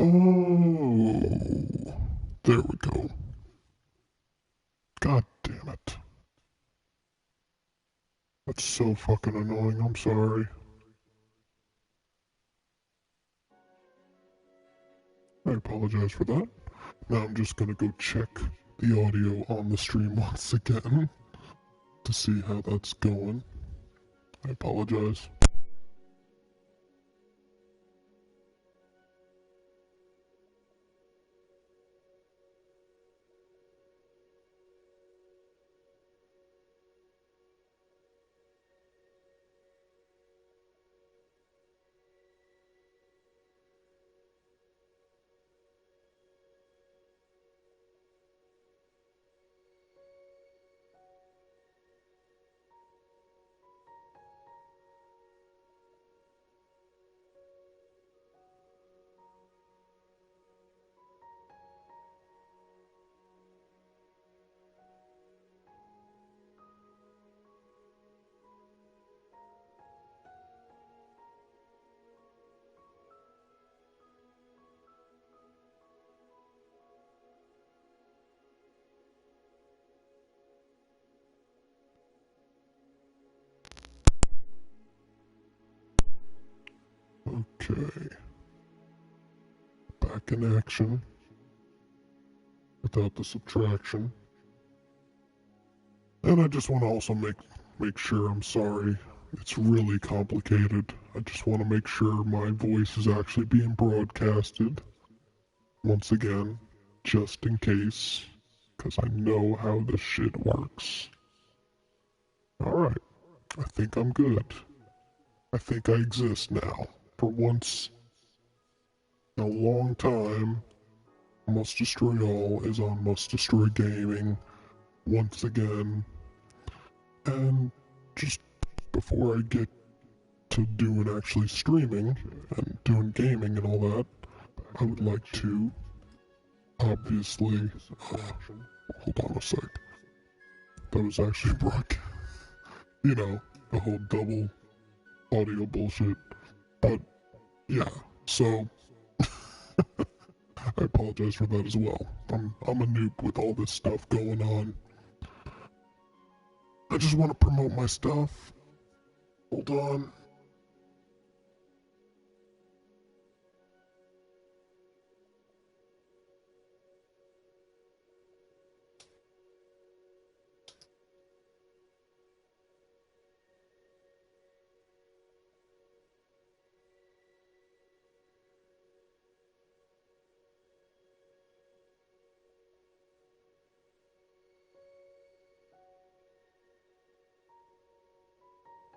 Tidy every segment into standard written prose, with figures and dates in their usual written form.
Oh, there we go. God damn it. That's so fucking annoying, I'm sorry. I apologize for that. Now I'm just gonna go check the audio on the stream once again to see how that's going. I apologize. Okay. Back in action. Without the subtraction. And I just want to also make sure I'm sorry. It's really complicated. I just want to make sure my voice is actually being broadcasted. Once again, just in case. Because I know how this shit works. Alright. I think I'm good. I think I exist now. For once in a long time, Must Destroy All is on Must Destroy Gaming once again. And just before I get to doing actually streaming and doing gaming and all that, I would like to obviously, hold on a sec. That was actually broadcast. You know, the whole double audio bullshit. But yeah, so I apologize for that as well. I'm a noob with all this stuff going on. I just want to promote my stuff. Hold on.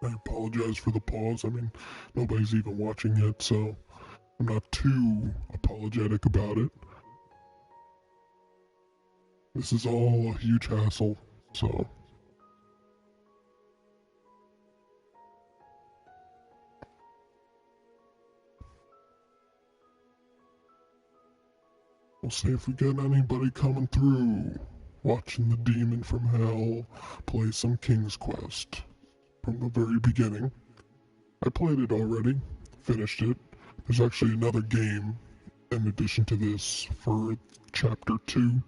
I apologize for the pause. I mean, nobody's even watching it, so I'm not too apologetic about it. This is all a huge hassle, so. We'll see if we get anybody coming through, watching the demon from hell play some King's Quest from the very beginning. I played it already, finished it. There's actually another game in addition to this for Chapter 2,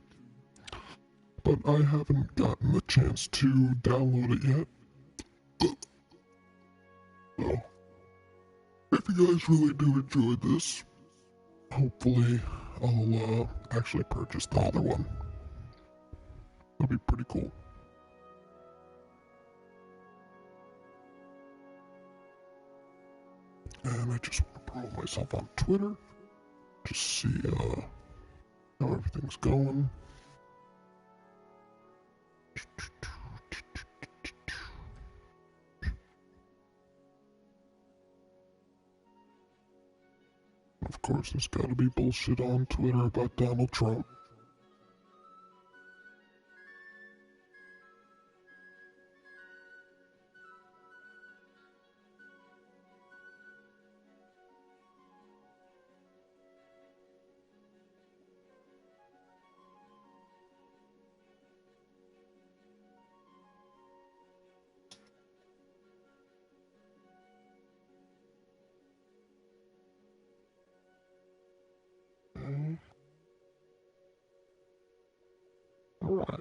but I haven't gotten the chance to download it yet. So, if you guys really do enjoy this, hopefully I'll actually purchase the other one. That'd be pretty cool. And I just want to promote myself on Twitter. Just see how everything's going. Of course, there's gotta be bullshit on Twitter about Donald Trump. Alright.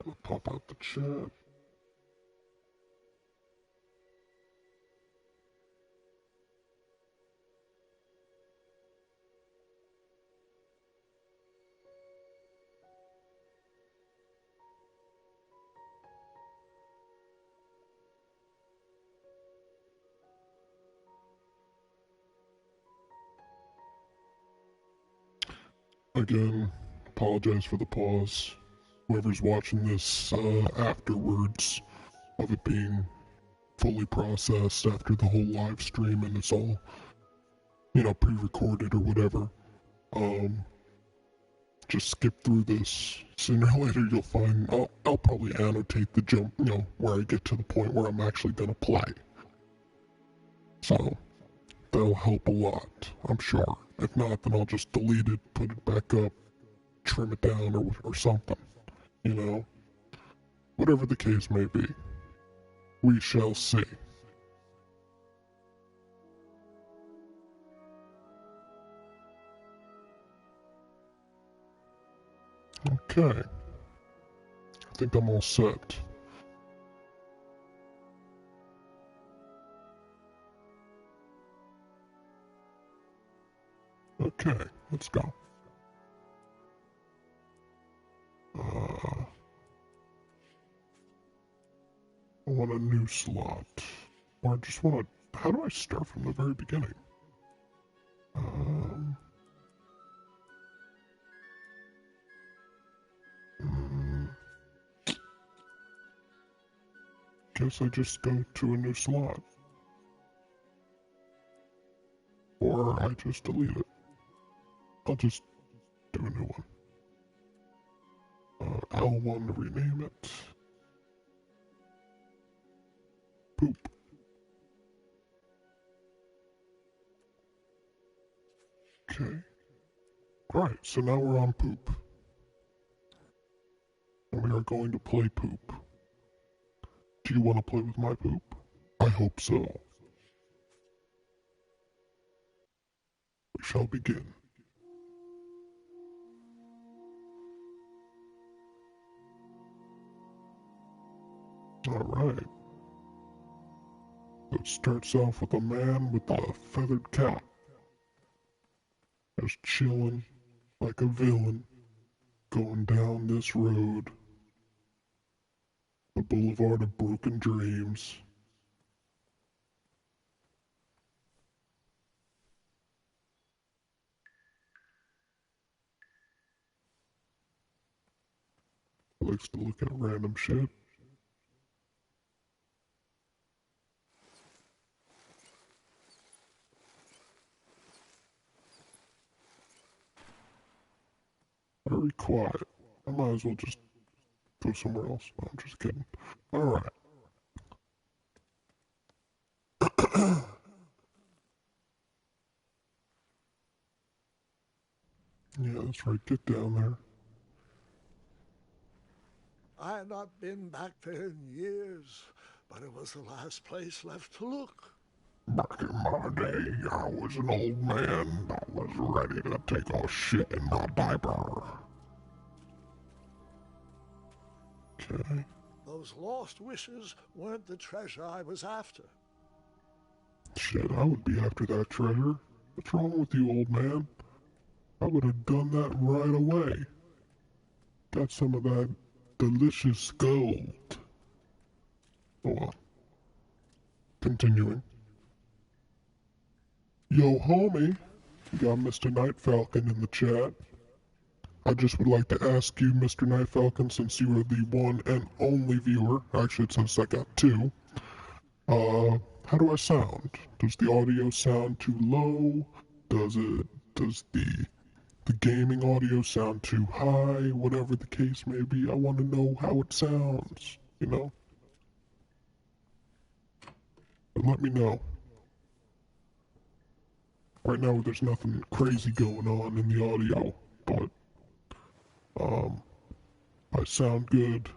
Gonna pop out the chat. Again, apologize for the pause. Whoever's watching this afterwards of it being fully processed after the whole live stream and it's all, pre-recorded or whatever, just skip through this. Sooner or later you'll find, I'll probably annotate the jump, where I get to the point where I'm actually gonna play. So, that'll help a lot, I'm sure. If not, then I'll just delete it, put it back up, trim it down or something, Whatever the case may be. We shall see. Okay. I think I'm all set. Okay, let's go. I want a new slot. Or I just want to... How do I start from the very beginning? Guess I just go to a new slot. Or I just delete it. I'll just do a new one. L1 to rename it. Poop. Okay. Right, so now we're on poop. And we are going to play poop. Do you want to play with my poop? I hope so. We shall begin. Alright. So it starts off with a man with a feathered cap. Just chilling like a villain, going down this road. The boulevard of broken dreams. Likes to look at random shit. Very quiet. I might as well just go somewhere else. No, I'm just kidding. Alright. Yeah, that's right. Get down there. I had not been back there in years, but it was the last place left to look. Back in my day, I was an old man that was ready to take a shit in my diaper. Okay. Those lost wishes weren't the treasure I was after. Shit, I would be after that treasure. What's wrong with you, old man? I would have done that right away. Got some of that delicious gold. Oh well. Continuing. Yo, homie. You got Mr. Night Falcon in the chat. I just would like to ask you, Mr. Night Falcon, since you are the one and only viewer, actually it says I got two, how do I sound? Does the audio sound too low? Does the gaming audio sound too high? Whatever the case may be, I want to know how it sounds, But let me know. Right now there's nothing crazy going on in the audio, but I sound good,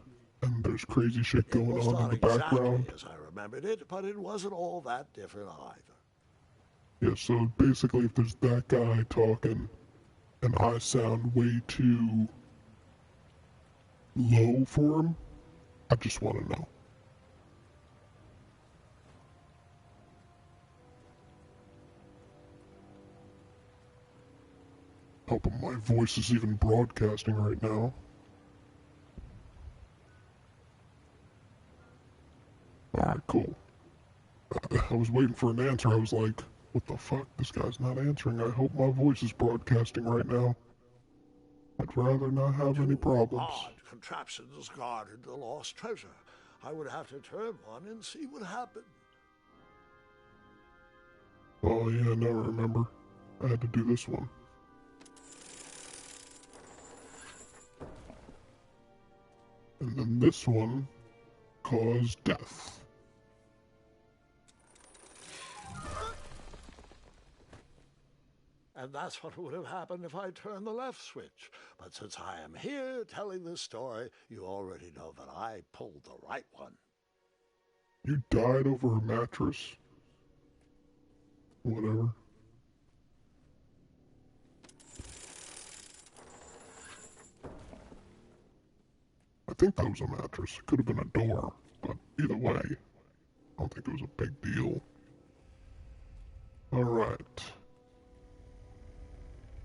and there's crazy shit going on in the background. Exactly as I remembered it, but it wasn't all that different either. Yeah, so basically if there's that guy talking, and I sound way too low for him? I just want to know. Hoping my voice is even broadcasting right now. Alright, cool. I was waiting for an answer. I was like, what the fuck? This guy's not answering. I hope my voice is broadcasting right now. I'd rather not have any problems. Odd contraptions guarded the lost treasure. I would have to turn one and see what happened. Oh yeah, now I remember. I had to do this one. And then this one caused death. And that's what would have happened if I turned the left switch. But since I am here telling this story, you already know that I pulled the right one. You died over a mattress? Whatever. I think that was a mattress. It could have been a door, but either way, I don't think it was a big deal. Alright.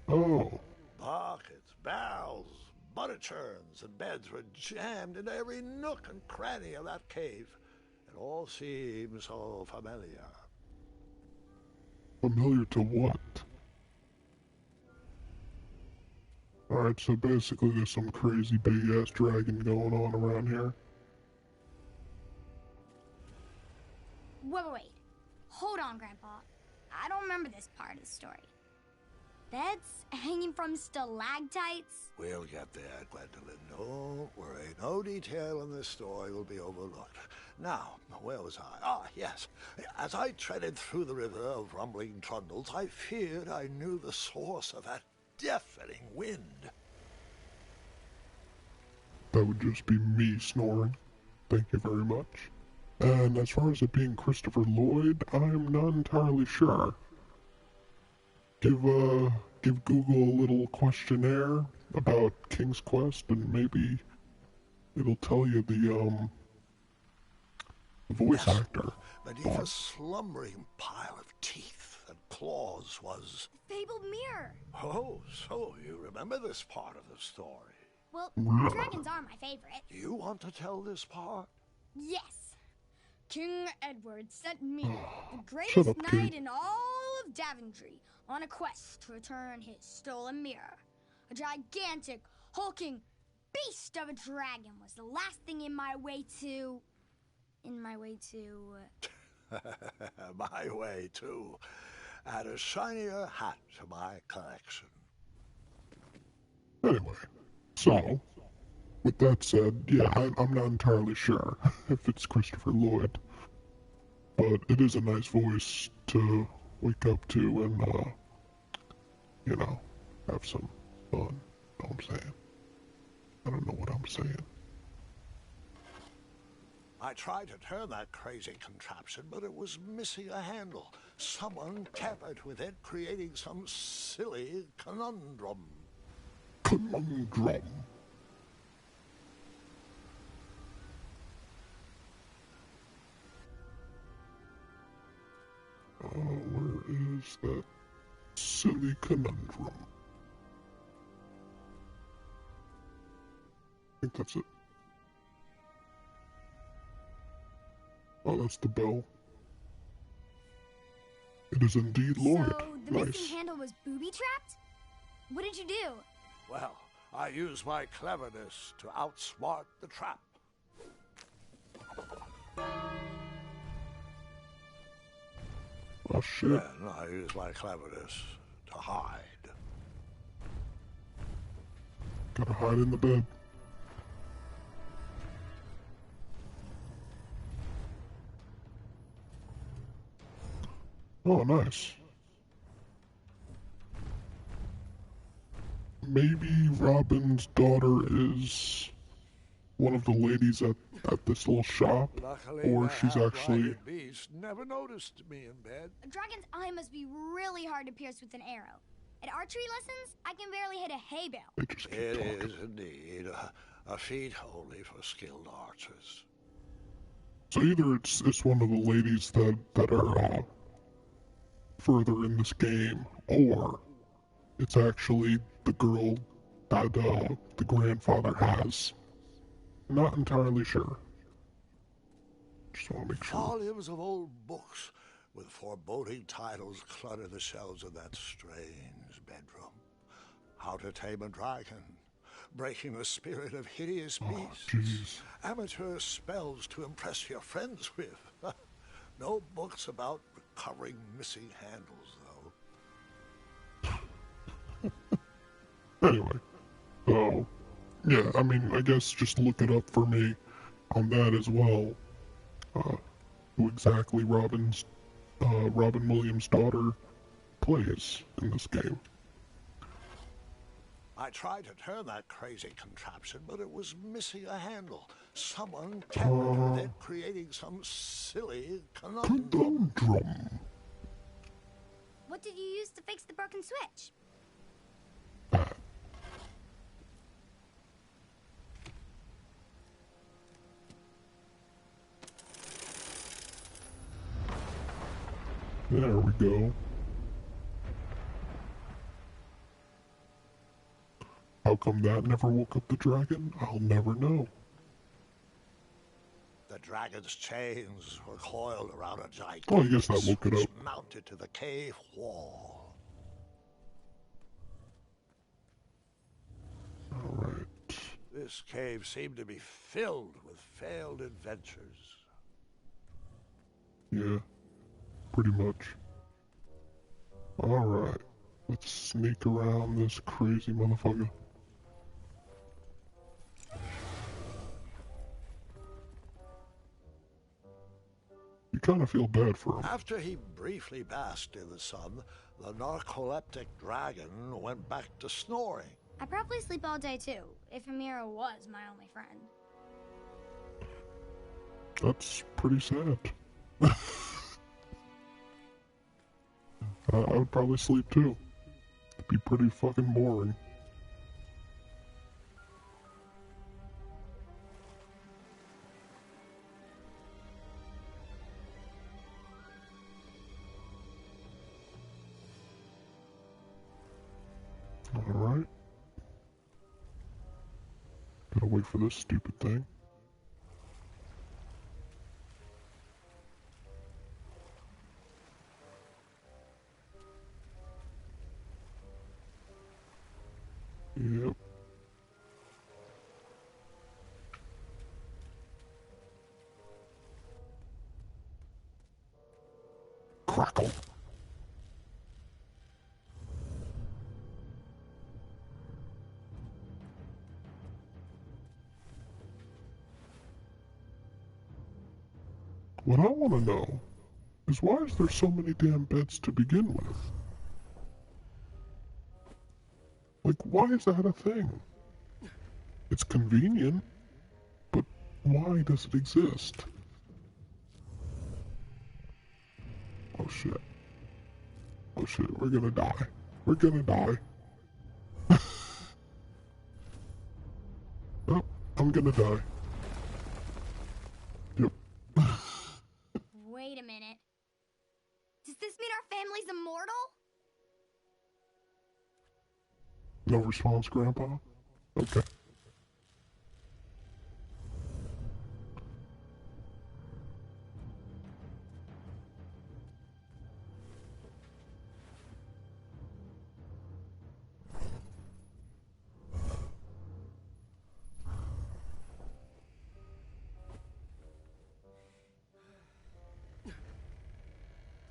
Oh. Buckets, barrels, butter churns, and beds were jammed into every nook and cranny of that cave. It all seems so familiar. Familiar to what? Alright, so basically there's some crazy big-ass dragon going on around here. Wait. Hold on, Grandpa. I don't remember this part of the story. Beds hanging from stalactites? We'll get there, Gwendolyn. Don't worry. No detail in this story will be overlooked. Now, where was I? Ah, yes. As I treaded through the river of rumbling trundles, I feared I knew the source of that deafening wind. That would just be me snoring. Thank you very much. And as far as it being Christopher Lloyd, I'm not entirely sure. Give Google a little questionnaire about King's Quest, and maybe it'll tell you the voice actor. Beneath a slumbering pile of teeth and claws was... Fabled mirror. Oh, so you remember this part of the story. Well, dragons are my favorite. Do you want to tell this part? Yes. King Edward sent me, the Shut greatest up, knight King. in all of Daventry, on a quest to return his stolen mirror. A gigantic, hulking beast of a dragon was the last thing in my way to... My way, too. Add a shinier hat to my collection. Anyway, so, with that said, yeah, I'm not entirely sure if it's Christopher Lloyd, but it is a nice voice to wake up to and, you know, have some fun. Know what I'm saying? I don't know what I'm saying. I tried to turn that crazy contraption, but it was missing a handle. Someone tampered with it, creating some silly conundrum. Conundrum. Where is that silly conundrum? I think that's it. Oh, that's the bell. It is indeed Lloyd. So, the Nice. missing handle was booby-trapped? What did you do? Well, I used my cleverness to outsmart the trap. Oh shit. Then I used my cleverness to hide. Gotta hide in the bed. Oh, nice. Maybe Robin's daughter is one of the ladies at this little shop, Luckily, or the she's actually... half-blinded beast never noticed me in bed. A dragon's eye must be really hard to pierce with an arrow. At archery lessons, I can barely hit a hay bale. They just keep It talking. is indeed a feat only for skilled archers. So either it's one of the ladies that are further in this game, or it's actually the girl that the grandfather has. Not entirely sure. Just want to make sure. Volumes of old books with foreboding titles clutter the shelves of that strange bedroom. How to Tame a Dragon, Breaking the Spirit of Hideous Beasts, Jeez. Amateur Spells to Impress Your Friends with. No books about recovering missing handles, though. Anyway, so yeah, I mean, I guess just look it up for me on that as well. Who exactly Robin Williams' daughter plays in this game. I tried to turn that crazy contraption, but it was missing a handle. Someone tampered with it, creating some silly conundrum. Conundrum. What did you use to fix the broken switch? There we go. How come that never woke up the dragon? I'll never know. The dragon's chains were coiled around a gigantic Oh, I guess that woke it switch up. mounted to the cave wall. Alright. This cave seemed to be filled with failed adventures. Yeah. Pretty much. Alright. Let's sneak around this crazy motherfucker. You kind of feel bad for him. After he briefly basked in the sun, the narcoleptic dragon went back to snoring. I probably sleep all day too, if Amira was my only friend. That's pretty sad. I would probably sleep too. It'd be pretty fucking boring. Alright. Gotta wait for this stupid thing. Yep. Crackle. What I want to know is why is there so many damn beds to begin with? Like, why is that a thing? It's convenient, but why does it exist? Oh shit. Oh shit, we're gonna die. We're gonna die. Oh, I'm gonna die. Yep. Wait a minute. Does this mean our family's immortal? No response, Grandpa? Okay.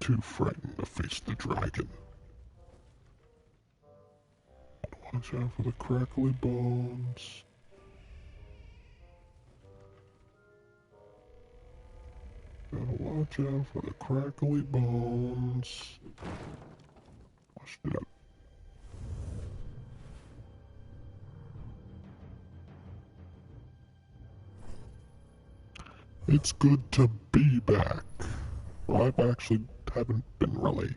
Too frightened to face the dragon. Watch out for the crackly bones. Gotta watch out for the crackly bones. Watch it out. It's good to be back. Well, I've actually haven't been really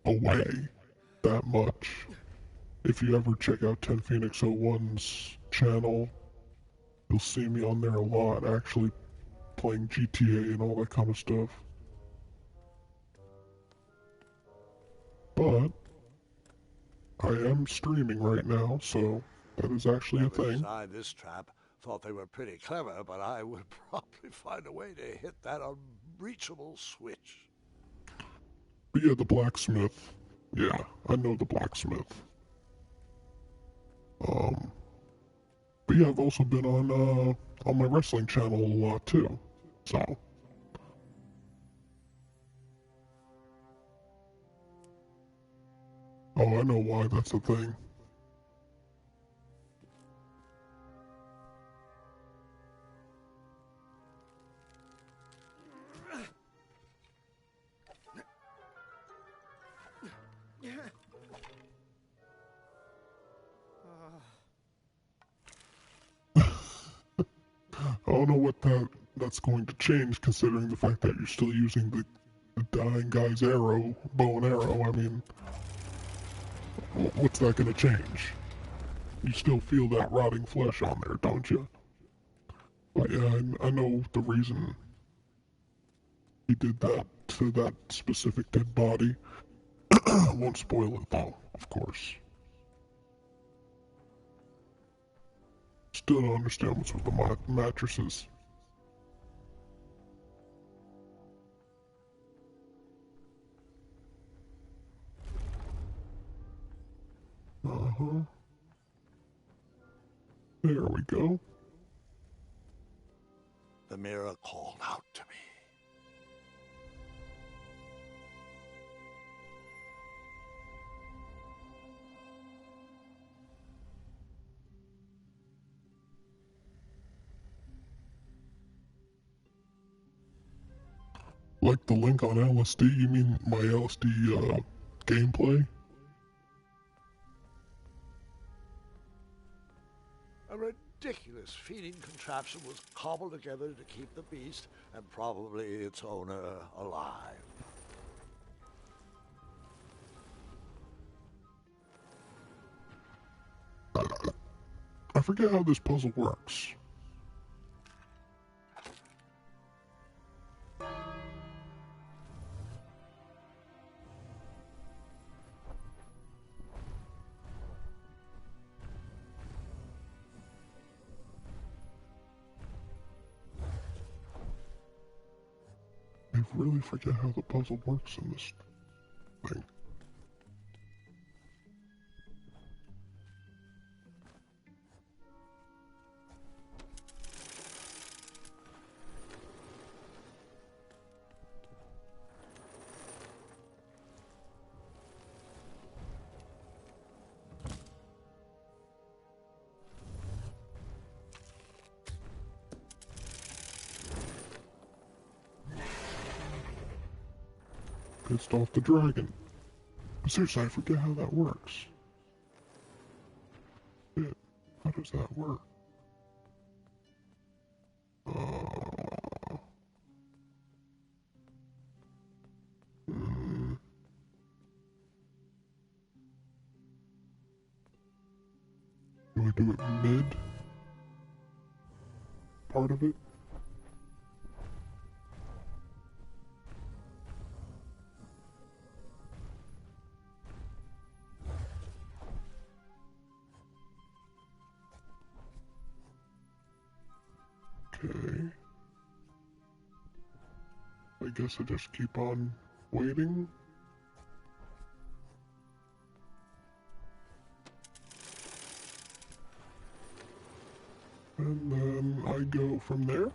away that much. if you ever check out 10 Phoenix 01's channel, you'll see me on there a lot, actually playing GTA and all that kind of stuff. But I am streaming right now, so that is actually a thing. Designed this trap thought they were pretty clever, but I would probably find a way to hit that unreachable switch. But yeah, the blacksmith. Yeah, I know the blacksmith. But yeah, I've also been on my wrestling channel a lot too. So. Oh, I know why that's a thing. I don't know what that's going to change, considering the fact that you're still using the dying guy's arrow, bow and arrow. I mean, what's that going to change? You still feel that rotting flesh on there, don't you? But yeah, I know the reason he did that to that specific dead body. I won't spoil it though, of course. Still don't understand what's with the mattresses. Uh-huh. There we go. The mirror called out to me. Like the link on LSD? You mean my LSD, gameplay? A ridiculous feeding contraption was cobbled together to keep the beast and probably its owner alive. I forget how this puzzle works. I really forget how the puzzle works in this thing. Pissed off the dragon. But seriously, I forget how that works. Shit, how does that work? Hmm. Do I do it mid? Part of it? Okay. I guess I just keep on waiting. And then I go from there.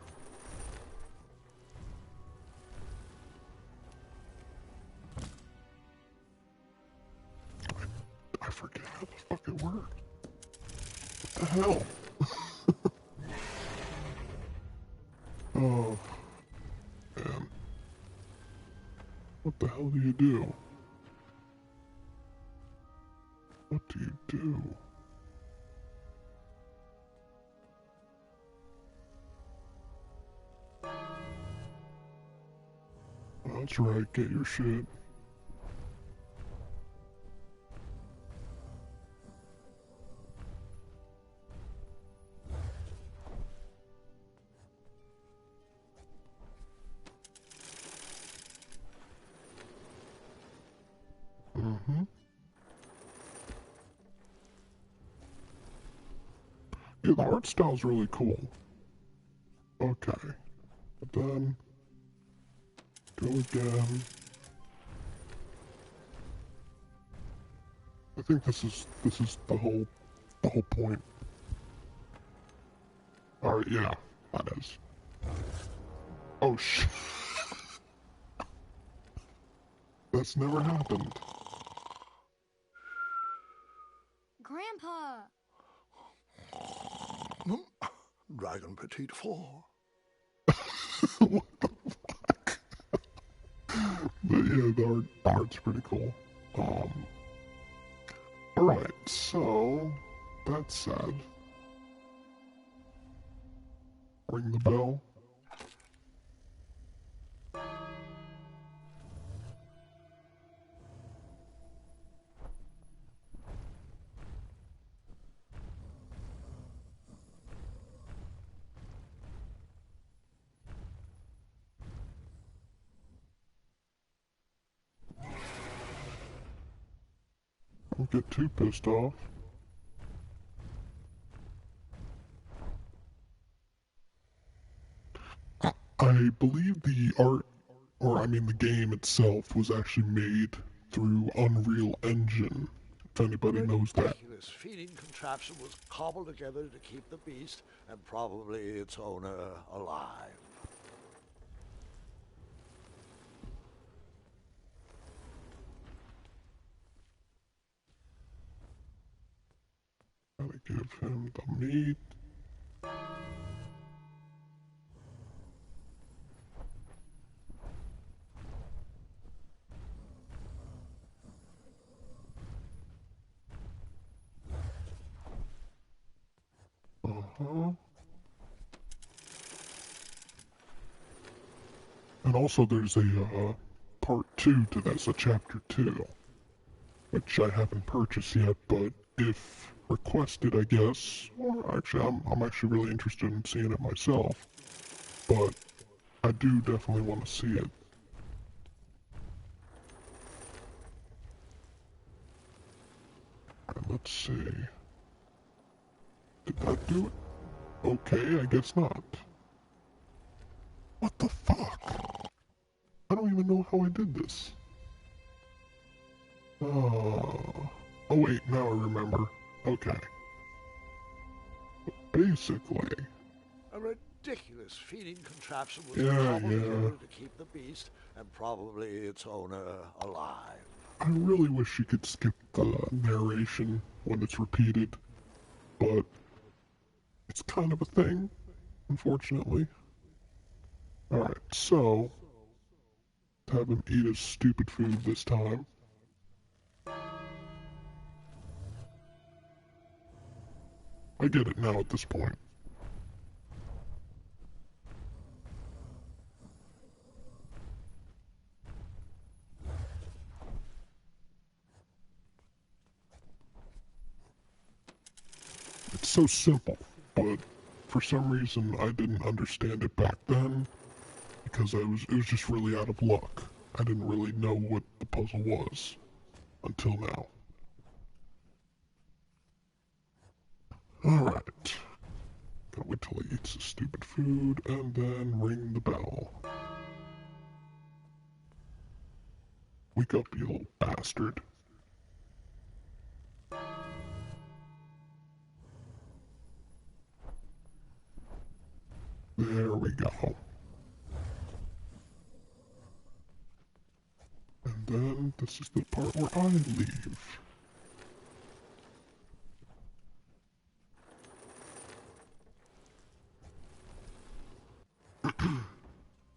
I forget how the fuck it worked. What the hell? Oh, man. What the hell do you do? What do you do? That's right, get your shit. Yeah, the art style's really cool. Okay. But then go again. I think this is the whole point. Alright, yeah, that is. Oh shit. That's never happened. Grandpa! Dragon Petite 4. What the fuck? But yeah, the art's pretty cool. Alright, so that's sad. Ring the bell. Don't get too pissed off. I believe the art, or I mean the game itself, was actually made through Unreal Engine, if anybody knows that. Ridiculous feeding contraption was cobbled together to keep the beast and probably its owner alive. Gotta give him the meat. And also there's a part 2 to this, a chapter 2, which I haven't purchased yet, but if requested, I guess, or actually I'm actually really interested in seeing it myself, but I do definitely want to see it. And let's see. Did that do it? Okay, I guess not. What the fuck? I don't even know how I did this. Oh wait, now I remember. Okay. Basically. A ridiculous feeding contraption was Yeah. cobbled together to keep the beast and probably its owner alive. I really wish you could skip the narration when it's repeated, but it's kind of a thing, unfortunately. Alright, so, have him eat his stupid food this time. I get it now at this point. It's so simple, but for some reason I didn't understand it back then, because it was just really out of luck. I didn't really know what the puzzle was until now. Alright. Gotta wait till he eats his stupid food and then ring the bell. Wake up, you little bastard. There we go. And then this is the part where I leave.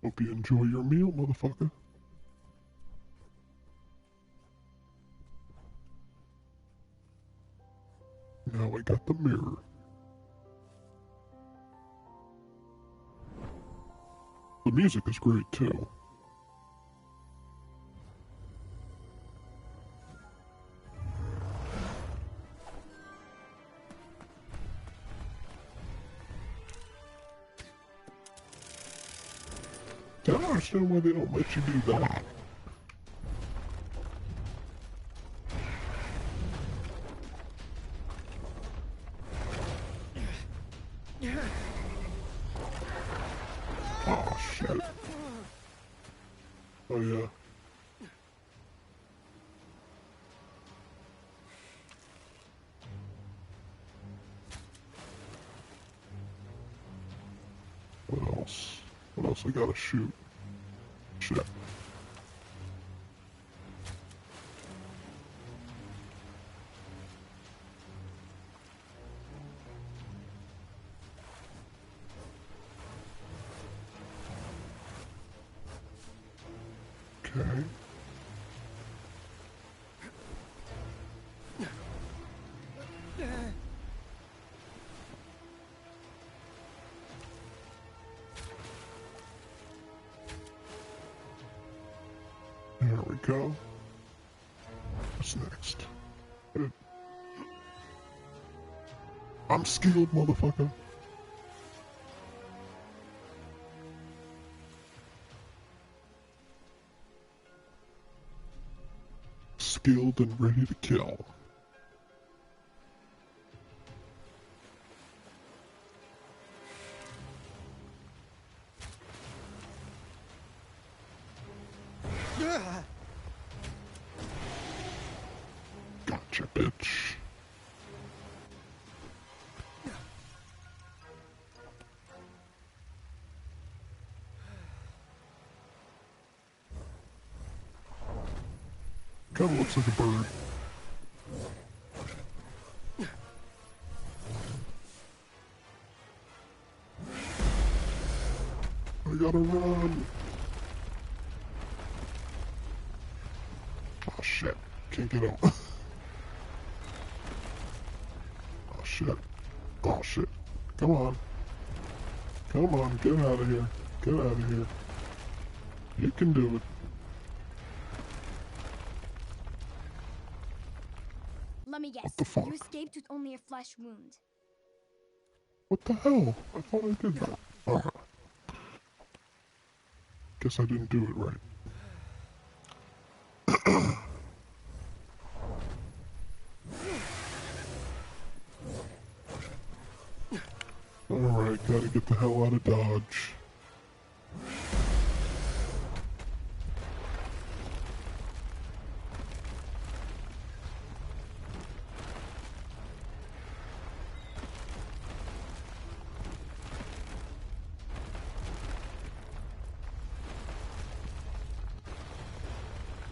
Hope you enjoy your meal, motherfucker. Now I got the mirror. The music is great too. I don't understand why they don't let you do that. Oh, yeah. What else? What else I gotta shoot? Shit. Okay. There we go. What's next? I'm skilled, motherfucker. Skilled and ready to kill. Gotcha, bitch. Kinda looks like a bird. I gotta run. Oh shit. Can't get out. Oh shit. Oh shit. Come on. Come on, get out of here. Get out of here. You can do it. Let me guess. What the fuck? You escaped with only a flesh wound. What the hell? I thought I did that. Alright. Guess I didn't do it right. Alright, gotta get the hell out of Dodge.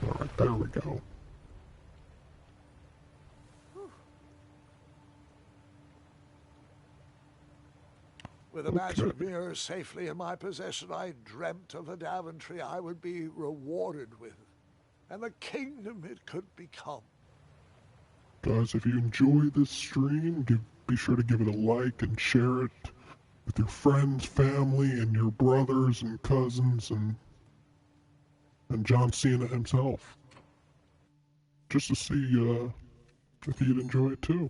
Alright, there we go. With the magic mirror safely in my possession, I dreamt of the Daventry I would be rewarded with, and the kingdom it could become. Guys, if you enjoy this stream, be sure to give it a like and share it with your friends, family, and your brothers and cousins and John Cena himself. Just to see if you'd enjoy it too.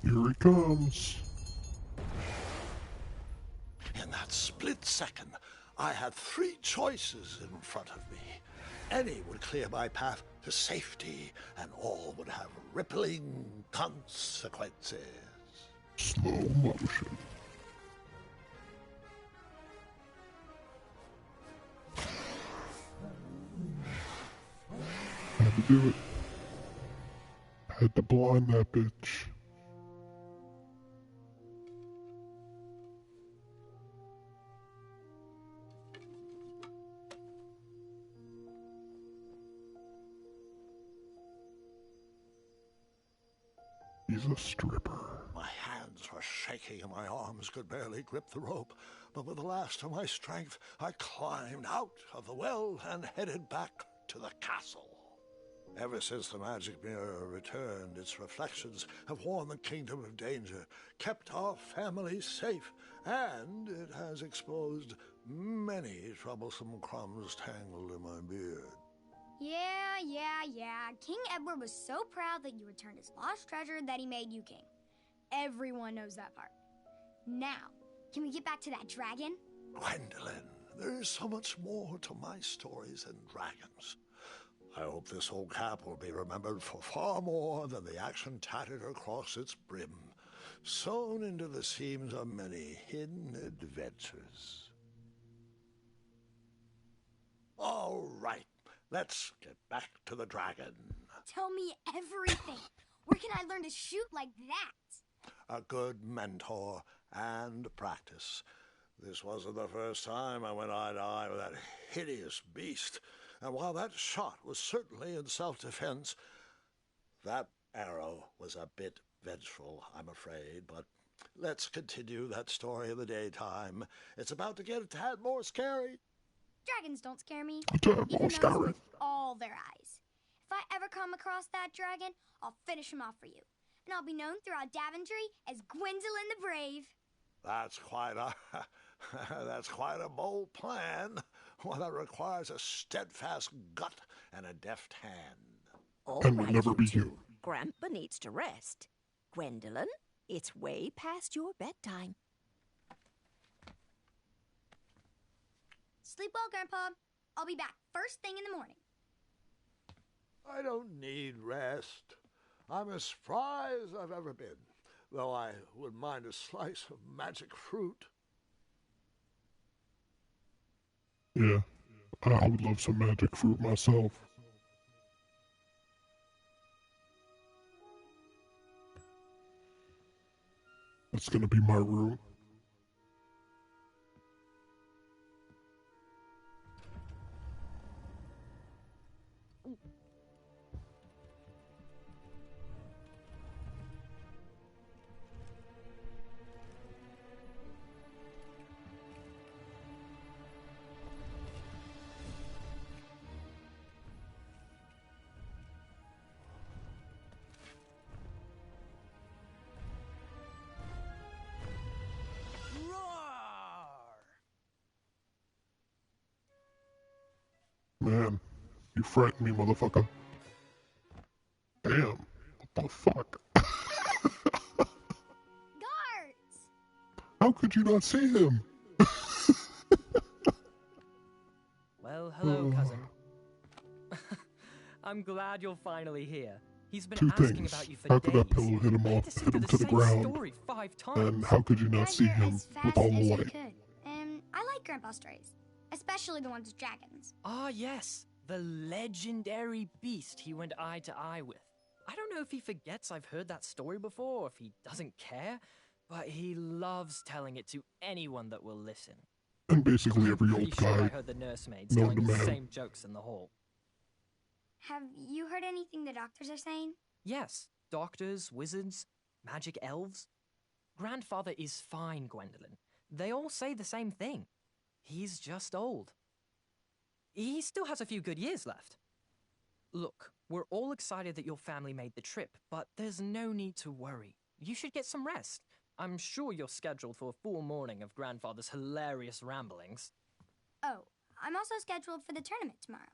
Here he comes. In that split second, I had three choices in front of me. Any would clear my path to safety, and all would have rippling consequences. Slow motion. Had to do it. Had to blind that bitch. He's a stripper. My hands were shaking and my arms could barely grip the rope, but with the last of my strength, I climbed out of the well and headed back to the castle. Ever since the magic mirror returned, its reflections have warned the kingdom of danger, kept our family safe, and it has exposed many troublesome crumbs tangled in my beard. Yeah. King Edward was so proud that you returned his lost treasure that he made you king. Everyone knows that part. Now, can we get back to that dragon? Gwendolyn, there is so much more to my stories than dragons. I hope this old cap will be remembered for far more than the action tattered across its brim, sewn into the seams of many hidden adventures. All right, let's get back to the dragon. Tell me everything. Where can I learn to shoot like that? A good mentor and practice. This wasn't the first time I went eye to eye with that hideous beast, and while that shot was certainly in self-defense, that arrow was a bit vengeful, I'm afraid, but let's continue that story in the daytime. It's about to get a tad more scary. Dragons don't scare me. A tad more Even those scary. with all their eyes. If I ever come across that dragon, I'll finish him off for you. And I'll be known throughout Daventry as Gwendolyn the Brave. That's quite a that's quite a bold plan. One that requires a steadfast gut and a deft hand. All And will right, never you be two. you. Grandpa needs to rest. Gwendolyn, it's way past your bedtime. Sleep well, Grandpa. I'll be back first thing in the morning. I don't need rest. I'm as spry as I've ever been, though I wouldn't mind a slice of magic fruit. Yeah, I would love some magic fruit myself. That's gonna be my room. Man, you frightened me, motherfucker. Damn, what the fuck? Guards! How could you not see him? Well, hello, cousin. I'm glad you're finally here. He's been Two asking things. about you for How days. could that pillow hit him I had off, to sit hit through him to the same ground? story 5 times. And how could you not see Guys are him as with fast all the as you light? could. And I like Grandpa's stories, especially the ones with dragons. Ah, yes, the legendary beast he went eye to eye with. I don't know if he forgets I've heard that story before, or if he doesn't care, but he loves telling it to anyone that will listen. And basically every Pretty old sure I guy. heard the nursemaids known telling to the man. same jokes in the hall. Have you heard anything the doctors are saying? Yes, doctors, wizards, magic elves. Grandfather is fine, Gwendolyn. They all say the same thing. He's just old. He still has a few good years left. Look, we're all excited that your family made the trip, but there's no need to worry. You should get some rest. I'm sure you're scheduled for a full morning of Grandfather's hilarious ramblings. Oh, I'm also scheduled for the tournament tomorrow.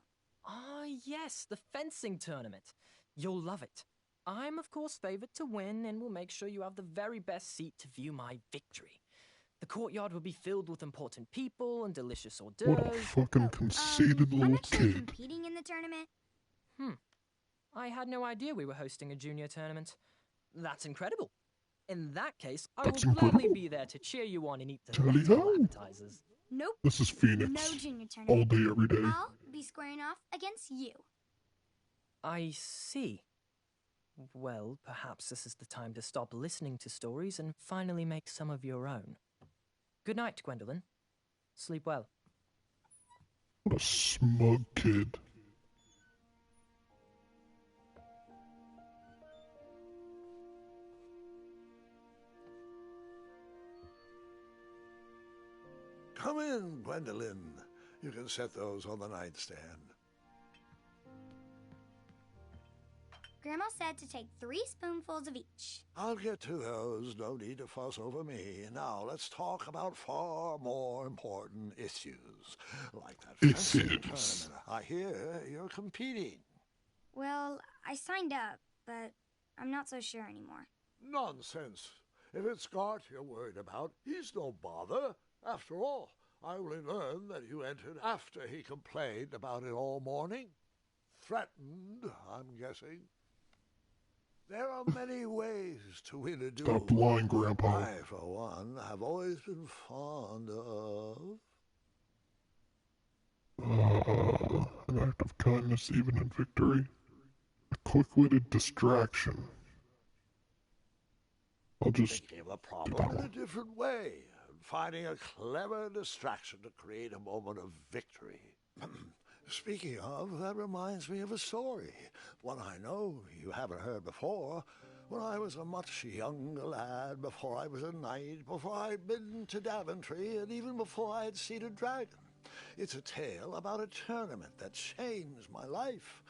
Ah, yes, the fencing tournament. You'll love it. I'm, of course, favored to win and will make sure you have the very best seat to view my victory. The courtyard will be filled with important people and delicious hors What a d'oeuvres. fucking conceited I'm little actually kid. competing in the tournament. I had no idea we were hosting a junior tournament. That's incredible. In that case, I That's will gladly incredible. be there to cheer you on and eat Tally delightful ho. appetizers. Nope, This is Phoenix. no junior All tournament. day, every day. I'll be squaring off against you. I see. Well, perhaps this is the time to stop listening to stories and finally make some of your own. Good night, Gwendolyn. Sleep well. What a smug kid. Come in, Gwendolyn. You can set those on the nightstand. Grandma said to take 3 spoonfuls of each. I'll get to those. No need to fuss over me. Now, let's talk about far more important issues, like that fencing Issues. tournament. I hear you're competing. Well, I signed up, but I'm not so sure anymore. Nonsense. If it's Scott you're worried about, he's no bother. After all, I only learned that you entered after he complained about it all morning. Threatened, I'm guessing. There are many ways to win a duel. Stop lying, Grandpa. I, for one, have always been fond of... act of kindness even in victory. A quick-witted distraction. I'll just Thinking of the do problem that in a one. different way, and finding a clever distraction to create a moment of victory. Speaking of, that reminds me of a story, one I know you haven't heard before. When I was a much younger lad, before I was a knight, before I'd been to Daventry, and even before I had seen a dragon. It's a tale about a tournament that changed my life.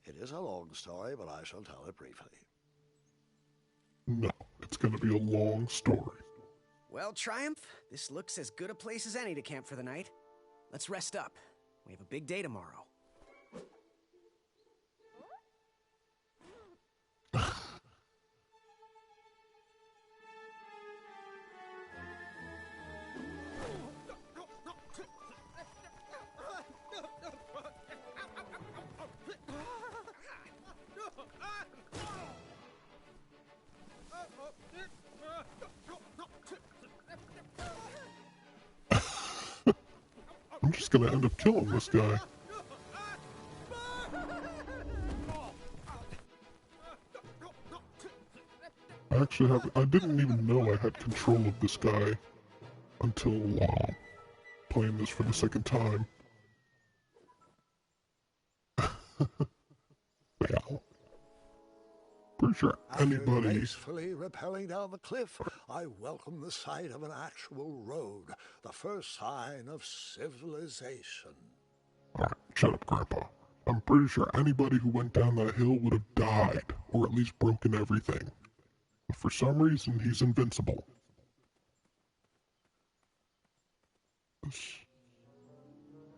It is a long story, but I shall tell it briefly. No, it's gonna be a long story. Well, Triumph, this looks as good a place as any to camp for the night. Let's rest up. We have a big day tomorrow. I'm just gonna end up killing this guy. I didn't even know I had control of this guy until playing this for the second time. Yeah. Pretty sure After anybody... gracefully rappelling down the cliff, I welcome the sight of an actual road, the first sign of civilization. Alright, shut up, Grandpa. I'm pretty sure anybody who went down that hill would have died, or at least broken everything. But for some reason, he's invincible.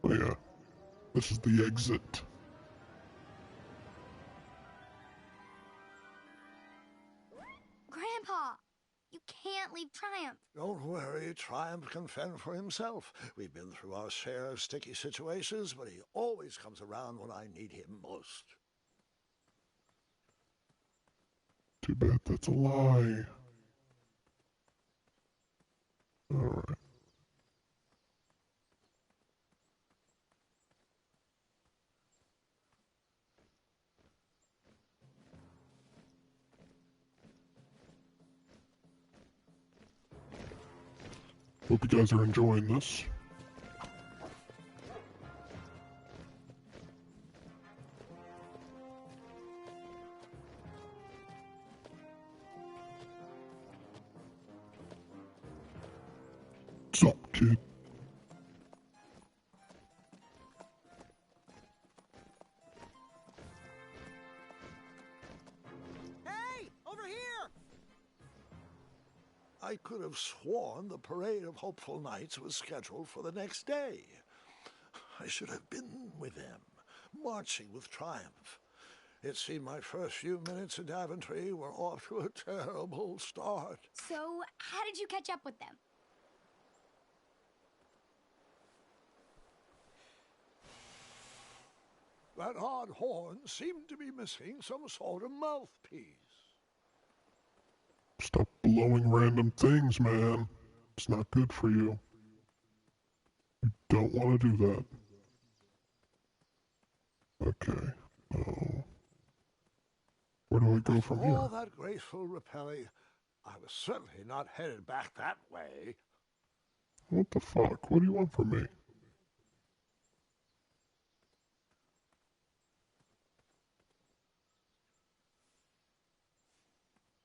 Oh yeah, this is the exit. Grandpa, you can't leave Triumph. Don't worry, Triumph can fend for himself. We've been through our share of sticky situations, but he always comes around when I need him most. Too bad that's a lie. Alright. Hope you guys are enjoying this. What's up, kid? Hey! Over here! I could have sworn the Parade of Hopeful Knights was scheduled for the next day. I should have been with them, marching with Triumph. It seemed my first few minutes in Daventry were off to a terrible start. So, how did you catch up with them? That odd horn seemed to be missing some sort of mouthpiece. Stop blowing random things, man. It's not good for you. You don't want to do that. Okay. Oh. Where do I go from After all here? that graceful rappelling, I was certainly not headed back that way. What the fuck? What do you want from me?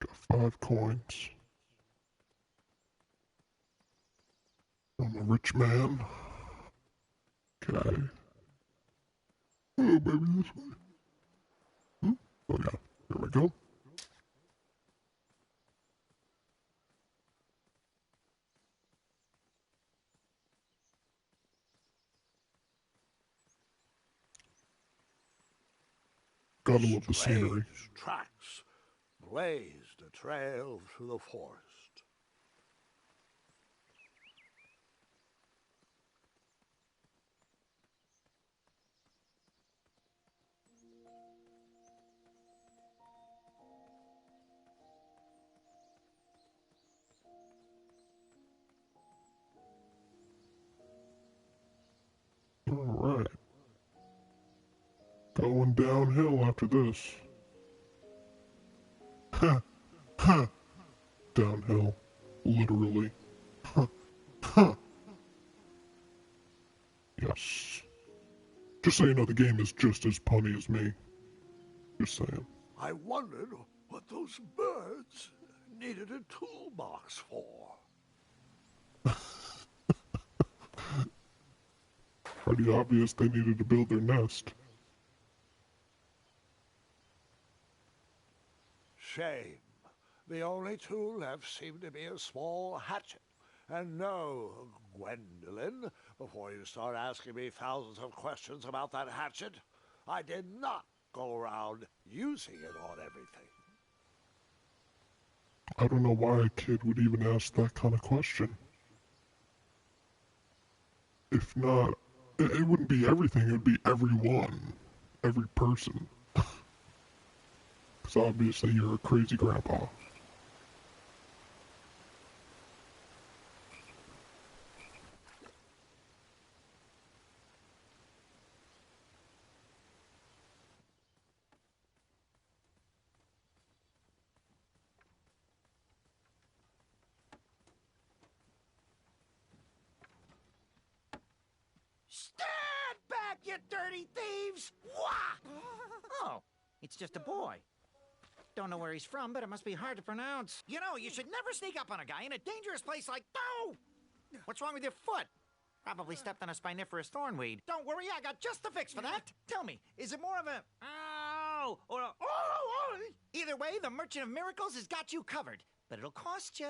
Got 5 coins. I'm a rich man. Okay. Oh, baby, this way. Oh, yeah. There we go. Gotta love the scenery. Strange tracks blazed a trail through the forest. Alright. Going downhill after this. Ha! Ha! Downhill. Literally. Ha! Ha! Yes. Just so you know, the game is just as punny as me. Just saying. I wondered what those birds needed a toolbox for. Pretty obvious they needed to build their nest. Shame. The only tool left seemed to be a small hatchet. And no, Gwendolyn, before you start asking me thousands of questions about that hatchet, I did not go around using it on everything. I don't know why a kid would even ask that kind of question. If not, it wouldn't be everything, it would be everyone. Every person. Because obviously you're a crazy grandpa. Stand back, you dirty thieves! Wah! Oh, it's just a boy. Don't know where he's from, but it must be hard to pronounce. You know, you should never sneak up on a guy in a dangerous place like... Oh! What's wrong with your foot? Probably stepped on a spiniferous thornweed. Don't worry, I got just the fix for that. Tell me, is it more of a... Ow! Or a... Oh! Either way, the Merchant of Miracles has got you covered. But it'll cost you.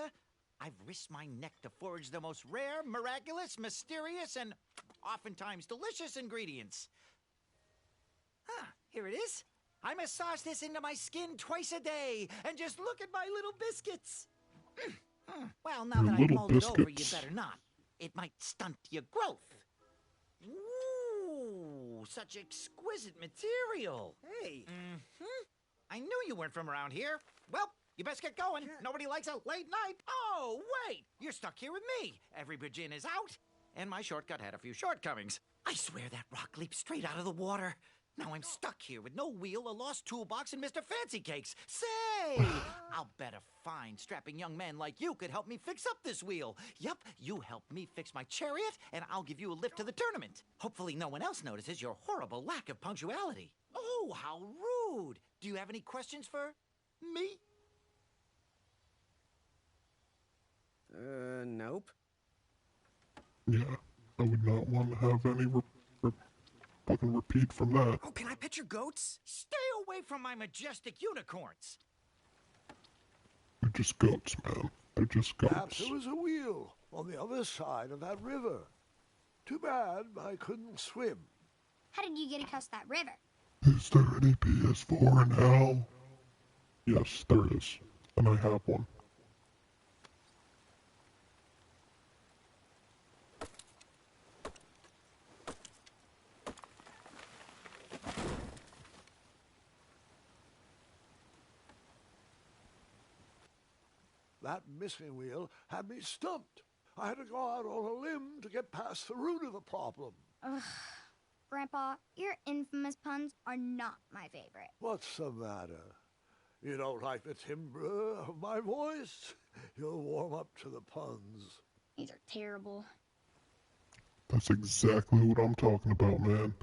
I've risked my neck to forage the most rare, miraculous, mysterious, and oftentimes delicious ingredients. Here it is. I massage this into my skin twice a day, and just look at my little biscuits. Well, now that I've mulled it over, you better not. It might stunt your growth. Ooh, such exquisite material. Hey. I knew you weren't from around here. Well, you best get going. Nobody likes a late night. Oh, wait. You're stuck here with me. Every bridge in is out, and my shortcut had a few shortcomings. I swear that rock leaped straight out of the water. Now I'm stuck here with no wheel, a lost toolbox, and Mr. Fancy Cakes. Say, I'll bet a fine, strapping young man like you could help me fix up this wheel. Yup, you help me fix my chariot, and I'll give you a lift to the tournament. Hopefully no one else notices your horrible lack of punctuality. Oh, how rude. Do you have any questions for me? Nope. Yeah, I would not want to have any fucking repeat from that. Oh, can I pet your goats? Stay away from my majestic unicorns. They're just goats, man. They're just Perhaps goats. there was a wheel on the other side of that river. Too bad I couldn't swim. How did you get across that river? Is there any PS4 in hell? Yes, there is. And I have one. That missing wheel had me stumped. I had to go out on a limb to get past the root of the problem. Ugh. Grandpa, your infamous puns are not my favorite. What's the matter? You don't like the timbre of my voice? You'll warm up to the puns. These are terrible. That's exactly what I'm talking about, man.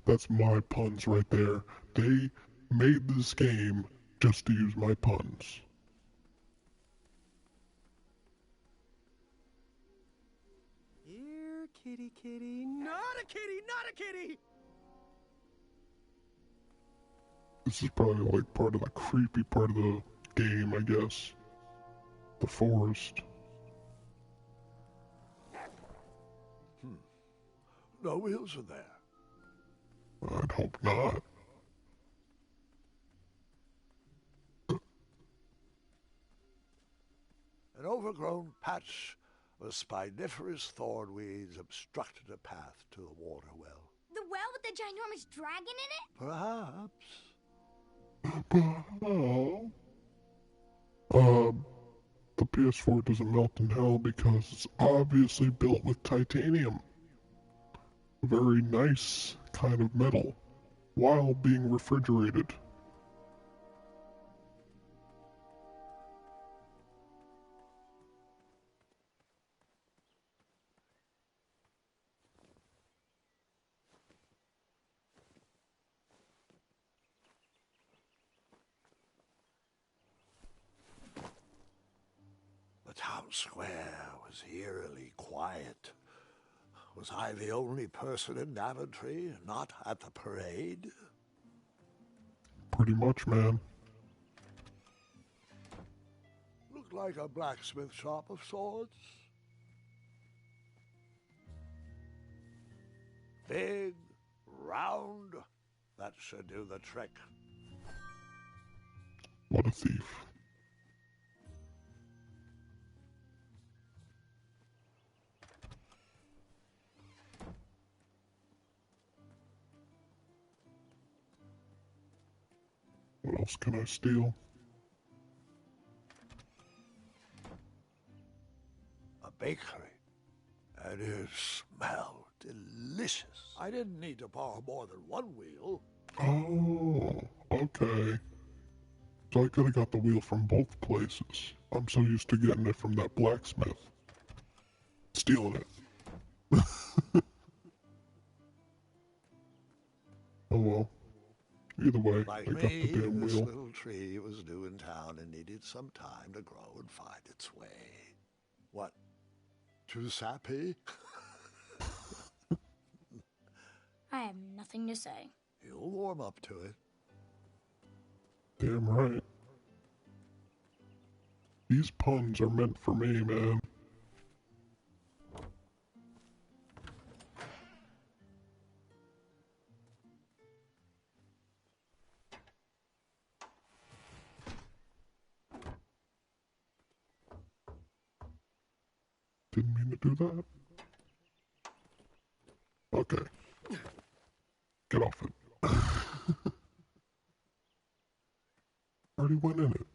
That's my puns right there. They made this game just to use my puns. Here, kitty, kitty. Not a kitty, not a kitty! This is probably like part of the creepy part of the game, I guess. The forest. No wheels in there. I'd hope not. An overgrown patch of spiniferous thornweeds obstructed a path to the water well. The well with the ginormous dragon in it? Perhaps. The PS4 doesn't melt in hell because it's obviously built with titanium. A very nice kind of metal. while being refrigerated. The town square was eerily quiet. Was I the only person in Daventry not at the parade? Pretty much, man. Looked like a blacksmith shop of sorts. Big, round, that should do the trick. What a thief. What else can I steal? A bakery. And it smelled delicious. I didn't need to borrow more than one wheel. Oh, okay. So I could have got the wheel from both places. I'm so used to getting it from that blacksmith. Stealing it. Oh well. Either way, Like I got me, the damn this wheel. little tree was new in town and needed some time to grow and find its way. What? Too sappy? I have nothing to say. You'll warm up to it. Damn right. These puns are meant for me, man. Didn't mean to do that. Okay. Get off it. Already went in it.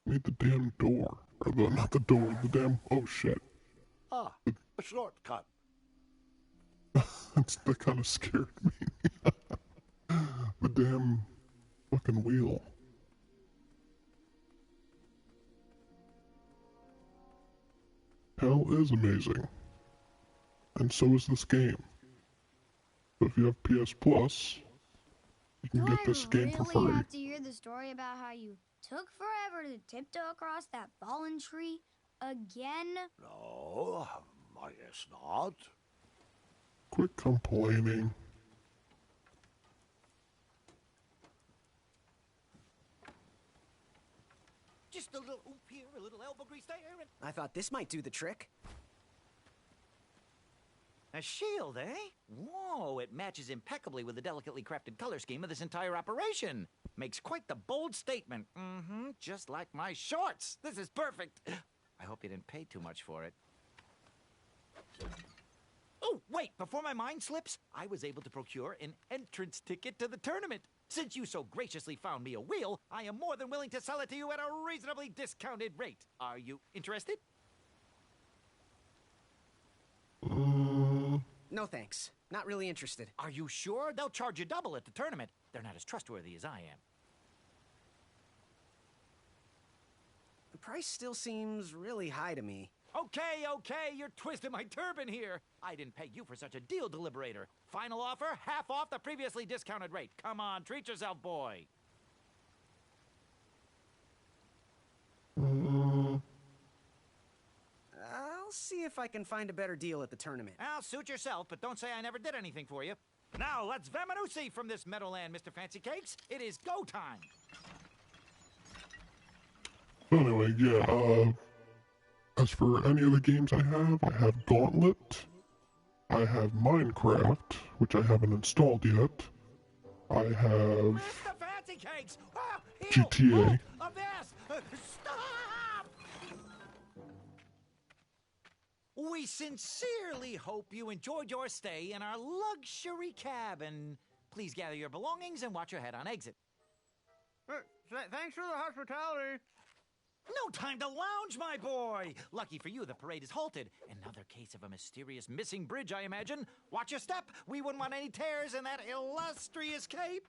Need the damn door. Or not the door, the damn, oh shit. Ah, a shortcut. That kind of scared me. The damn fucking wheel. Hell is amazing. And so is this game. So if you have PS Plus, you can get this game for Do I really free. have to hear the story about how you took forever to tiptoe across that fallen tree again? No, I guess not. Quit complaining. Just a little oop here, a little elbow grease there, and I thought this might do the trick. a shield, eh? Whoa, it matches impeccably with the delicately crafted color scheme of this entire operation. Makes quite the bold statement. Mm-hmm, just like my shorts. This is perfect. I hope you didn't pay too much for it. Oh, wait, before my mind slips, I was able to procure an entrance ticket to the tournament. Since you so graciously found me a wheel, I am more than willing to sell it to you at a reasonably discounted rate. Are you interested? No thanks. Not really interested. Are you sure? They'll charge you double at the tournament. They're not as trustworthy as I am. The price still seems really high to me. Okay, you're twisting my turban here. I didn't pay you for such a deal, Deliberator. Final offer, half off the previously discounted rate. Come on, treat yourself, boy. I'll see if I can find a better deal at the tournament. I'll suit yourself, but don't say I never did anything for you. Now, let's Vamanusi from this Meadowland, Mr. Fancy Cakes. It is go time. Anyway, yeah, as for any of the games I have Gauntlet, I have Minecraft, which I haven't installed yet. I have Mr. Fancy Cakes! Ah, GTA. Abyss! Stop! We sincerely hope you enjoyed your stay in our luxury cabin. Please gather your belongings and watch your head on exit. Thanks for the hospitality. No time to lounge, my boy! Lucky for you, the parade is halted. Another case of a mysterious missing bridge, I imagine. Watch your step. We wouldn't want any tears in that illustrious cape.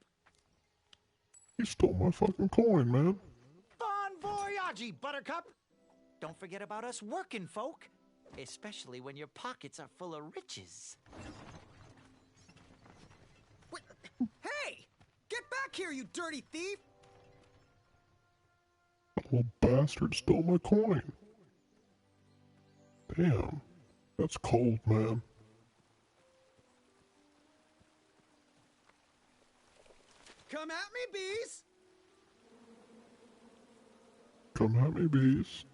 You stole my fucking coin, man. Bon voyage, Buttercup! Don't forget about us working folk, especially when your pockets are full of riches. Wait, hey! Get back here, you dirty thief! Little bastard stole my coin. Damn. That's cold, man. Come at me, bees! Come at me, bees.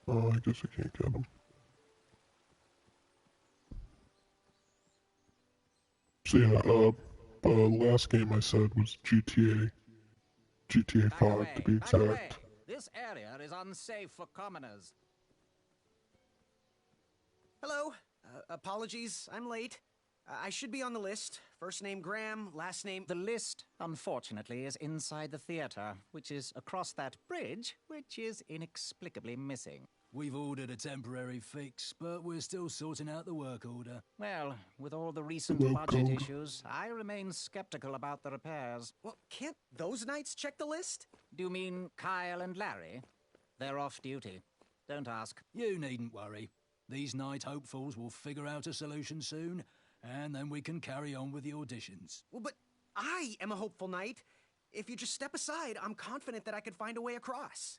Oh, I guess I can't get them. So yeah, the last game I said was GTA 5 to be exact. This area is unsafe for commoners. Hello. Apologies, I'm late. I should be on the list. First name Graham, last name... The list, unfortunately, is inside the theater, which is across that bridge, which is inexplicably missing. We've ordered a temporary fix, but we're still sorting out the work order. Well, with all the recent budget issues, I remain skeptical about the repairs. Well, can't those knights check the list? Do you mean Kyle and Larry? They're off duty. Don't ask. You needn't worry. These night hopefuls will figure out a solution soon, and then we can carry on with the auditions. Well, but I am a hopeful knight. If you just step aside, I'm confident that I could find a way across.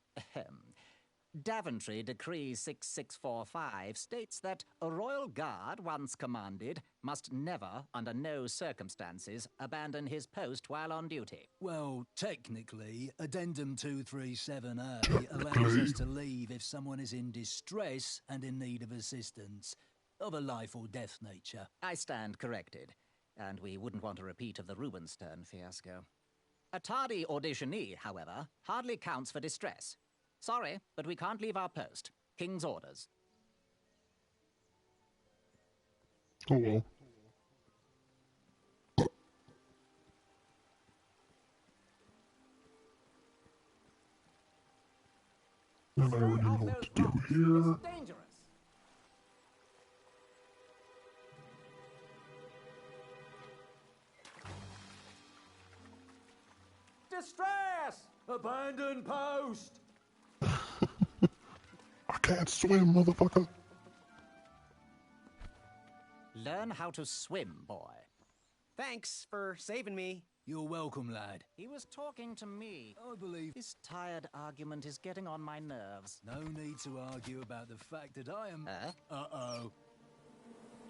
Daventry Decree 6645 states that a royal guard once commanded must never, under no circumstances, abandon his post while on duty. Well, technically, Addendum 237A allows us to leave if someone is in distress and in need of assistance, of a life or death nature. I stand corrected, and we wouldn't want a repeat of the Rubenstern fiasco. A tardy auditionee, however, hardly counts for distress. Sorry, but we can't leave our post. King's orders. Oh well. And I already know what to do here. Dangerous. Distress! Abandon post! I can't swim, motherfucker. Learn how to swim, boy. Thanks for saving me. You're welcome, lad. He was talking to me. I believe... This tired argument is getting on my nerves. No need to argue about the fact that I am... Uh-oh.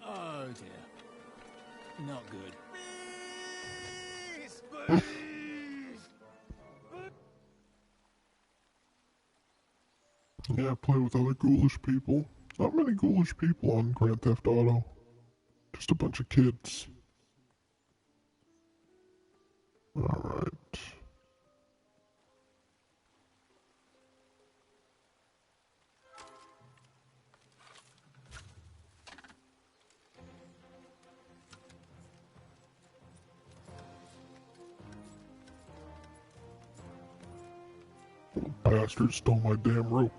Oh, dear. Not good. Please! Please! Yeah, play with other ghoulish people. Not many ghoulish people on Grand Theft Auto. Just a bunch of kids. Alright. Little bastard stole my damn rope.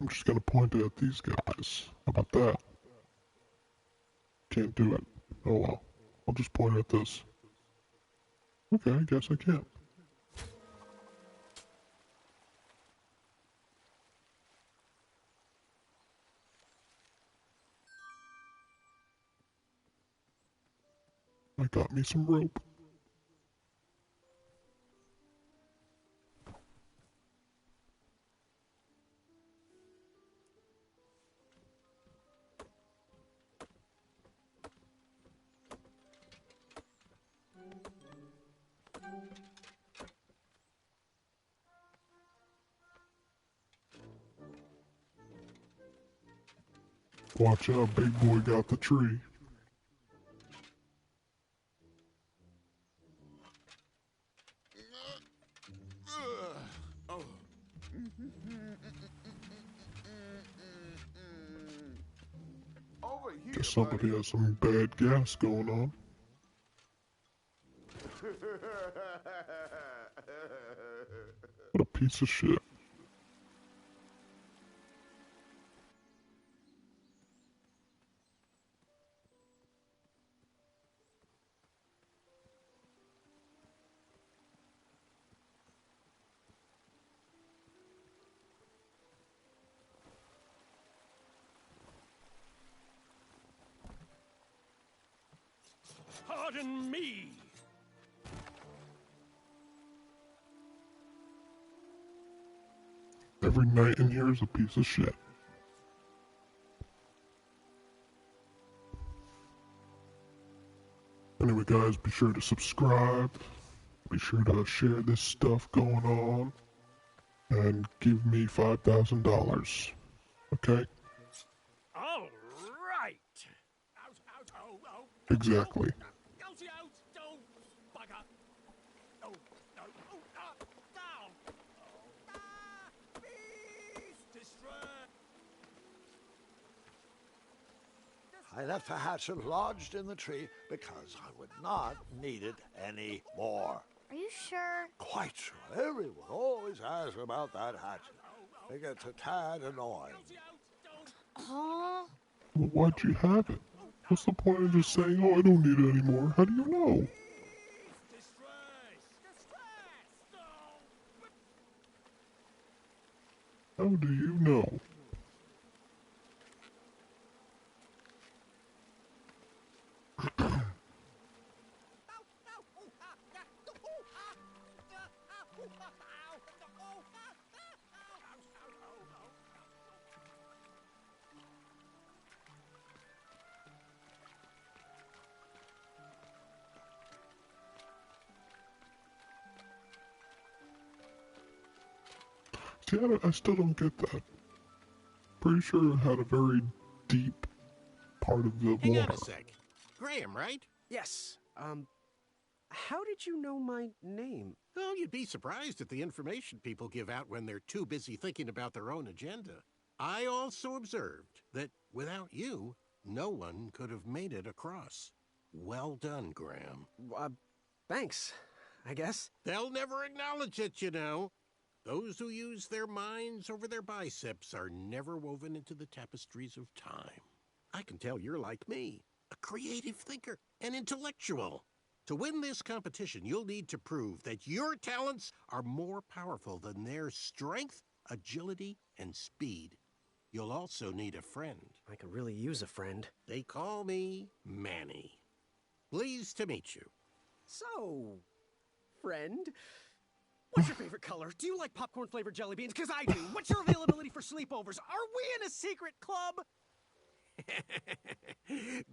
I'm just gonna point it at these guys. How about that? Can't do it. Oh well. I'll just point at this. Okay, I guess I can't. I got me some rope. Watch out, big boy got the tree. Guess somebody has some bad gas going on. What a piece of shit. Pardon me. Every knight in here is a piece of shit. Anyway, guys, be sure to subscribe. Be sure to share this stuff going on. And give me $5,000. Okay? All right. Out, out, oh, oh. Exactly. Outie, out, don't bugger. Oh, no, oh, down. Oh, beast destroy. I left the hatchet lodged in the tree because I would not need it anymore. Are you sure? Quite sure. Everyone always asks about that hatchet. It gets a tad annoying. Oh. Well, why'd you have it? What's the point of just saying, oh, I don't need it anymore? How do you know? How do you know? See, I still don't get that. Pretty sure it had a very deep part of the Hang water. on a sec. Graham, right? Yes. How did you know my name? Oh, you'd be surprised at the information people give out when they're too busy thinking about their own agenda. I also observed that without you, no one could have made it across. Well done, Graham. Thanks, I guess. They'll never acknowledge it, you know. Those who use their minds over their biceps are never woven into the tapestries of time. I can tell you're like me, a creative thinker, an intellectual. To win this competition, you'll need to prove that your talents are more powerful than their strength, agility, and speed. You'll also need a friend. I could really use a friend. They call me Manny. Pleased to meet you. So, friend, what's your favorite color? Do you like popcorn-flavored jelly beans? Because I do. What's your availability for sleepovers? Are we in a secret club?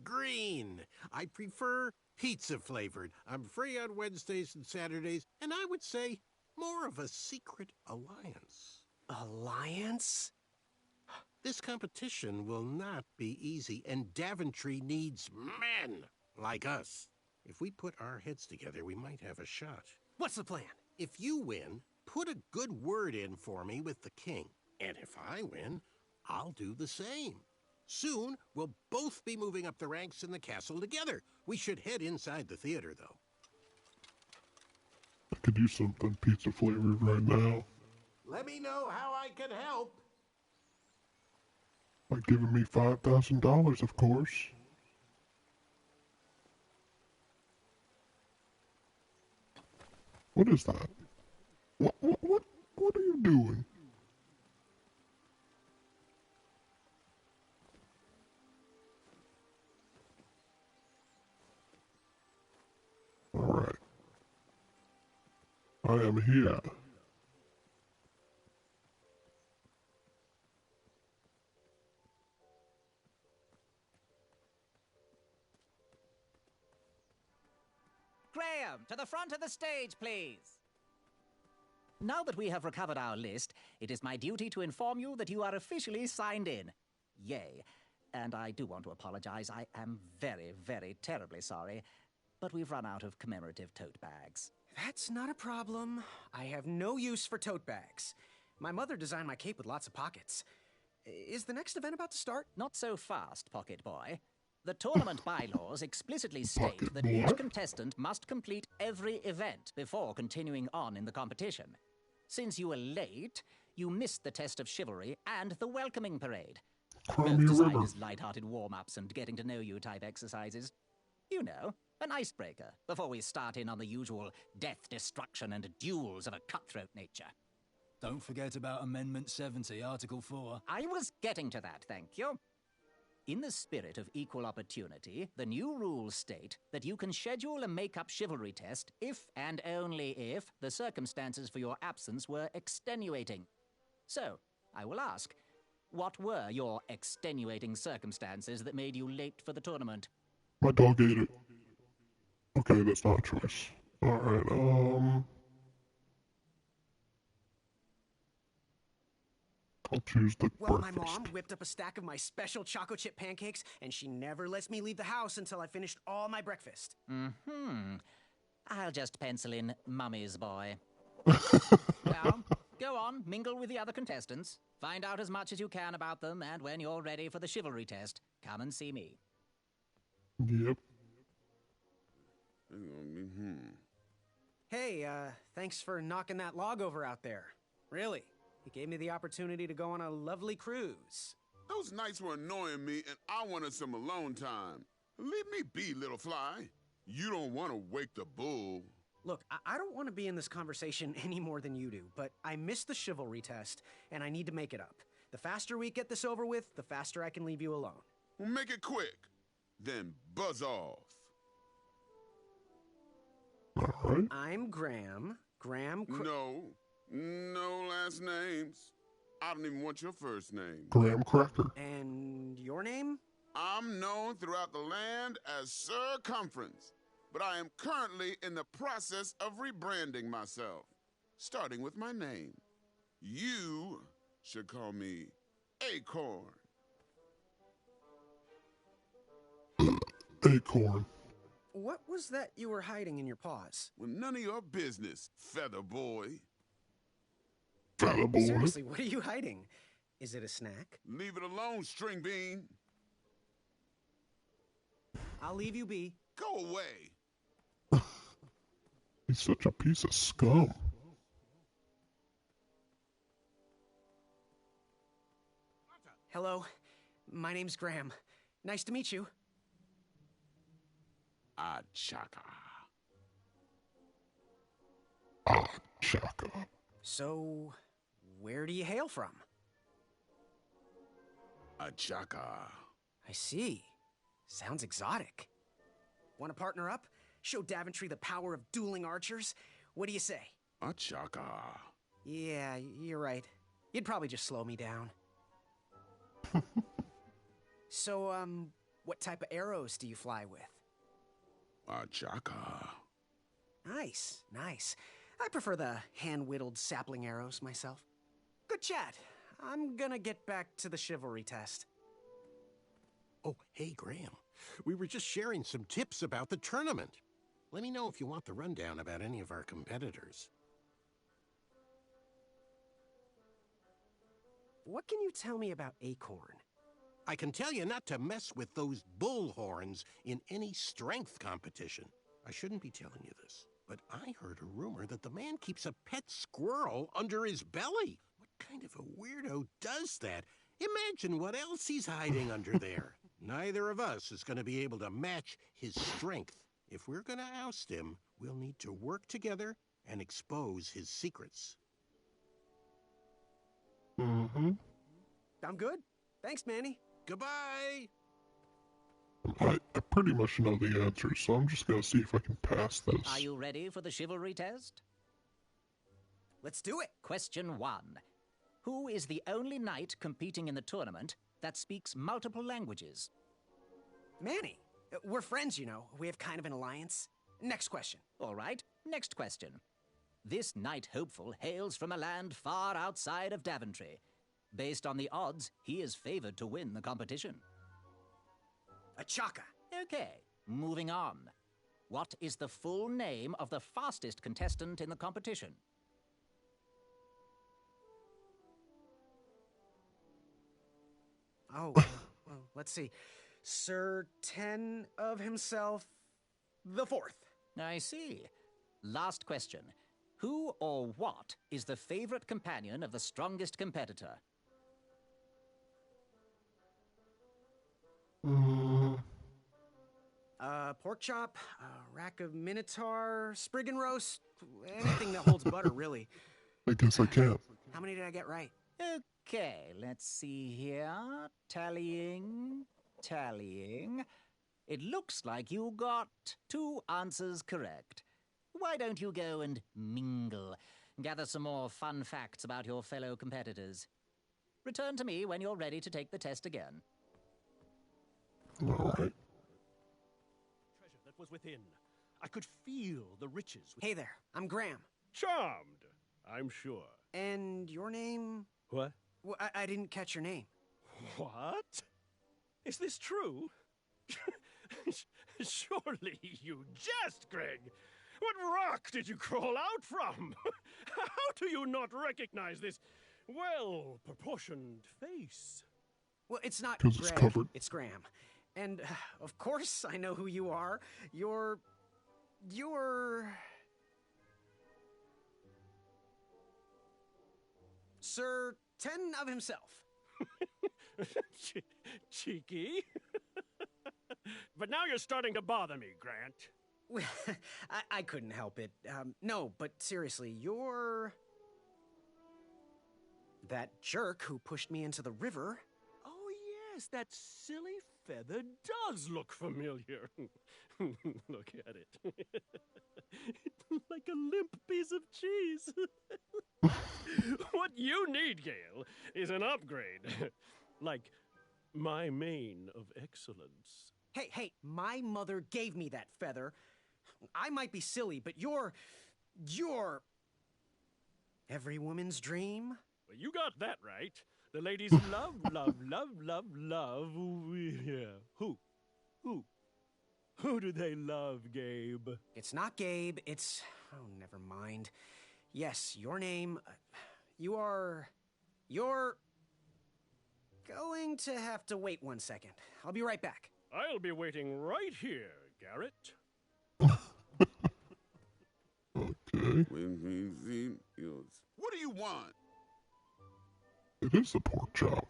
Green. I prefer pizza-flavored. I'm free on Wednesdays and Saturdays, and I would say more of a secret alliance. Alliance? This competition will not be easy, and Daventry needs men like us. If we put our heads together, we might have a shot. What's the plan? If you win, put a good word in for me with the king. And if I win, I'll do the same. Soon, we'll both be moving up the ranks in the castle together. We should head inside the theater, though. I could use something pizza flavored right now. Let me know how I can help. By giving me $5,000, of course. What is that? What are you doing? Alright. I am here. Graham, to the front of the stage, please. Now that we have recovered our list, it is my duty to inform you that you are officially signed in. Yay. And I do want to apologize. I am very, very terribly sorry, but we've run out of commemorative tote bags. That's not a problem. I have no use for tote bags. My mother designed my cape with lots of pockets. Is the next event about to start? Not so fast, pocket boy. The tournament bylaws explicitly state Pocket that boy. each contestant must complete every event before continuing on in the competition. Since you were late, you missed the test of chivalry and the welcoming parade. Cry Both me a designed river. as light-hearted warm-ups and getting-to-know-you type exercises. You know, an icebreaker before we start in on the usual death, destruction, and duels of a cutthroat nature. Don't forget about Amendment 70, Article 4. I was getting to that, thank you. In the spirit of equal opportunity, the new rules state that you can schedule a make-up chivalry test if and only if the circumstances for your absence were extenuating. So, I will ask, what were your extenuating circumstances that made you late for the tournament? My dog ate it. Okay, that's not a choice. Alright, I'll choose the Well, breakfast. my mom whipped up a stack of my special chocolate chip pancakes, and she never lets me leave the house until I finished all my breakfast. I'll just pencil in Mummy's boy. Now, go on, mingle with the other contestants. Find out as much as you can about them, and when you're ready for the chivalry test, come and see me. Yep. Hey, thanks for knocking that log over out there. Really. It gave me the opportunity to go on a lovely cruise. Those nights were annoying me, and I wanted some alone time. Leave me be, little fly. You don't want to wake the bull. Look, I don't want to be in this conversation any more than you do, but I missed the chivalry test, and I need to make it up. The faster we get this over with, the faster I can leave you alone. Well, make it quick. Then buzz off. Alright. I'm Graham. No last names. I don't even want your first name. Graham Cracker. And your name? I'm known throughout the land as Circumference, but I am currently in the process of rebranding myself, starting with my name. You should call me Acorn. Acorn. What was that you were hiding in your paws? Well, none of your business, Feather Boy. Feather Boy. Seriously, what are you hiding? Is it a snack? Leave it alone, String Bean. I'll leave you be. Go away. He's such a piece of scum. Hello, my name's Graham. Nice to meet you. Chaka. Chaka. So, where do you hail from? Chaka. I see. Sounds exotic. Want to partner up? Show Daventry the power of dueling archers? What do you say? Chaka. Yeah, you're right. You'd probably just slow me down. So, what type of arrows do you fly with? Chaka. Nice, nice. I prefer the hand-whittled sapling arrows myself. Good chat. I'm gonna get back to the chivalry test. Oh, hey, Graham. We were just sharing some tips about the tournament. Let me know if you want the rundown about any of our competitors. What can you tell me about Acorn? I can tell you not to mess with those bullhorns in any strength competition. I shouldn't be telling you this, but I heard a rumor that the man keeps a pet squirrel under his belly. What kind of a weirdo does that? Imagine what else he's hiding under there. Neither of us is going to be able to match his strength. If we're going to oust him, we'll need to work together and expose his secrets. Mm-hmm. I'm good. Thanks, Manny. Goodbye! I pretty much know the answers, so I'm just gonna see if I can pass this. Are you ready for the chivalry test? Let's do it. Question 1. Who is the only knight competing in the tournament that speaks multiple languages? Manny. We're friends, you know. We have kind of an alliance. Next question. All right, next question. This knight hopeful hails from a land far outside of Daventry. Based on the odds, he is favored to win the competition. Chaka. Okay, moving on. What is the full name of the fastest contestant in the competition? Oh, well, let's see. Sir 10 of himself, the fourth. I see. Last question. Who or what is the favorite companion of the strongest competitor? Pork chop, rack of minotaur, sprig and roast, anything that holds butter, really. I guess I can't. How many did I get right? Okay, let's see here. Tallying. It looks like you got 2 answers correct. Why don't you go and mingle? Gather some more fun facts about your fellow competitors. Return to me when you're ready to take the test again. All right. Treasure that was within. I could feel the riches. Hey there, I'm Graham. Charmed, I'm sure. And your name? What? Well, I didn't catch your name. What? Is this true? Surely you jest, Greg. What rock did you crawl out from? How do you not recognize this well-proportioned face? Well, it's not 'Cause it's Greg, covered. it's Graham. And, of course, I know who you are. You're... Sir 10 of himself. Cheeky. But now you're starting to bother me, Grant. Well, I couldn't help it. No, but seriously, you're... that jerk who pushed me into the river. Oh, yes, that silly feather does look familiar. Look at it. It's like a limp piece of cheese. What you need, Gale, is an upgrade. Like my mane of excellence. Hey, my mother gave me that feather. I might be silly, but you're... every woman's dream? Well, you got that right. The ladies love, love. Yeah. Who do they love, Gabe? It's not Gabe, it's... oh, never mind. Yes, your name... you're going to have to wait 1 second. I'll be right back. I'll be waiting right here, Garrett. Okay. What do you want? It is a pork chop.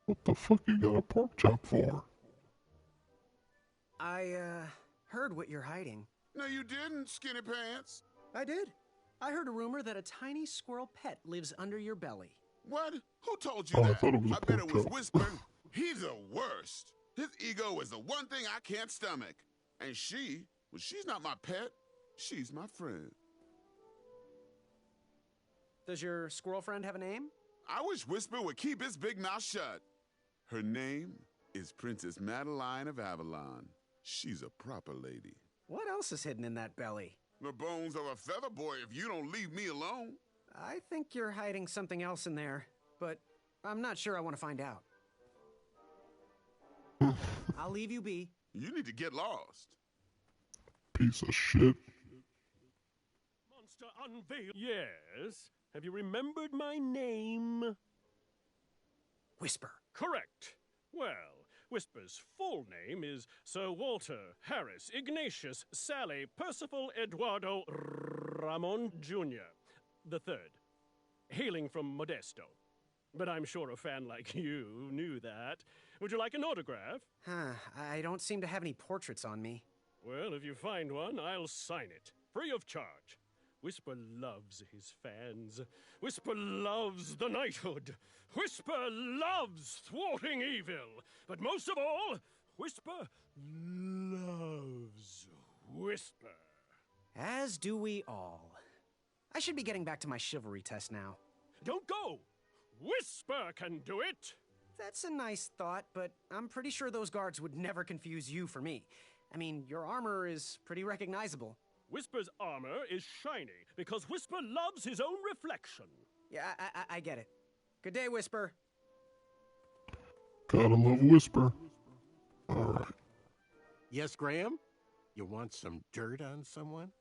What the fuck you got a pork chop for? I, heard what you're hiding. No, you didn't, skinny pants. I did. I heard a rumor that a tiny squirrel pet lives under your belly. What? Who told you Oh, I that? thought it was a I bet it was pork chop. Whisper. He's the worst. His ego is the one thing I can't stomach. And she's not my pet. She's my friend. Does your squirrel friend have a name? I wish Whisper would keep his big mouth shut. Her name is Princess Madeline of Avalon. She's a proper lady. What else is hidden in that belly? The bones of a feather boy if you don't leave me alone. I think you're hiding something else in there, but I'm not sure I want to find out. I'll leave you be. You need to get lost. Piece of shit. Monster unveiled. Yes. Have you remembered my name? Whisper. Correct. Well, Whisper's full name is Sir Walter Harris Ignatius Sally Percival Eduardo Ramon Jr. the Third, hailing from Modesto. But I'm sure a fan like you knew that. Would you like an autograph? I don't seem to have any portraits on me. Well, if you find one, I'll sign it, free of charge. Whisper loves his fans. Whisper loves the knighthood. Whisper loves thwarting evil. But most of all, Whisper loves Whisper. As do we all. I should be getting back to my chivalry test now. Don't go! Whisper can do it! That's a nice thought, but I'm pretty sure those guards would never confuse you for me. I mean, your armor is pretty recognizable. Whisper's armor is shiny because Whisper loves his own reflection. Yeah, I get it. Good day, Whisper. Gotta love Whisper. Alright. Yes, Graham? You want some dirt on someone?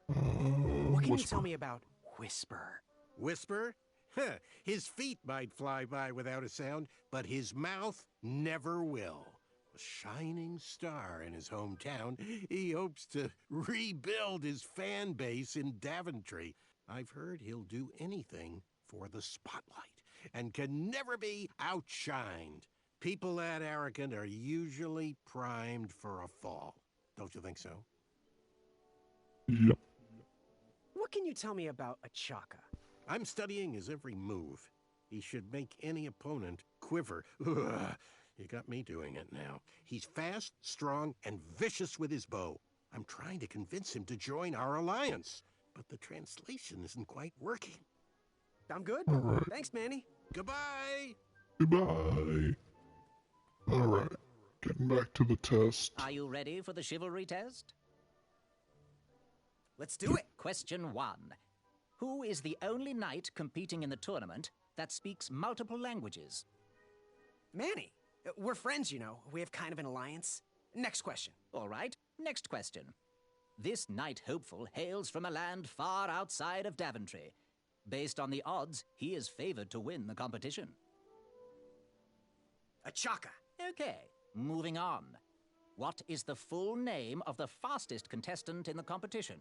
What can you Whisper. tell me about Whisper? Whisper? Huh, his feet might fly by without a sound, but his mouth never will. A shining star in his hometown, he hopes to rebuild his fan base in Daventry. I've heard he'll do anything for the spotlight and can never be outshined. People that arrogant are usually primed for a fall. Don't you think so? Yep. What can you tell me about Achaka? I'm studying his every move. He should make any opponent quiver. Ugh, you got me doing it now. He's fast, strong, and vicious with his bow. I'm trying to convince him to join our alliance, but the translation isn't quite working. I'm good. All right. Thanks, Manny. Goodbye! Goodbye. Alright, getting back to the test. Are you ready for the chivalry test? Let's do it. Question 1. Who is the only knight competing in the tournament that speaks multiple languages? Manny. We're friends, you know. We have kind of an alliance. Next question. All right, next question. This knight hopeful hails from a land far outside of Daventry. Based on the odds, he is favored to win the competition. Achaka. Okay, moving on. What is the full name of the fastest contestant in the competition?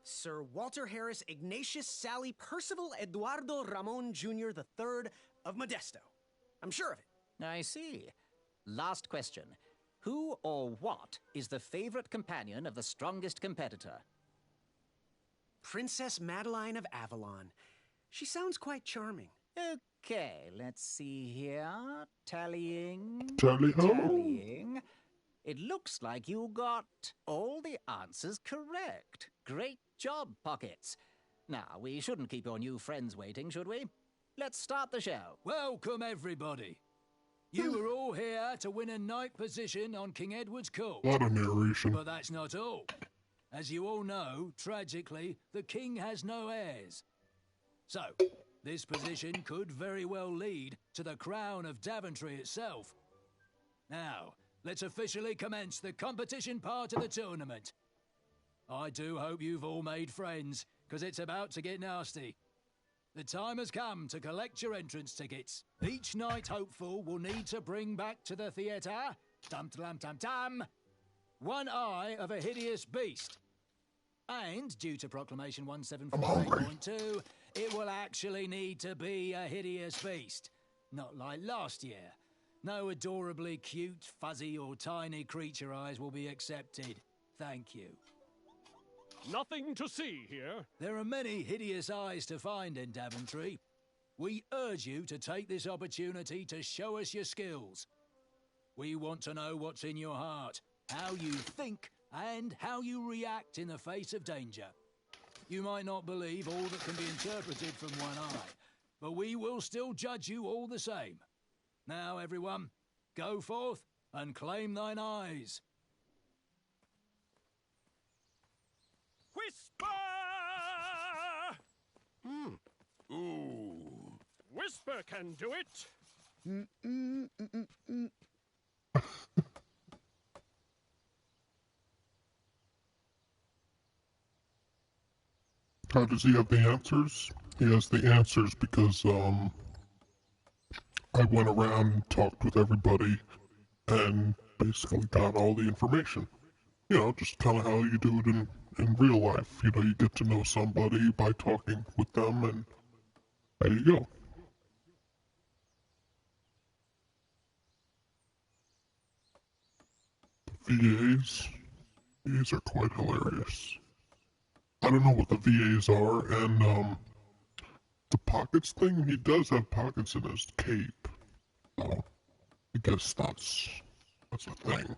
Sir Walter Harris Ignatius Sally Percival Eduardo Ramon Jr. III of Modesto. I'm sure of it. I see. Last question. Who or what is the favorite companion of the strongest competitor? Princess Madeline of Avalon. She sounds quite charming. Okay, let's see here. Tallying. Tallying. It looks like you got all the answers correct. Great job, Pockets. Now, we shouldn't keep your new friends waiting, should we? Let's start the show. Welcome, everybody. You were all here to win a knight position on King Edward's court. A lot of narration. But that's not all. As you all know, tragically, the king has no heirs. So, this position could very well lead to the crown of Daventry itself. Now, let's officially commence the competition part of the tournament. I do hope you've all made friends, because it's about to get nasty. The time has come to collect your entrance tickets. Each knight hopeful will need to bring back to the theatre, dum-dum-dum-dum, one eye of a hideous beast. And, due to Proclamation 1748.2, it will actually need to be a hideous beast. Not like last year. No adorably cute, fuzzy, or tiny creature eyes will be accepted. Thank you. Nothing to see here. There are many hideous eyes to find in Daventry. We urge you to take this opportunity to show us your skills. We want to know what's in your heart, how you think, and how you react in the face of danger. You might not believe all that can be interpreted from one eye, but we will still judge you all the same. Now, everyone, go forth and claim thine eyes. Whisper! Ooh. Whisper can do it. How does he have the answers? He has the answers because, I went around and talked with everybody and basically got all the information. You know, just kind of how you do it in real life. You know, you get to know somebody by talking with them, and there you go. VAs. VAs are quite hilarious. I don't know what the VAs are, and, the pockets thing, he does have pockets in his cape. So, I guess that's a thing.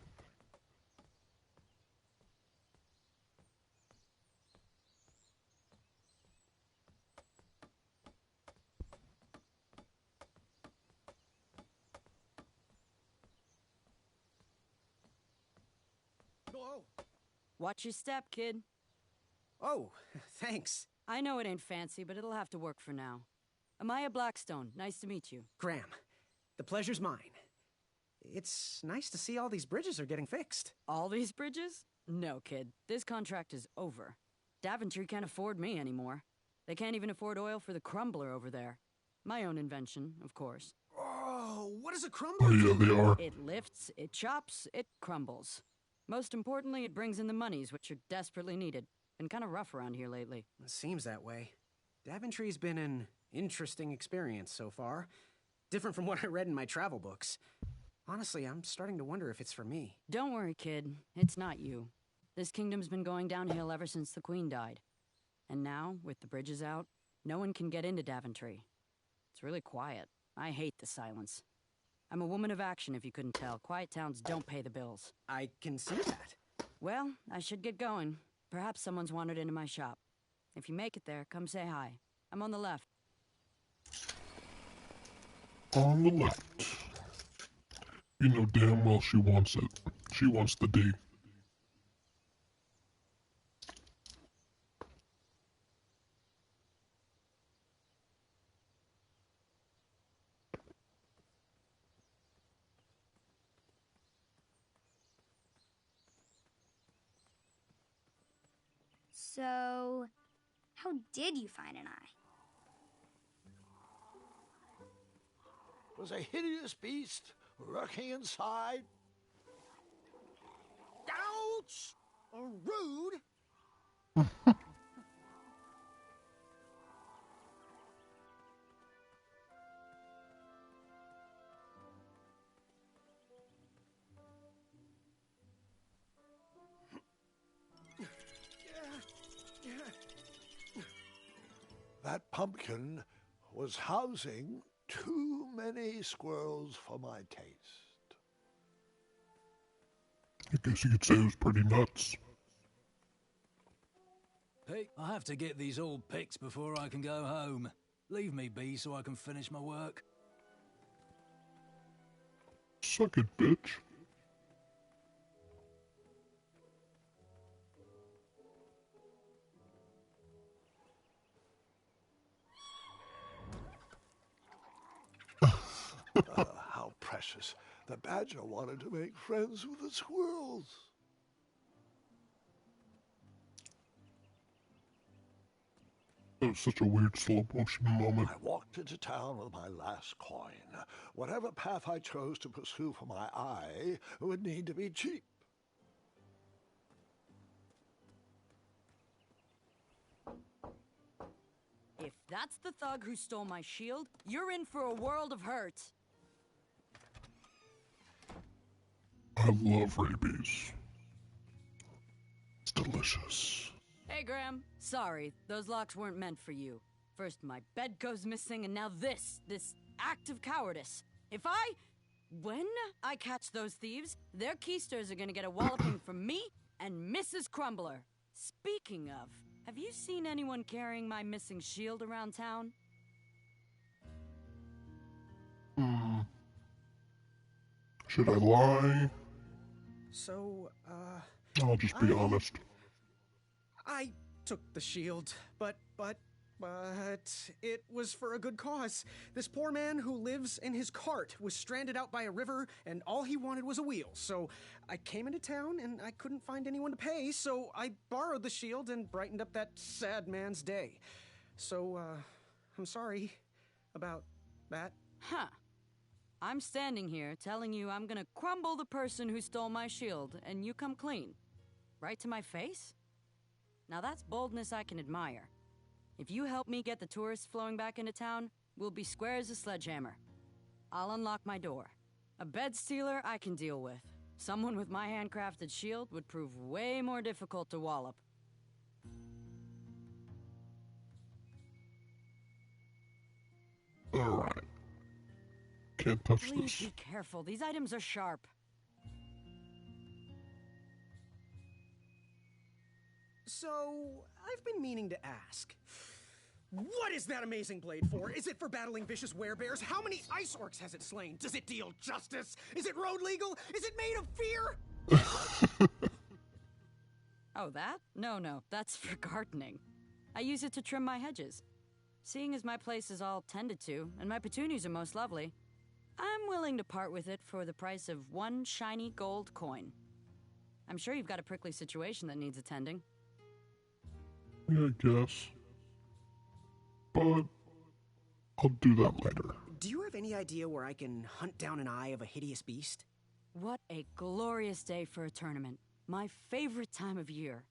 Whoa. Watch your step, kid. Oh, thanks. I know it ain't fancy, but it'll have to work for now. Amaya Blackstone, nice to meet you. Graham, the pleasure's mine. It's nice to see all these bridges are getting fixed. All these bridges? No, kid. This contract is over. Daventry can't afford me anymore. They can't even afford oil for the crumbler over there. My own invention, of course. Oh, what does a crumbler Oh yeah, do? they are. It lifts, it chops, it crumbles. Most importantly, it brings in the monies, which are desperately needed. Been kind of rough around here lately. It seems that way. Daventry's been an interesting experience so far. Different from what I read in my travel books. Honestly, I'm starting to wonder if it's for me. Don't worry, kid. It's not you. This kingdom's been going downhill ever since the queen died. And now, with the bridges out, no one can get into Daventry. It's really quiet. I hate the silence. I'm a woman of action, if you couldn't tell. Quiet towns don't pay the bills. I can see that. Well, I should get going. Perhaps someone's wandered into my shop. If you make it there, come say hi. I'm on the left. On the left. You know damn well she wants it. She wants the D. So, how did you find an eye? It was a hideous beast lurking inside. Ouch! Rude! That pumpkin was housing too many squirrels for my taste. I guess you could say it was pretty nuts. Hey, I have to get these all picked before I can go home. Leave me be so I can finish my work. Suck it, bitch. How precious. The badger wanted to make friends with the squirrels. That was such a weird slow motion moment. I walked into town with my last coin. Whatever path I chose to pursue for my eye would need to be cheap. If that's the thug who stole my shield, you're in for a world of hurt. I love rabies. It's delicious. Hey, Graham. Sorry, those locks weren't meant for you. First my bed goes missing, and now this act of cowardice. When I catch those thieves, their keysters are gonna get a walloping from me and Mrs. Crumbler. Speaking of, have you seen anyone carrying my missing shield around town? Should I lie? So, I'll just be honest. I took the shield, but it was for a good cause. This poor man who lives in his cart was stranded out by a river, and all he wanted was a wheel. So I came into town, and I couldn't find anyone to pay, so I borrowed the shield and brightened up that sad man's day. So, I'm sorry about that. Huh. I'm standing here telling you I'm gonna crumble the person who stole my shield, and you come clean. Right to my face? Now that's boldness I can admire. If you help me get the tourists flowing back into town, we'll be square as a sledgehammer. I'll unlock my door. A bed stealer I can deal with. Someone with my handcrafted shield would prove way more difficult to wallop. Alright. Can't touch Please this. be careful. These items are sharp. So, I've been meaning to ask. What is that amazing blade for? Is it for battling vicious werebears? How many ice orcs has it slain? Does it deal justice? Is it road legal? Is it made of fear? Oh, that? No, that's for gardening. I use it to trim my hedges. Seeing as my place is all tended to, and my petunias are most lovely, I'm willing to part with it for the price of one shiny gold coin. I'm sure you've got a prickly situation that needs attending. Yeah, I guess. but I'll do that later. Do you have any idea where I can hunt down an eye of a hideous beast? What a glorious day for a tournament. My favorite time of year.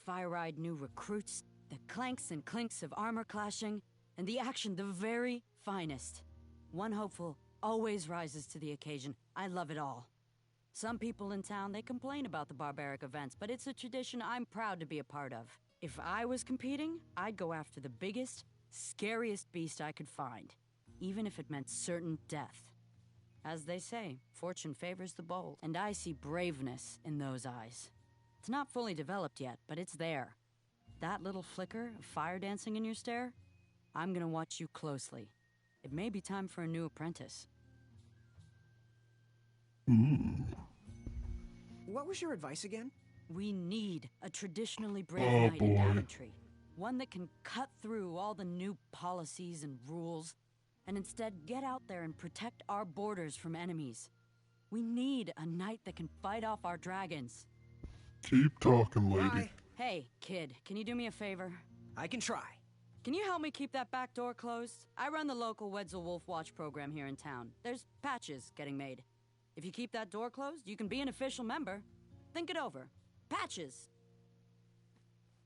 Fire-eyed new recruits, the clanks and clinks of armor clashing, and the action the very finest. One hopeful always rises to the occasion. I love it all. Some people in town, they complain about the barbaric events, but it's a tradition I'm proud to be a part of. If I was competing, I'd go after the biggest, scariest beast I could find, even if it meant certain death. As they say, fortune favors the bold, and I see braveness in those eyes. It's not fully developed yet, but it's there. That little flicker of fire dancing in your stare? I'm gonna watch you closely. It may be time for a new apprentice. What was your advice again? We need a traditionally brave knight in Daventry. One that can cut through all the new policies and rules, and instead get out there and protect our borders from enemies. We need a knight that can fight off our dragons. Keep talking, lady. Bye. Hey, kid, can you do me a favor? I can try. Can you help me keep that back door closed? I run the local Wetzel Wolf Watch program here in town. There's patches getting made. If you keep that door closed, you can be an official member. Think it over. Patches.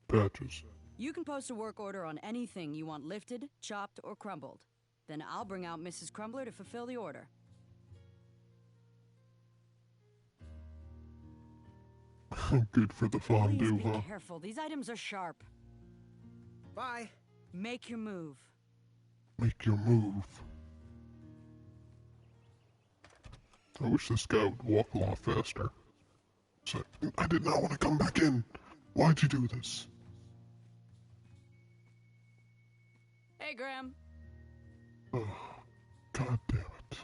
Patches. You can post a work order on anything you want lifted, chopped, or crumbled. Then I'll bring out Mrs. Crumbler to fulfill the order. Good for the fondue, Please huh? be careful. These items are sharp. Bye. Make your move. Make your move. I wish this guy would walk a lot faster. So, I did not want to come back in. Why'd you do this? Hey, Graham. Oh, God damn it.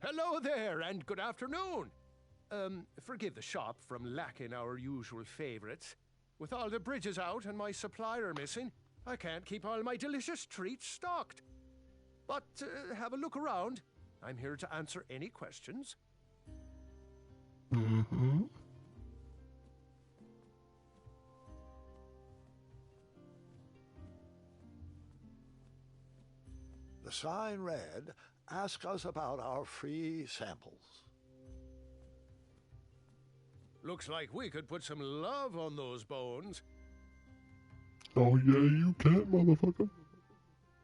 Hello there, and good afternoon. Forgive the shop from lacking our usual favorites. With all the bridges out and my supplier missing, I can't keep all my delicious treats stocked. But have a look around. I'm here to answer any questions. Mm-hmm. The sign read, "Ask us about our free samples." Looks like we could put some love on those bones. Oh yeah, you can, motherfucker.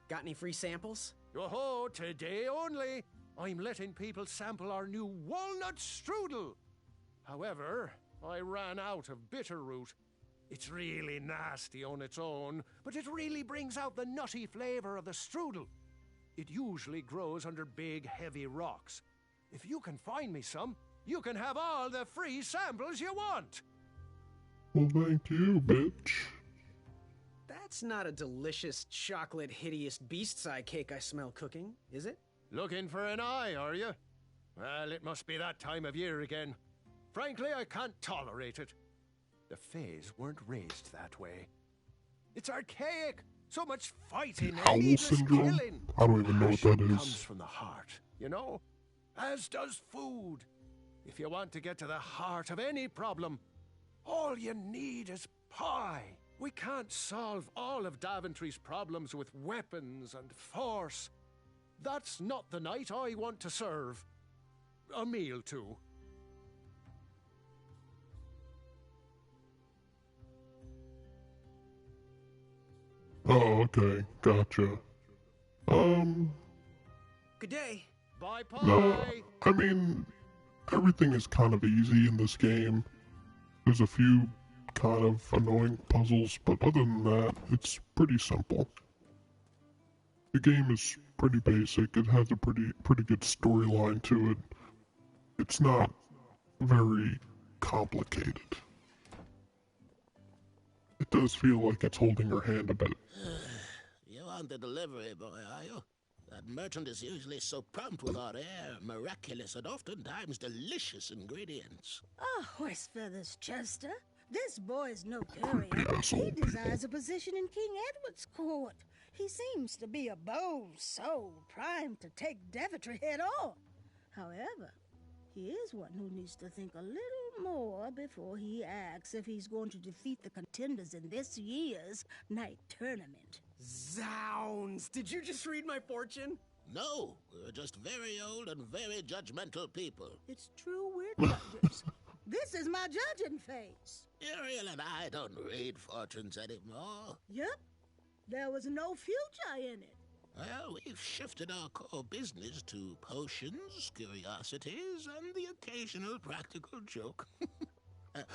Got any free samples? Oh, today only. I'm letting people sample our new walnut strudel. However, I ran out of bitterroot. It's really nasty on its own, but it really brings out the nutty flavor of the strudel. It usually grows under big, heavy rocks. If you can find me some, you can have all the free samples you want. Well, thank you, bitch. That's not a delicious chocolate hideous beast's eye cake I smell cooking, is it? Looking for an eye, are you? Well, it must be that time of year again. Frankly, I can't tolerate it. The Fays weren't raised that way. It's archaic. So much fighting and Owl needless syndrome? killing. I don't even know what that Passion is. comes from the heart, you know? As does food. If you want to get to the heart of any problem, all you need is pie. We can't solve all of Daventry's problems with weapons and force. That's not the knight I want to serve. A meal to. Oh, okay. Gotcha. Good day. Bye, pie. No, I mean, everything is kind of easy in this game. There's a few kind of annoying puzzles, but other than that, it's pretty simple. The game is pretty basic. It has a pretty good storyline to it. It's not very complicated. It does feel like it's holding your hand a bit. You want the delivery boy, are you? That merchant is usually so prompt with our air, miraculous, and oftentimes delicious ingredients. Ah, horse feathers, Chester. This boy is no courier. He desires a position in King Edward's court. He seems to be a bold soul, primed to take Daventry head on. However, he is one who needs to think a little more before he acts if he's going to defeat the contenders in this year's night tournament. Zounds! Did you just read my fortune? No, we're just very old and very judgmental people. It's true we're judges. This is my judging face. Ariel and I don't read fortunes anymore. Yep. There was no future in it. Well, we've shifted our core business to potions, curiosities, and the occasional practical joke.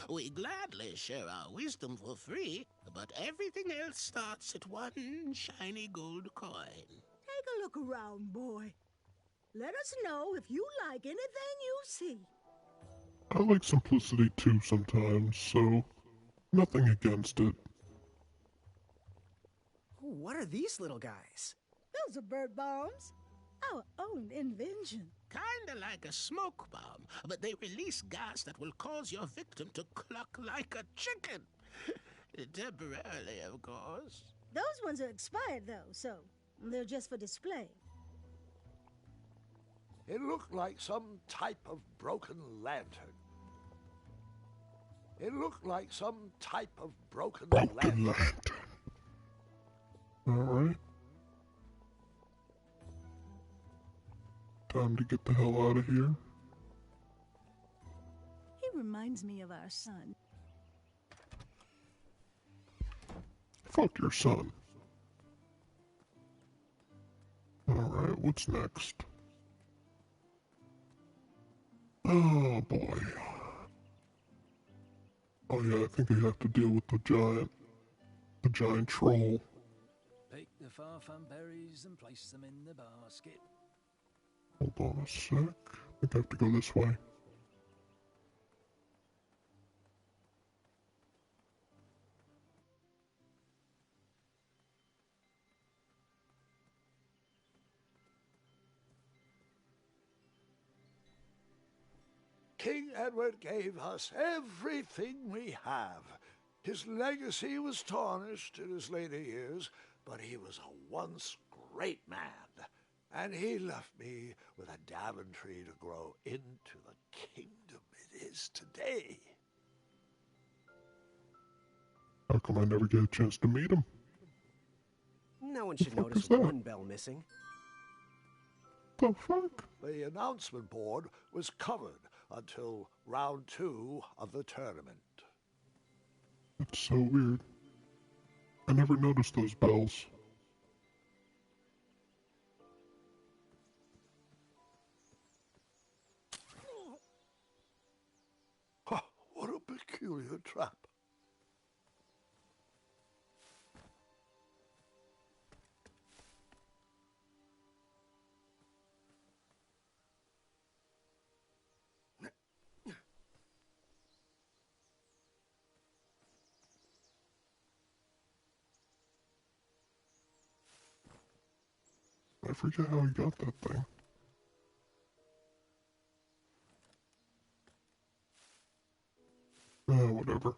We gladly share our wisdom for free, but everything else starts at one shiny gold coin. Take a look around, boy. Let us know if you like anything you see. I like simplicity too sometimes, so nothing against it. Ooh, what are these little guys? Those are bird bombs. Our own invention. Kinda like a smoke bomb, but they release gas that will cause your victim to cluck like a chicken. Temporarily, of course. Those ones are expired, though, so they're just for display. It looked like some type of broken lantern. It looked like some type of broken lantern. Alright. Time to get the hell out of here. He reminds me of our son. Fuck your son. Alright, what's next? Oh boy. Oh yeah, I think I have to deal with the giant troll. Pick the farfan berries and place them in the basket. Hold on a sec. I think I have to go this way. King Edward gave us everything we have. His legacy was tarnished in his later years, but he was a once great man. And he left me with a Daventry to grow into the kingdom it is today. How come I never get a chance to meet him? No one should fuck notice is that? one bell missing. The fuck? The announcement board was covered until round 2 of the tournament. That's so weird. I never noticed those bells. What a peculiar trap. I forget how he got that thing. Whatever.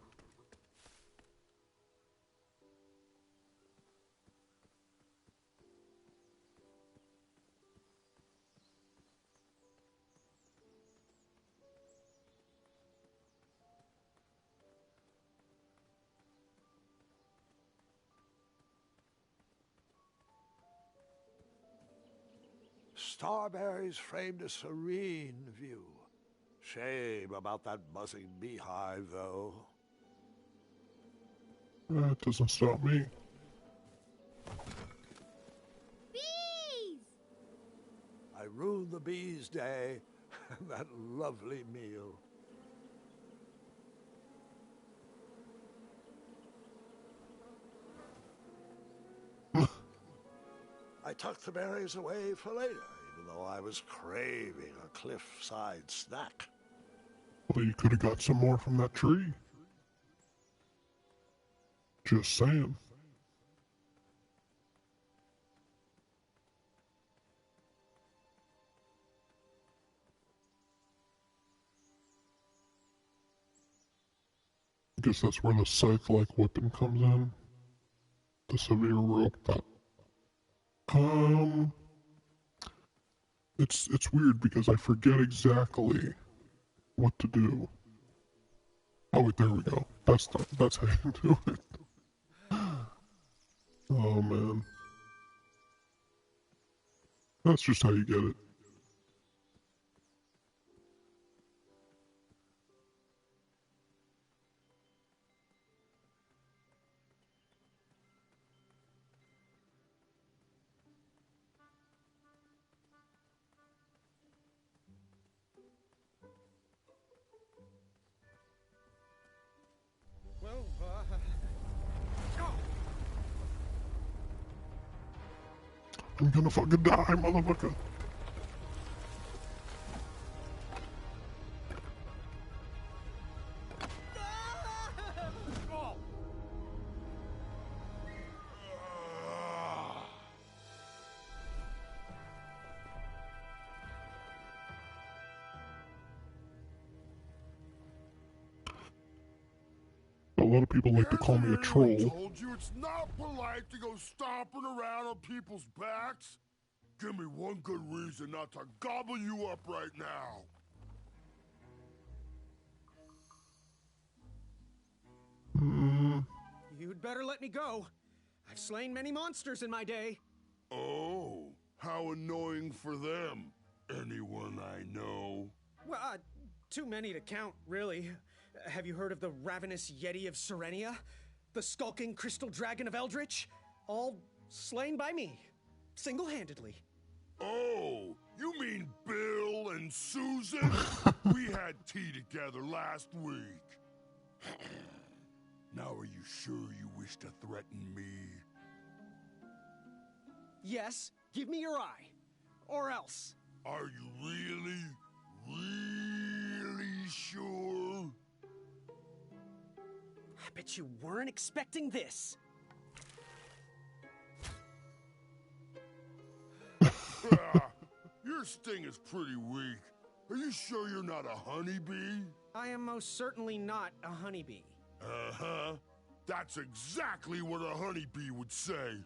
Starberries framed a serene view. Shame about that buzzing beehive, though. That doesn't stop me. Bees! I ruined the bees' day and that lovely meal. I tucked the berries away for later, even though I was craving a cliffside snack. Well, you could have got some more from that tree. Just saying. I guess that's where the scythe-like weapon comes in. The severe rope that It's weird because I forget exactly what to do. Oh wait, there we go. That's how you do it. Oh man. That's just how you get it. Well, I'm gonna fucking die, motherfucker. A lot of people like to call me a troll. I told you it's not polite to go stomping around on people's backs. Give me one good reason not to gobble you up right now. You'd better let me go. I've slain many monsters in my day. Oh, how annoying for them. Anyone I know? Well, too many to count, really. Have you heard of the ravenous Yeti of Serenia? The skulking crystal dragon of Eldritch? All slain by me, single-handedly. Oh, you mean Bill and Susan? We had tea together last week. Now are you sure you wish to threaten me? Yes, give me your eye. Or else. Are you really sure? I bet you weren't expecting this. Your sting is pretty weak. Are you sure you're not a honeybee? I am most certainly not a honeybee. Uh-huh. That's exactly what a honeybee would say.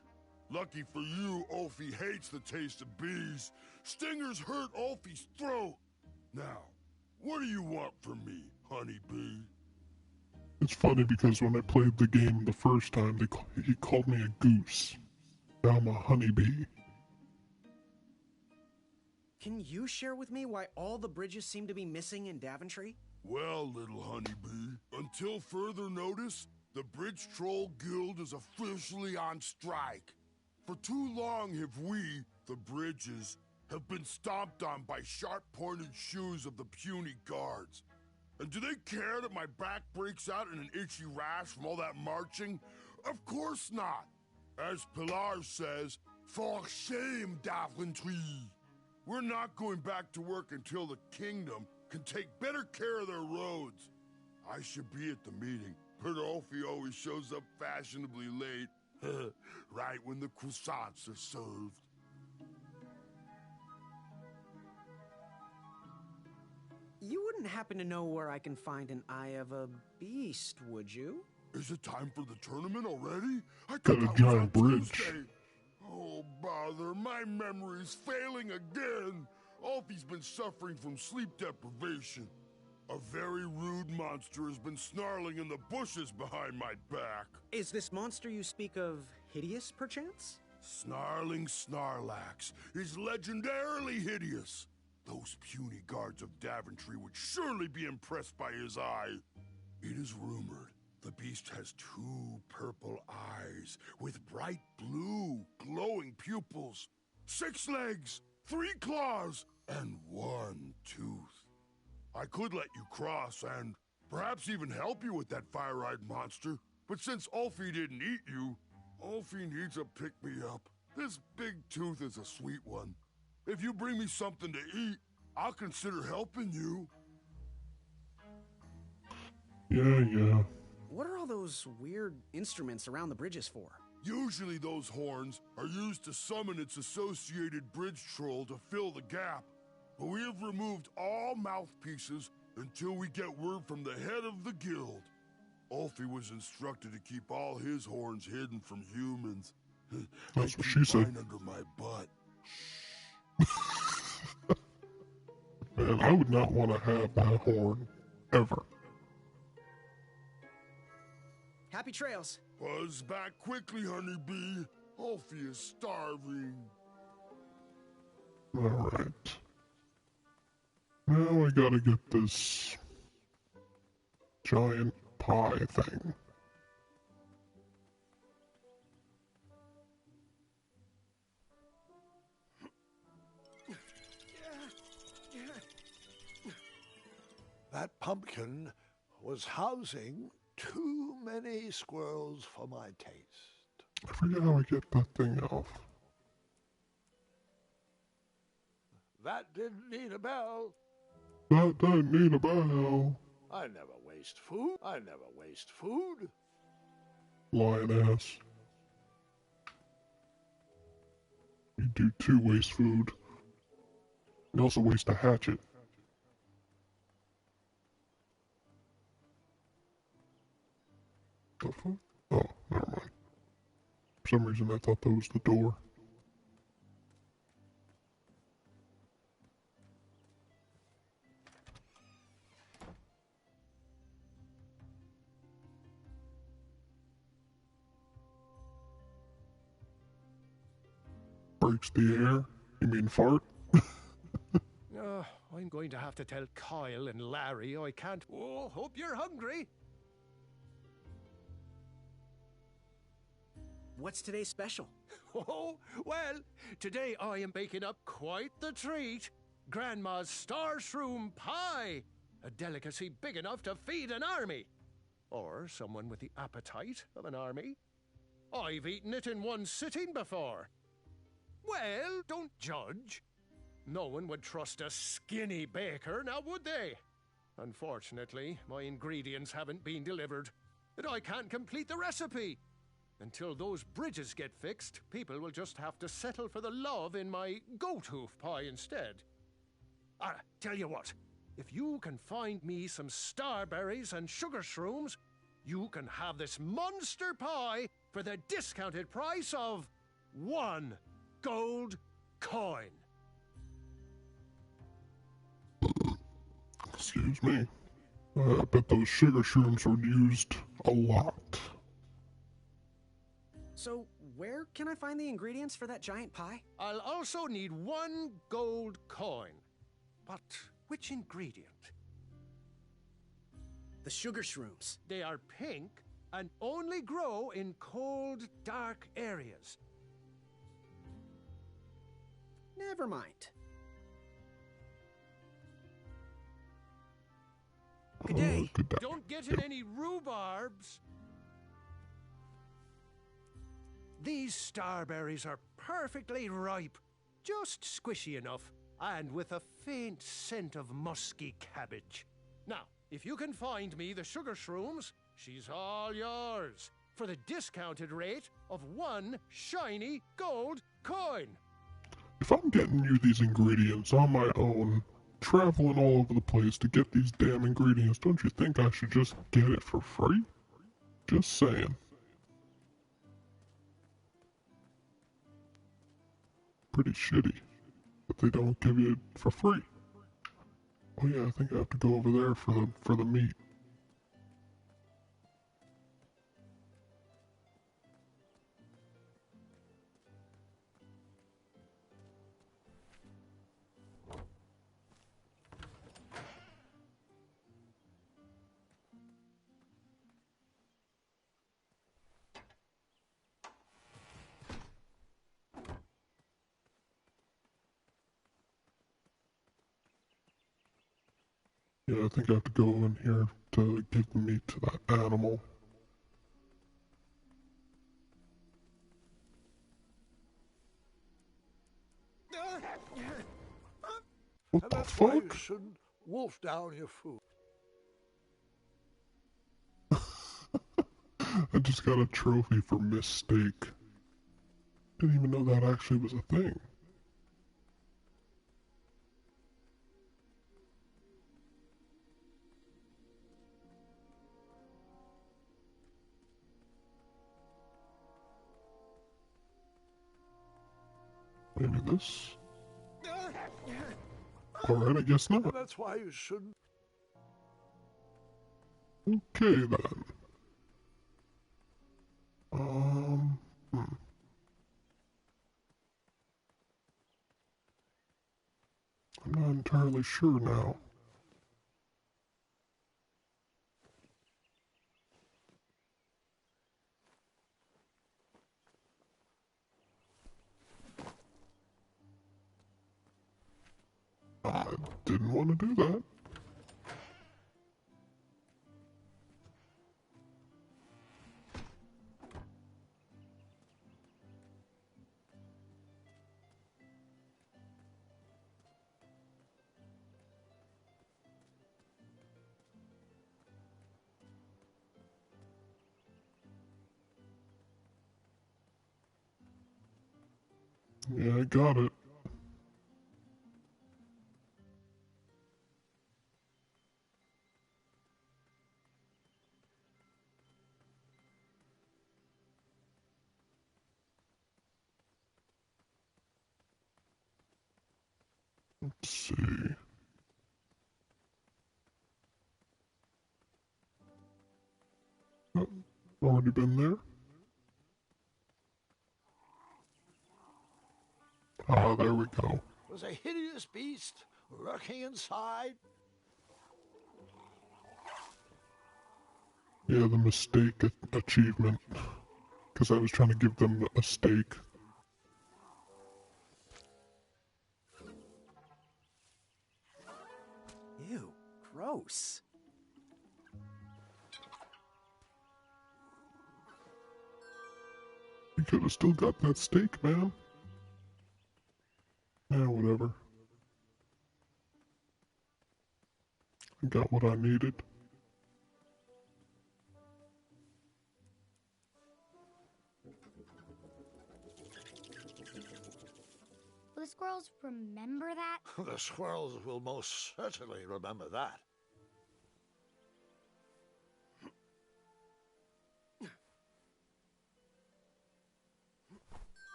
Lucky for you, Ulfie hates the taste of bees. Stingers hurt Ulfie's throat. Now, what do you want from me, honeybee? It's funny because when I played the game the first time, he called me a goose. Now I'm a honeybee. Can you share with me why all the bridges seem to be missing in Daventry? Well, little honeybee, until further notice, the Bridge Troll Guild is officially on strike. For too long have we, the bridges, have been stomped on by sharp-pointed shoes of the puny guards. And do they care that my back breaks out in an itchy rash from all that marching? Of course not. As Pilar says, for shame, Daventry. We're not going back to work until the kingdom can take better care of their roads. I should be at the meeting, but Ulfie always shows up fashionably late. Right when the croissants are served. You wouldn't happen to know where I can find an Eye of a Beast, would you? Is it time for the tournament already? I Got a giant bridge. Tuesday. Oh, bother, my memory's failing again. Ulfie's been suffering from sleep deprivation. A very rude monster has been snarling in the bushes behind my back. Is this monster you speak of hideous, perchance? Snarling Snarlax is legendarily hideous. Those puny guards of Daventry would surely be impressed by his eye. It is rumored the beast has 2 purple eyes with bright blue, glowing pupils, 6 legs, 3 claws, and 1 tooth. I could let you cross and perhaps even help you with that fire-eyed monster, but since Ulfie didn't eat you, Ulfie needs a pick-me-up. This big tooth is a sweet one. If you bring me something to eat, I'll consider helping you. Yeah. What are all those weird instruments around the bridges for? Usually those horns are used to summon its associated bridge troll to fill the gap. But we have removed all mouthpieces until we get word from the head of the guild. Ulfie was instructed to keep all his horns hidden from humans. That's what she said. Mine under my butt. Man, I would not want to have that horn. Ever. Happy trails. Buzz back quickly, honeybee. Alfie is starving. Alright. Now I gotta get this giant pie thing. That pumpkin was housing too many squirrels for my taste. I forget how I get that thing off. That didn't need a bell. That doesn't need a bell. I never waste food. I never waste food. Lion ass. You do too waste food. You also waste a hatchet. The fuck? Oh, never mind. For some reason I thought that was the door. Breaks the air? You mean fart? I'm going to have to tell Kyle and Larry I can't. Oh, hope you're hungry. What's today's special? Oh, well, today I am baking up quite the treat. Grandma's star shroom pie. A delicacy big enough to feed an army. Or someone with the appetite of an army. I've eaten it in one sitting before. Well, don't judge. No one would trust a skinny baker, now would they? Unfortunately, my ingredients haven't been delivered, and I can't complete the recipe. Until those bridges get fixed, people will just have to settle for the love in my goat hoof pie instead. Tell you what, if you can find me some starberries and sugar shrooms, you can have this monster pie for the discounted price of 1 gold coin. Excuse me. I bet those sugar shrooms were used a lot. So, where can I find the ingredients for that giant pie? I'll also need 1 gold coin. But which ingredient? The sugar shrooms. They are pink and only grow in cold, dark areas. Never mind. Good day. Good day. Don't get in any rhubarbs. These starberries are perfectly ripe, just squishy enough, and with a faint scent of musky cabbage. Now, if you can find me the sugar shrooms, she's all yours, for the discounted rate of 1 shiny gold coin. If I'm getting you these ingredients on my own, traveling all over the place to get these damn ingredients, don't you think I should just get it for free? Just saying. Pretty shitty that they don't give you it for free. Oh yeah, I think I have to go over there for the meat. Yeah, I think I have to go in here to give the meat to that animal. What And the that's why you fuck? shouldn't wolf down your food. I just got a trophy for mistake. Didn't even know that actually was a thing. Maybe this? Alright, I guess not. That's why you shouldn't. Okay then. I'm not entirely sure now. I didn't want to do that. Yeah, I got it. Let's see. Oh, already been there? Ah, there we go. Was a hideous beast lurking inside. Yeah, the mistake achievement. Because I was trying to give them a steak. Ew, gross. You could have still got that steak, man. Yeah, whatever. I got what I needed. Will the squirrels remember that? The squirrels will most certainly remember that.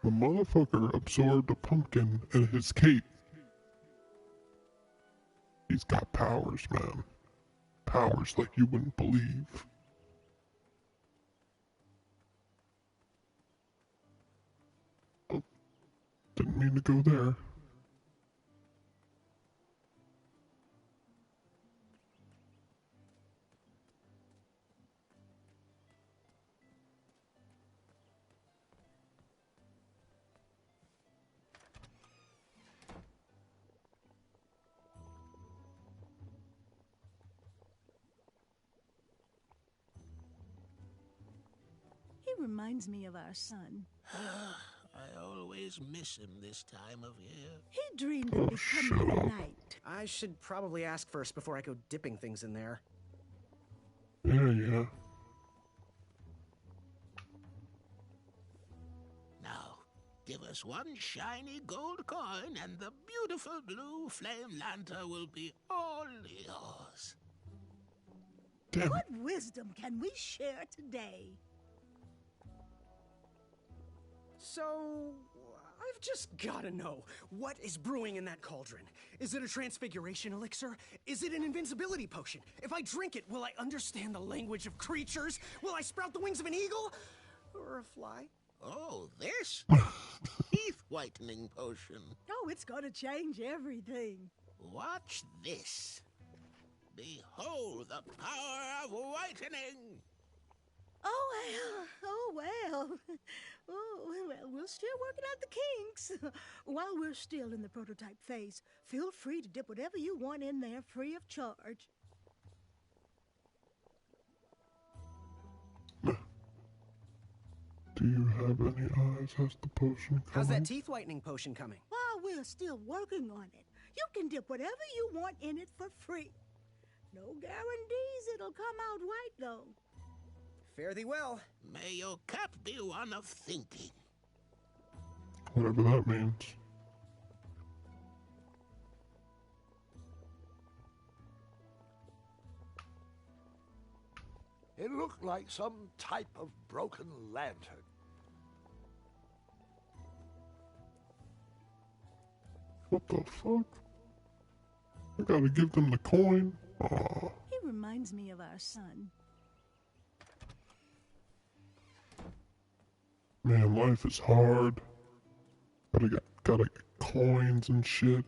The motherfucker absorbed a pumpkin in his cape. He's got powers, man. Powers like you wouldn't believe. Oh, didn't mean to go there. He reminds me of our son. I always miss him this time of year. He dreamed of becoming a knight. I should probably ask first before I go dipping things in there. Yeah. Now, give us one shiny gold coin and the beautiful blue flame lantern will be all yours. What wisdom can we share today? So, I've just gotta know, what is brewing in that cauldron? Is it a transfiguration elixir? Is it an invincibility potion? If I drink it, will I understand the language of creatures? Will I sprout the wings of an eagle? Or a fly? Oh, this? Teeth whitening potion. Oh, it's gonna change everything. Watch this. Behold the power of whitening. Oh well. We're still working out the kinks. While we're still in the prototype phase, feel free to dip whatever you want in there free of charge. Do you have any eyes? Has the potion coming? How's that teeth whitening potion coming? While we're still working on it, you can dip whatever you want in it for free. No guarantees it'll come out right, though. Fare thee well. May your cap be one of thinking. Whatever that means. It looked like some type of broken lantern. What the fuck? I gotta give them the coin. Aw. He reminds me of our son. Man, life is hard. Gotta get coins and shit.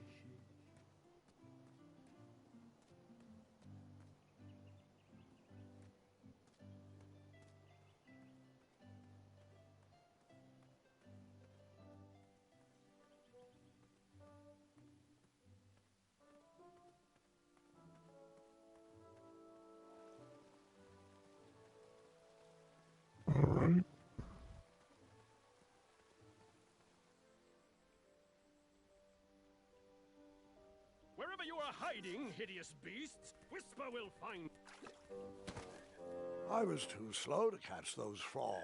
Alright. Wherever you are hiding, hideous beasts, Whisper will find. I was too slow to catch those frogs.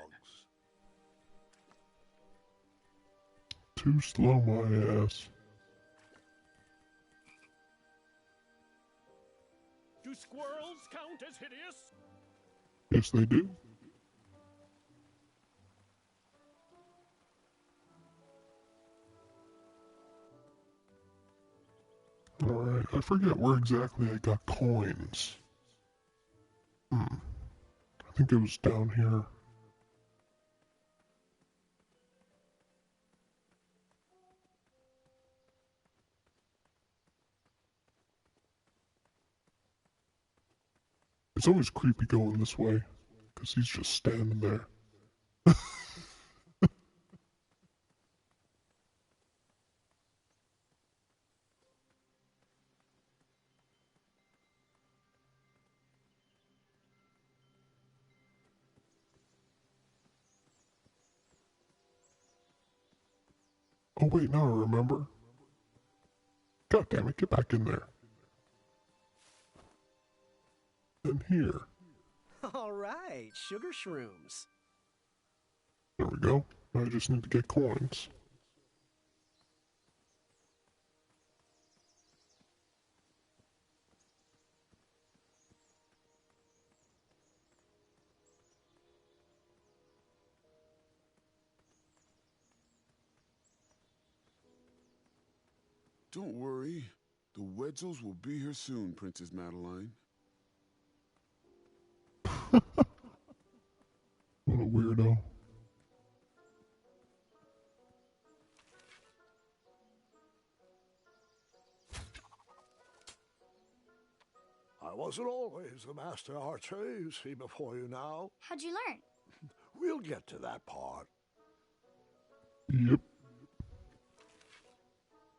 Too slow, my ass. Do squirrels count as hideous? Yes, they do. Alright, I forget where exactly I got coins. I think it was down here. It's always creepy going this way, because he's just standing there. Oh wait, now I remember. God damn it, get back in there. And here. All right, sugar shrooms. There we go. I just need to get coins. Don't worry. The Wetzels will be here soon, Princess Madeline. What a weirdo. I wasn't always the master archer, you see before you now. How'd you learn? We'll get to that part. Yep.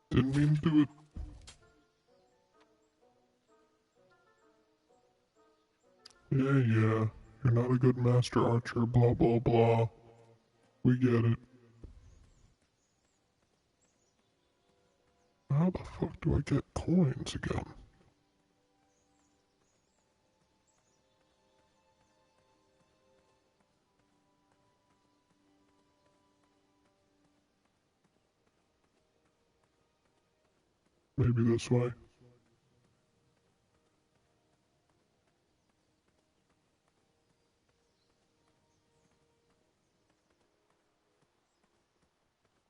Didn't mean to do it. Yeah. You're not a good master archer, blah, blah, blah. We get it. How the fuck do I get coins again? Maybe this way.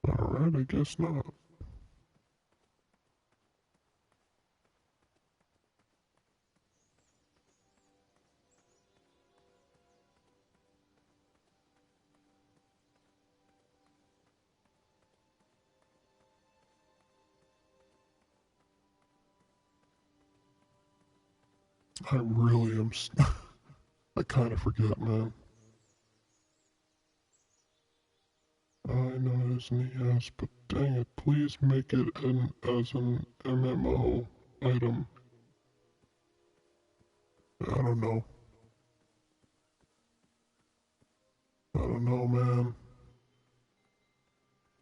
Alright, I guess not. I really am. I kind of forget, man. I know it isn't yes, but dang it, please make it as an MMO item. I don't know. I don't know, man.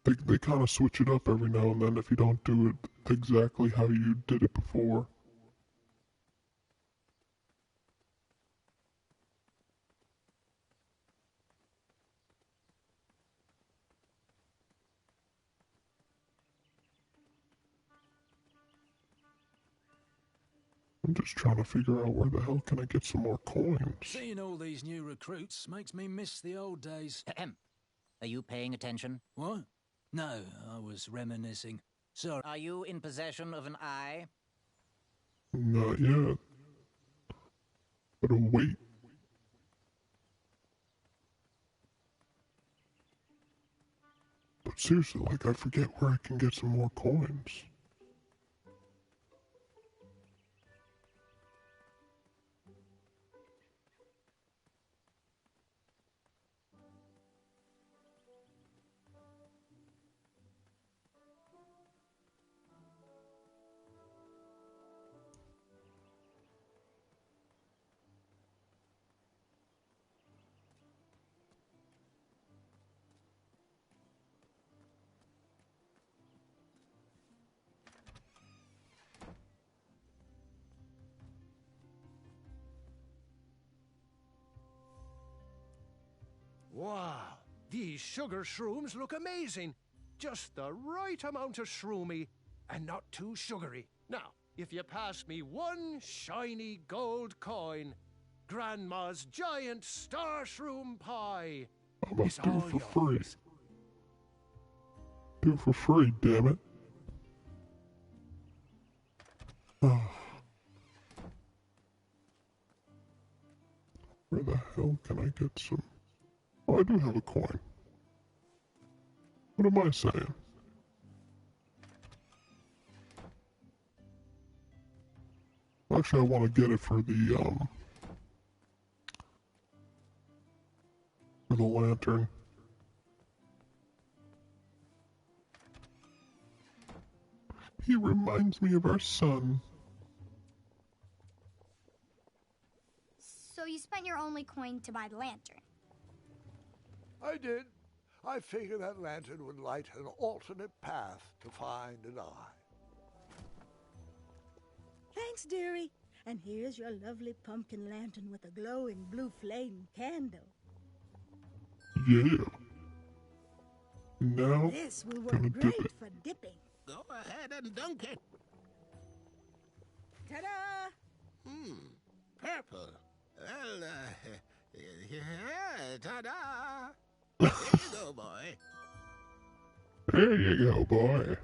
They kind of switch it up every now and then if you don't do it exactly how you did it before. I'm just trying to figure out where the hell can I get some more coins. Seeing all these new recruits makes me miss the old days. Ahem. Are you paying attention? What? No, I was reminiscing. Sorry. Are you in possession of an eye? Not yet. But I'll wait. But seriously, like, I forget where I can get some more coins. Wow, these sugar shrooms look amazing. Just the right amount of shroomy and not too sugary. Now, if you pass me one shiny gold coin, Grandma's giant star shroom pie I'm about is to do all it for free. yours. Do it for free, damn it. Where the hell can I get some? Oh, I do have a coin. What am I saying? Actually, I want to get it for the lantern. He reminds me of our son. So you spent your only coin to buy the lantern? I did. I figured that lantern would light an alternate path to find an eye. Thanks, dearie. And here's your lovely pumpkin lantern with a glowing blue flame candle. Yeah. Now, This will gonna work dip great it. for dipping. Go ahead and dunk it. Ta-da! Purple. Well, yeah, ta-da. There you go, boy. There you go, boy.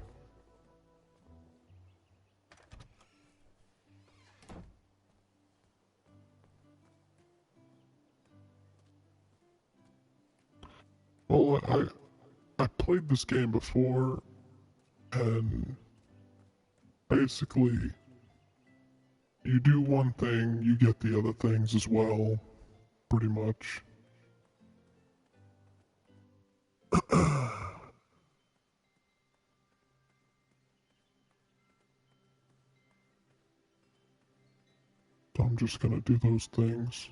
Well, I played this game before, and basically, you do one thing, you get the other things as well, pretty much. So I'm just gonna do those things.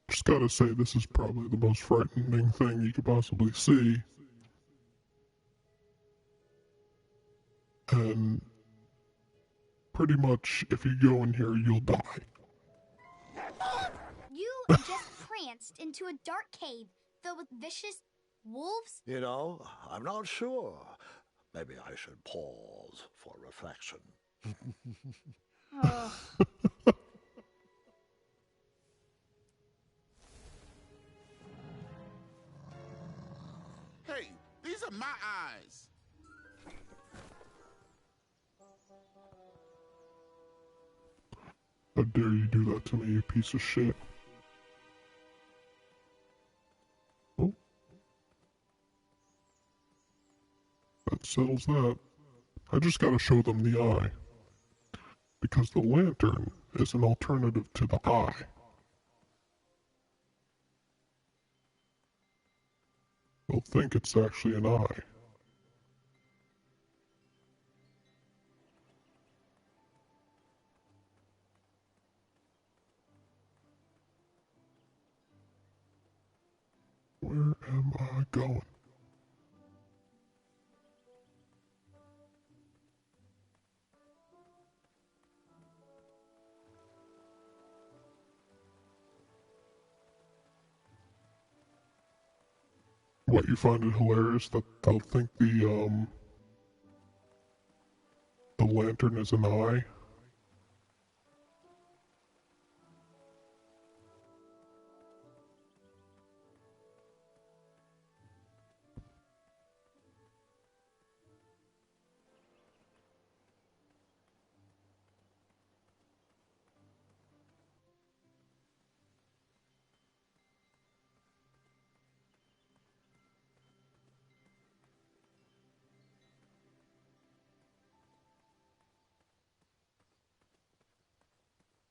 Just gotta say, this is probably the most frightening thing you could possibly see. And pretty much, if you go in here, you'll die. You just pranced into a dark cave filled with vicious wolves? You know, I'm not sure. Maybe I should pause for reflection. Ugh. Hey, these are my eyes. How dare you do that to me, you piece of shit. Oh. That settles that. I just gotta show them the eye. Because the lantern is an alternative to the eye. They'll think it's actually an eye. Where am I going? What, you find it hilarious that they'll think the lantern is an eye?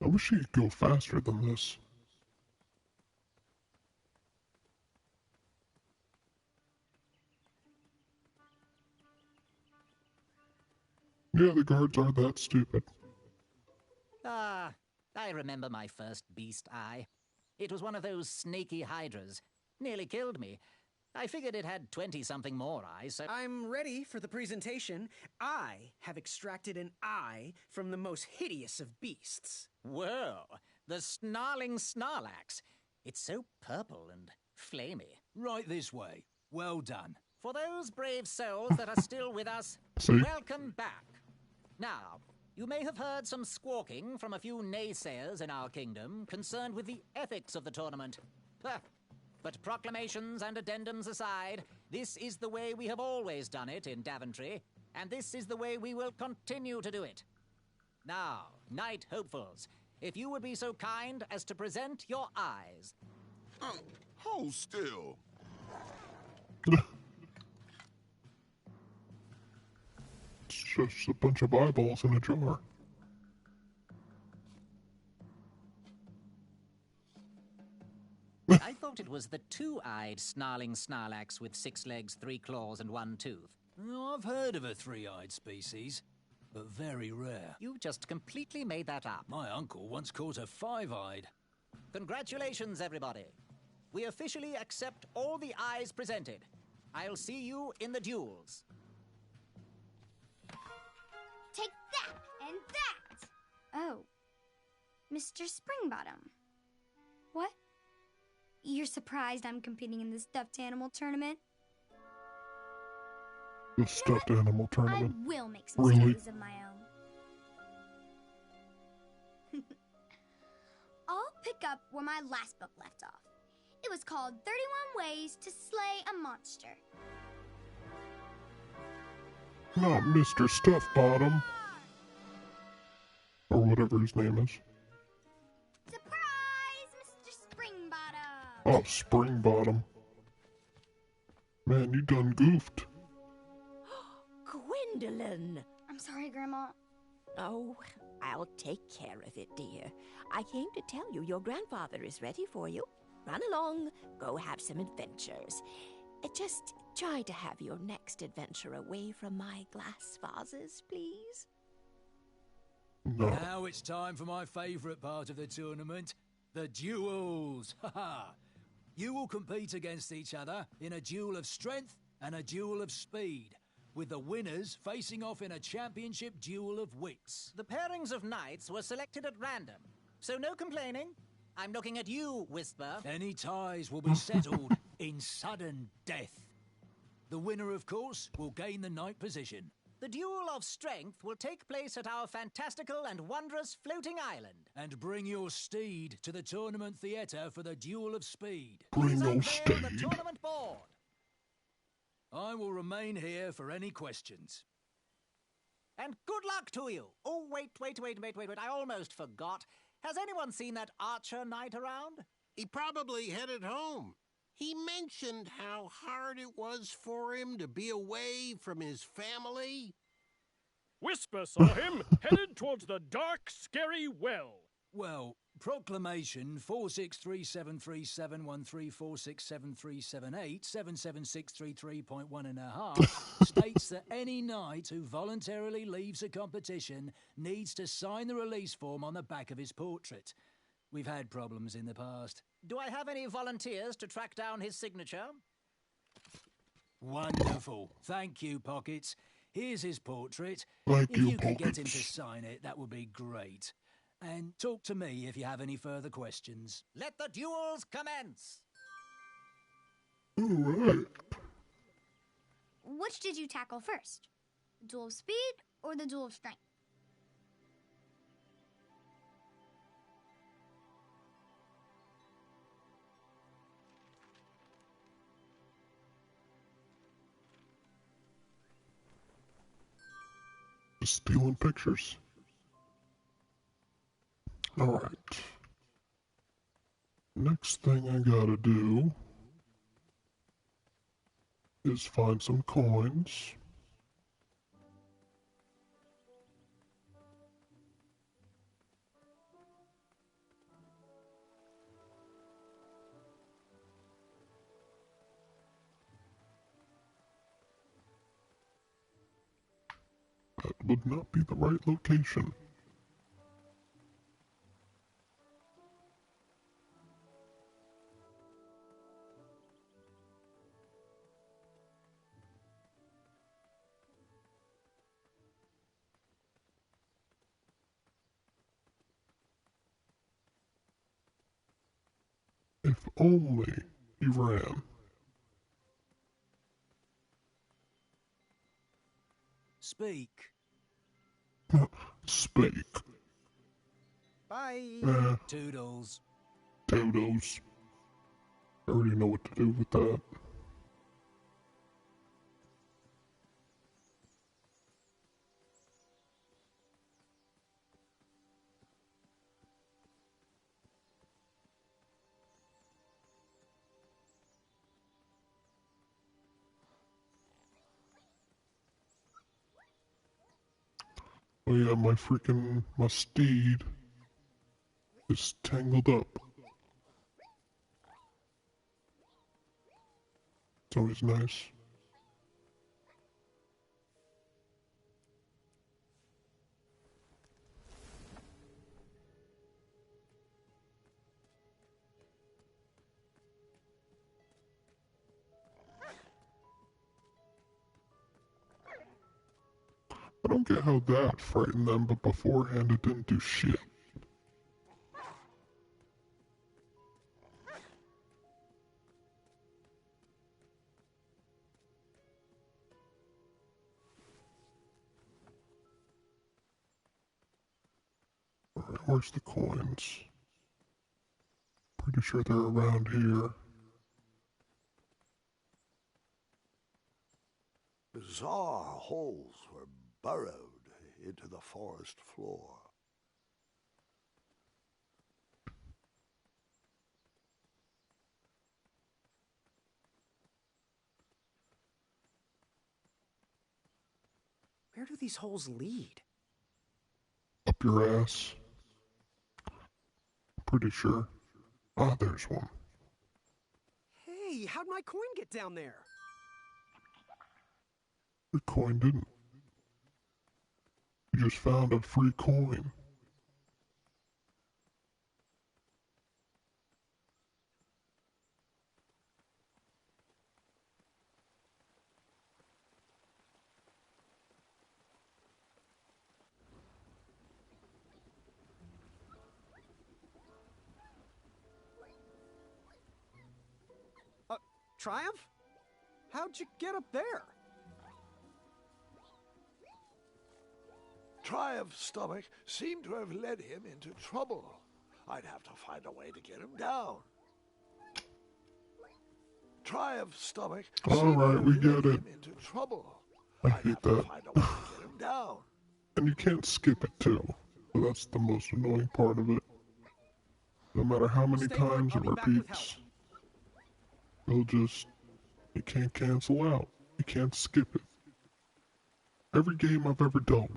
I wish he'd go faster than this. Yeah, the guards aren't that stupid. Ah, I remember my first beast eye. It was one of those snaky hydras. Nearly killed me. I figured it had 20-something more eyes, so... I'm ready for the presentation. I have extracted an eye from the most hideous of beasts. Whoa, the snarling Snarlax. It's so purple and flamey. Right this way. Well done. For those brave souls that are still with us, welcome back. Now, you may have heard some squawking from a few naysayers in our kingdom concerned with the ethics of the tournament. But proclamations and addendums aside, this is the way we have always done it in Daventry, and this is the way we will continue to do it. Now, Knight Hopefuls, if you would be so kind as to present your eyes. Hold still. It's just a bunch of eyeballs in a jar. I thought it was the two-eyed snarling Snarlax with 6 legs, 3 claws, and 1 tooth. Oh, I've heard of a three-eyed species, but very rare. You just completely made that up. My uncle once caught a 5-eyed. Congratulations, everybody. We officially accept all the eyes presented. I'll see you in the duels. Take that and that! Oh, Mr. Springbottom. What? You're surprised I'm competing in the stuffed animal tournament? The stuffed animal tournament? I will make some Really? stories of my own. I'll pick up where my last book left off. It was called 31 Ways to Slay a Monster. Not Mr. Stuff Bottom. Or whatever his name is. Surprise, Mr. Springbottom! Oh, Springbottom. Man, you done goofed. Gwendolyn! I'm sorry, Grandma. Oh, I'll take care of it, dear. I came to tell you your grandfather is ready for you. Run along, go have some adventures. Just try to have your next adventure away from my glass vases, please. No. Now it's time for my favourite part of the tournament, the duels. Ha! You will compete against each other in a duel of strength and a duel of speed, with the winners facing off in a championship duel of wits. The pairings of knights were selected at random, so no complaining. I'm looking at you, Whisper. Any ties will be settled in sudden death. The winner, of course, will gain the knight position. The duel of strength will take place at our fantastical and wondrous floating island. And bring your steed to the tournament theatre for the duel of speed. Bring your The steed. tournament board. I will remain here for any questions. And good luck to you. Oh, wait. I almost forgot. Has anyone seen that archer knight around? He probably headed home. He mentioned how hard it was for him to be away from his family. Whisper saw him headed towards the dark, scary well. Well, proclamation 4637373173737787763.1.5 states that any knight who voluntarily leaves a competition needs to sign the release form on the back of his portrait. We've had problems in the past. Do I have any volunteers to track down his signature? Wonderful. Thank you, Pockets. Here's his portrait. Thank if you, you could get him to Pockets. sign it, that would be great. And talk to me if you have any further questions. Let the duels commence. Alright. Which did you tackle first? The duel of speed or the duel of strength? Just stealing pictures. Alright. Next thing I gotta do is find some coins. That would not be the right location. If only he ran. Speak. Speak. Bye. Toodles. Toodles. I already know what to do with that. Oh yeah, my steed is tangled up. It's always nice. I don't get how that frightened them, but beforehand it didn't do shit. Alright, where's the coins? Pretty sure they're around here. Bizarre holes were burrowed into the forest floor. Where do these holes lead? Up your ass. Pretty sure. Ah, there's one. Hey, how'd my coin get down there? The coin didn't. You just found a free coin. Triumph? How'd you get up there? Triumph's stomach seemed to have led him into trouble. I'd have to find a way to get him down. Triumph's stomach seemed to have we led get it. him into trouble. I I'd hate have to that. find a way to get him down. And you can't skip it too. So that's the most annoying part of it. No matter how many Stay times put, it I'll be back with repeats, you can't cancel out. You can't skip it. Every game I've ever dealt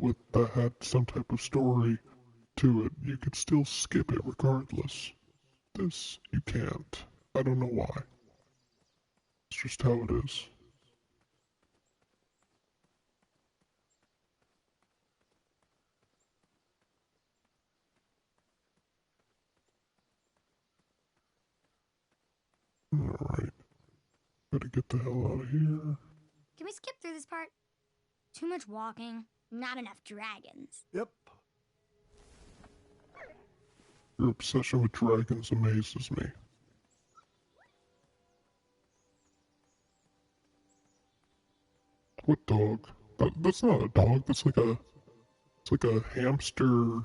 with that had some type of story to it, you could still skip it regardless. This, you can't. I don't know why. It's just how it is. Alright. Gotta get the hell out of here. Can we skip through this part? Too much walking, not enough dragons. Yep. Your obsession with dragons amazes me. What dog? That's not a dog. That's like a. It's like a hamster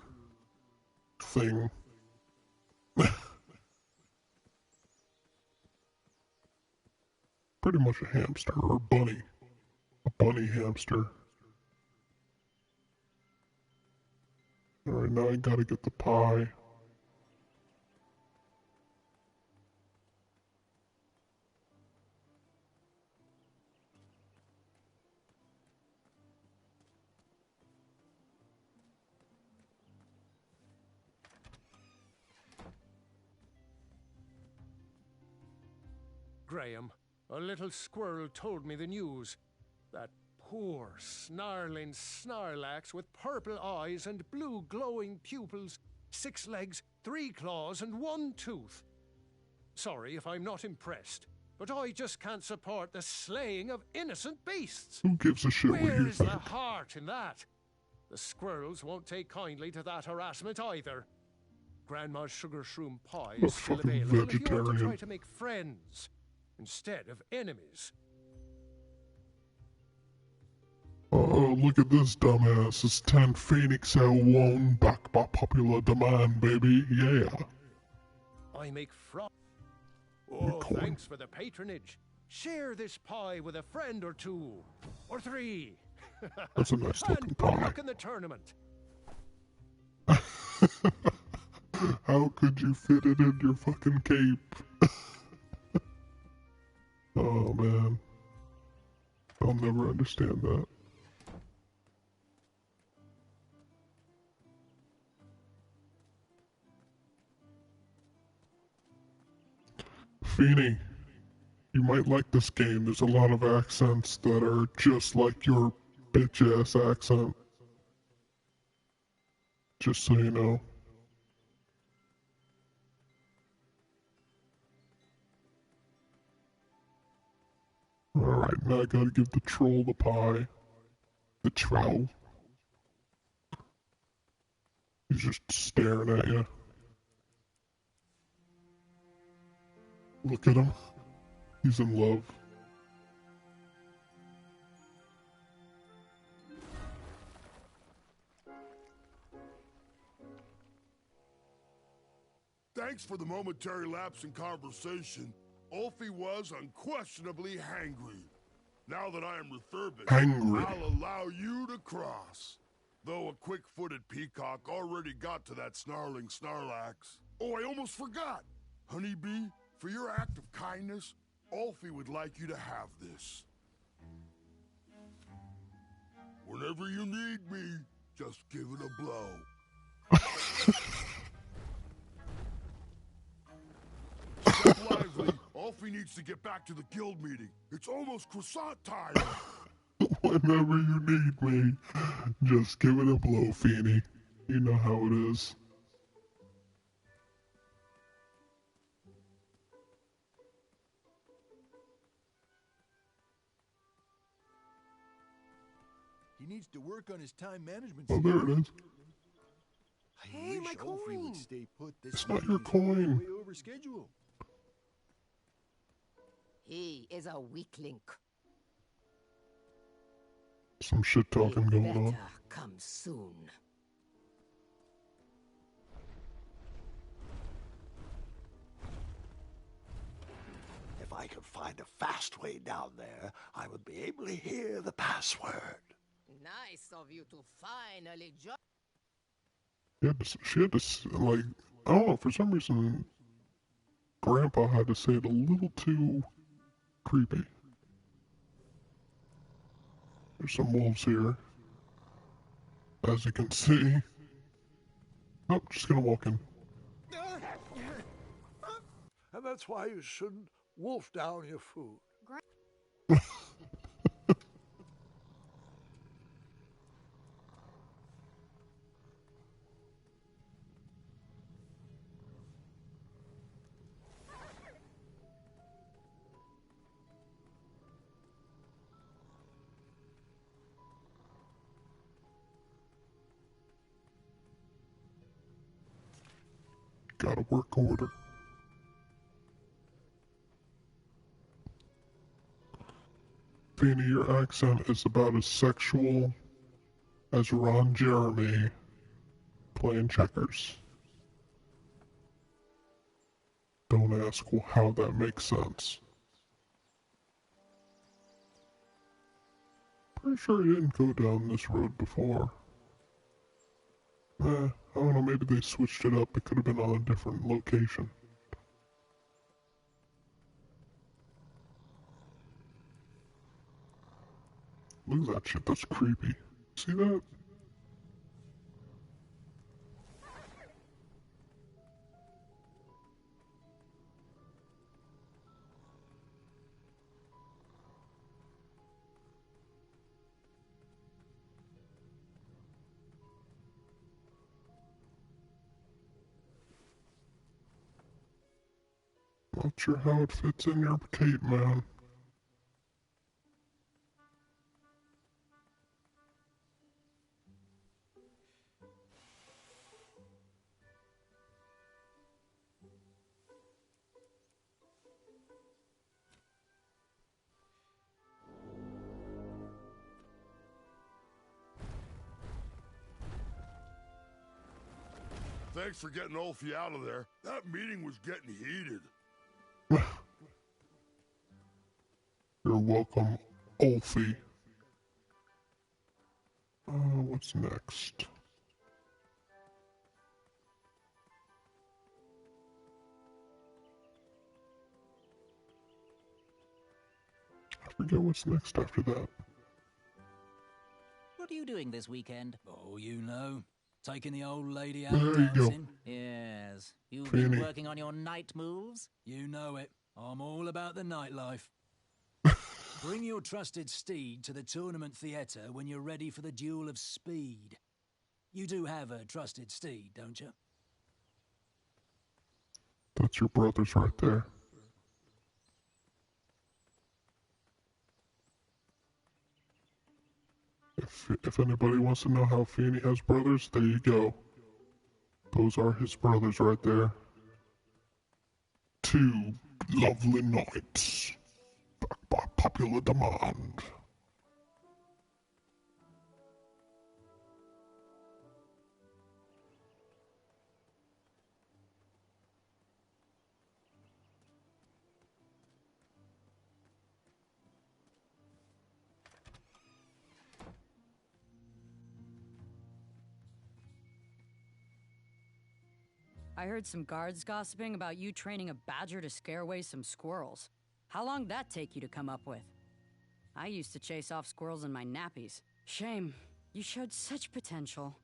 thing. Pretty much a hamster or a bunny. A bunny hamster. Alright, now I gotta get the pie. Graham, a little squirrel told me the news. That poor, snarling Snarlax with purple eyes and blue glowing pupils, 6 legs, 3 claws, and 1 tooth. Sorry if I'm not impressed, but I just can't support the slaying of innocent beasts. Who gives a shit what Where you is think? the heart in that? The squirrels won't take kindly to that harassment either. Grandma's sugar shroom pie A is still fucking available if you want to vegetarian. try to make friends instead of enemies. Oh, look at this dumbass. It's 10 Phoenix L1 back by popular demand, baby. Yeah. I make Oh, thanks for the patronage. Share this pie with a friend or 2. Or 3. That's a nice looking and pie. good luck in the tournament. How could you fit it in your fucking cape? Oh, man. I'll never understand that. Feeny, you might like this game. There's a lot of accents that are just like your bitch-ass accent. Just so you know. Alright, now I gotta give the troll the pie. The troll. He's just staring at you. Look at him. He's in love. Thanks for the momentary lapse in conversation. Ulfie was unquestionably hangry. Now that I am refurbished, Hangry. I'll allow you to cross. Though a quick-footed peacock already got to that snarling Snarlax. Oh, I almost forgot! Honeybee, for your act of kindness, Ulfie would like you to have this. Whenever you need me, just give it a blow. Step lively. Ulfie needs to get back to the guild meeting. It's almost croissant time. Whenever you need me, just give it a blow, Feeny. You know how it is. He needs to work on his time management. Oh, there it is. Hey, my coin! Would stay put. This It's not meeting your is coin. Way over schedule. He is a weak link. Some shit talking going on. Better come soon. If I could find a fast way down there, I would be able to hear the password. Nice of you to finally join. She had to, like, I don't know, for some reason, Grandpa had to say it a little too creepy. There's some wolves here, as you can see. Oh, just gonna walk in. And that's why you shouldn't wolf down your food. Got a work order. Feeny, your accent is about as sexual as Ron Jeremy playing checkers. Don't ask how that makes sense. Pretty sure he didn't go down this road before. I don't know, maybe they switched it up. It could have been on a different location. Look at that shit, that's creepy. See that? Not sure how it fits in your cape, man. Thanks for getting Ulfie out of there. That meeting was getting heated. You're welcome, Ulfie. What's next? I forget what's next after that. What are you doing this weekend? Oh, you know. Taking the old lady out There you go. dancing. Yes. You've Feeny. been working on your night moves? You know it. I'm all about the nightlife. Bring your trusted steed to the tournament theatre when you're ready for the duel of speed. You do have a trusted steed, don't you? That's your brother's right there. If anybody wants to know how Feeny has brothers, there you go. Those are his brothers right there. Two lovely knights, backed by popular demand. I heard some guards gossiping about you training a badger to scare away some squirrels. How long'd that take you to come up with? I used to chase off squirrels in my nappies. Shame. You showed such potential.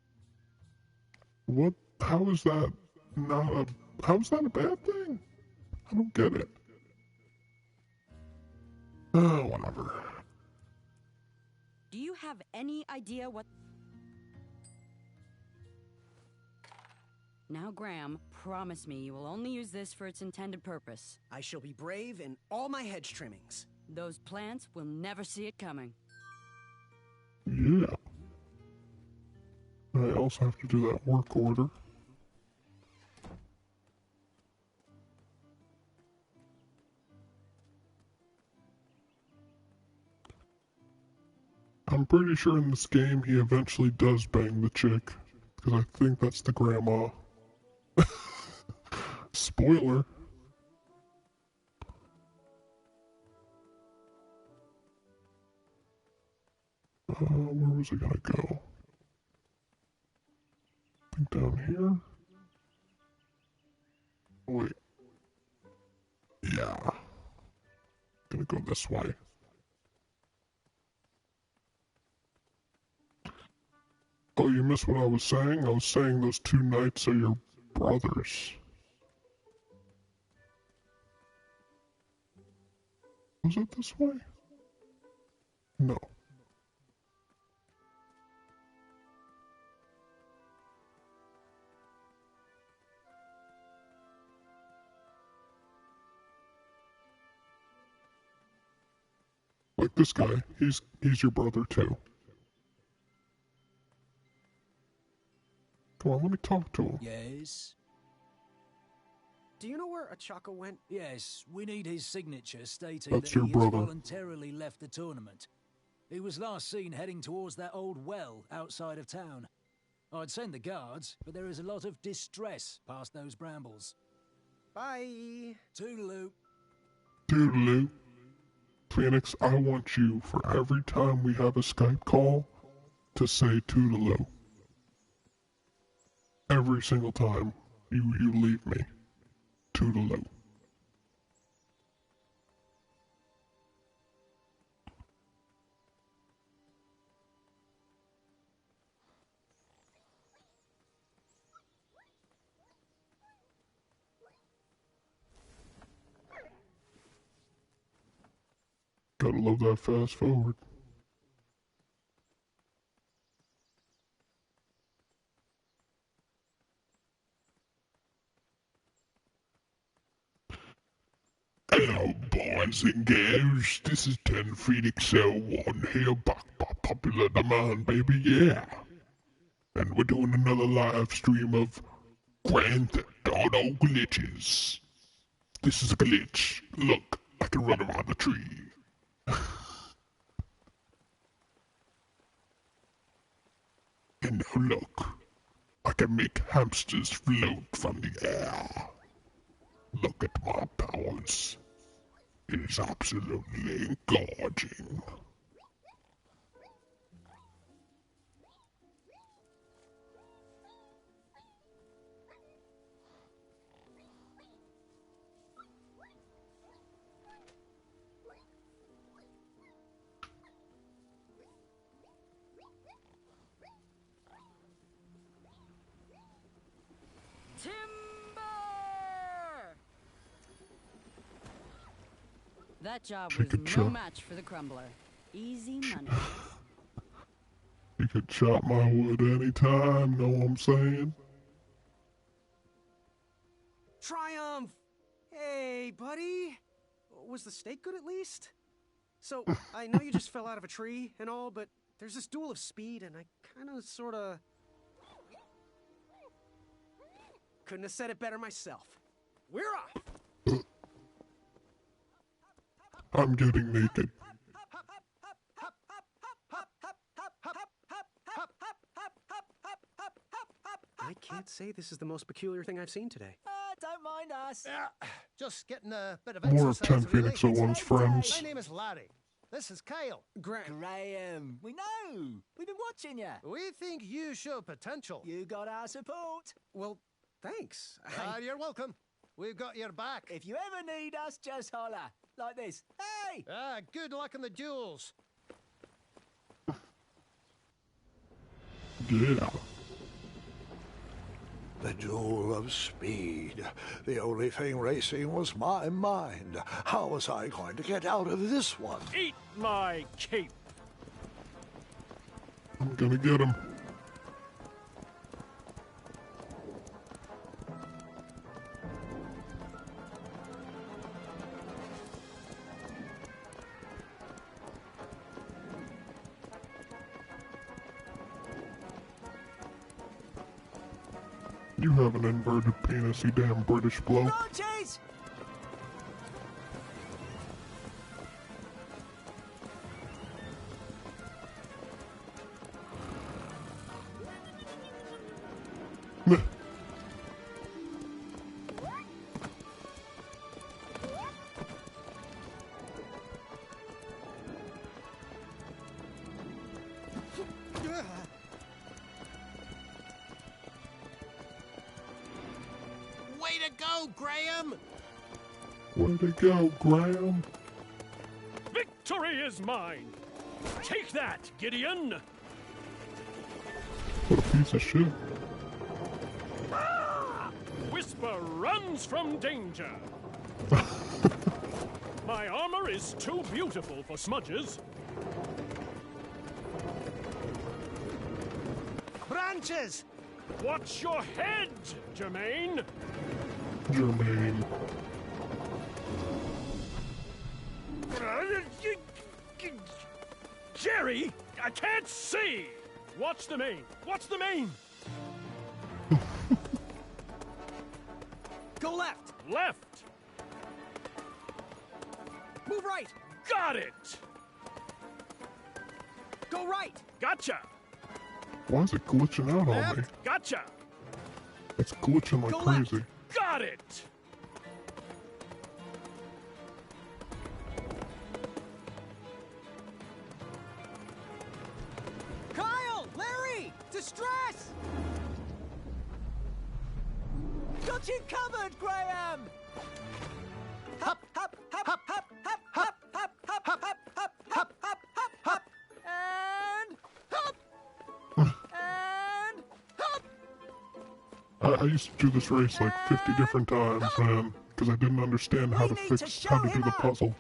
What? How is that not a... How's that a bad thing? I don't get it. Whatever. Do you have any idea what... Now, Graham, promise me you will only use this for its intended purpose. I shall be brave in all my hedge trimmings. Those plants will never see it coming. Yeah. I also have to do that work order. I'm pretty sure in this game he eventually does bang the chick, because I think that's the grandma. Spoiler. Where was I gonna go? I think down here? Wait. Yeah. Gonna go this way. Oh, you missed what I was saying? I was saying those two knights are your brothers. Was it this way? No. Like this guy, he's your brother too. Come on, let me talk to him. Yes? do you know where Achaka went? Yes, we need his signature stating That's that your he brother. has voluntarily left the tournament. He was last seen heading towards that old well outside of town. I'd send the guards, but there is a lot of distress past those brambles. Bye. Toodaloo. Toodaloo. Phoenix, I want you for every time we have a Skype call to say Toodaloo. Every single time you leave me. Toodaloo. Gotta love that fast forward. Hello, boys and girls. This is 10 Phoenix L1 here, back by popular demand, baby, yeah. And we're doing another live stream of Grand Theft Auto glitches. This is a glitch. Look, I can run around the tree. And now look, I can make hamsters float from the air. Look at my powers. It is absolutely engorging. That job She was could no chop. match for the crumbler. Easy money. You can chop my wood anytime, know what I'm saying? Triumph! Hey, buddy! Was the steak good at least? So, I know you just fell out of a tree and all, but there's this duel of speed, and I kinda sorta... couldn't have said it better myself. We're off! I'm getting naked. I can't say this is the most peculiar thing I've seen today. Don't mind us. Yeah, just getting a bit of More of exercise, 10 Phoenix really. L1's friends. My name is Larry. This is Kyle. Graham. We know. We've been watching you. We think you show potential. You got our support. Well, thanks. You're welcome. We've got your back. If you ever need us, just holler. Like this. Hey! Good luck in the duels. Yeah. The duel of speed. The only thing racing was my mind. How was I going to get out of this one? Eat my cape. I'm gonna get him. You have an inverted penis, you damn British bloke. Cheese! Way to go, Graham! Way to go, Graham. Victory is mine. Take that, Gideon. What a piece of shit. Whisper runs from danger. My armor is too beautiful for smudges. Branches! Watch your head, Jermaine. Jermaine. Jerry, I can't see. Watch the main. Watch the main. Go left! Left. Move right. Got it. Go right. Gotcha. Why is it glitching out on me? Gotcha. It's glitching like Go left. crazy. Got it. Kyle! Larry! Distress! Got you covered, Graham! Hop, hop, hop, hop, hop, hop, hop, hop, hop, hop, hop, hop, hop, hop, hop, and hop! And hop! I used to do this race like 50 different times, man, because I didn't understand how to do the puzzle.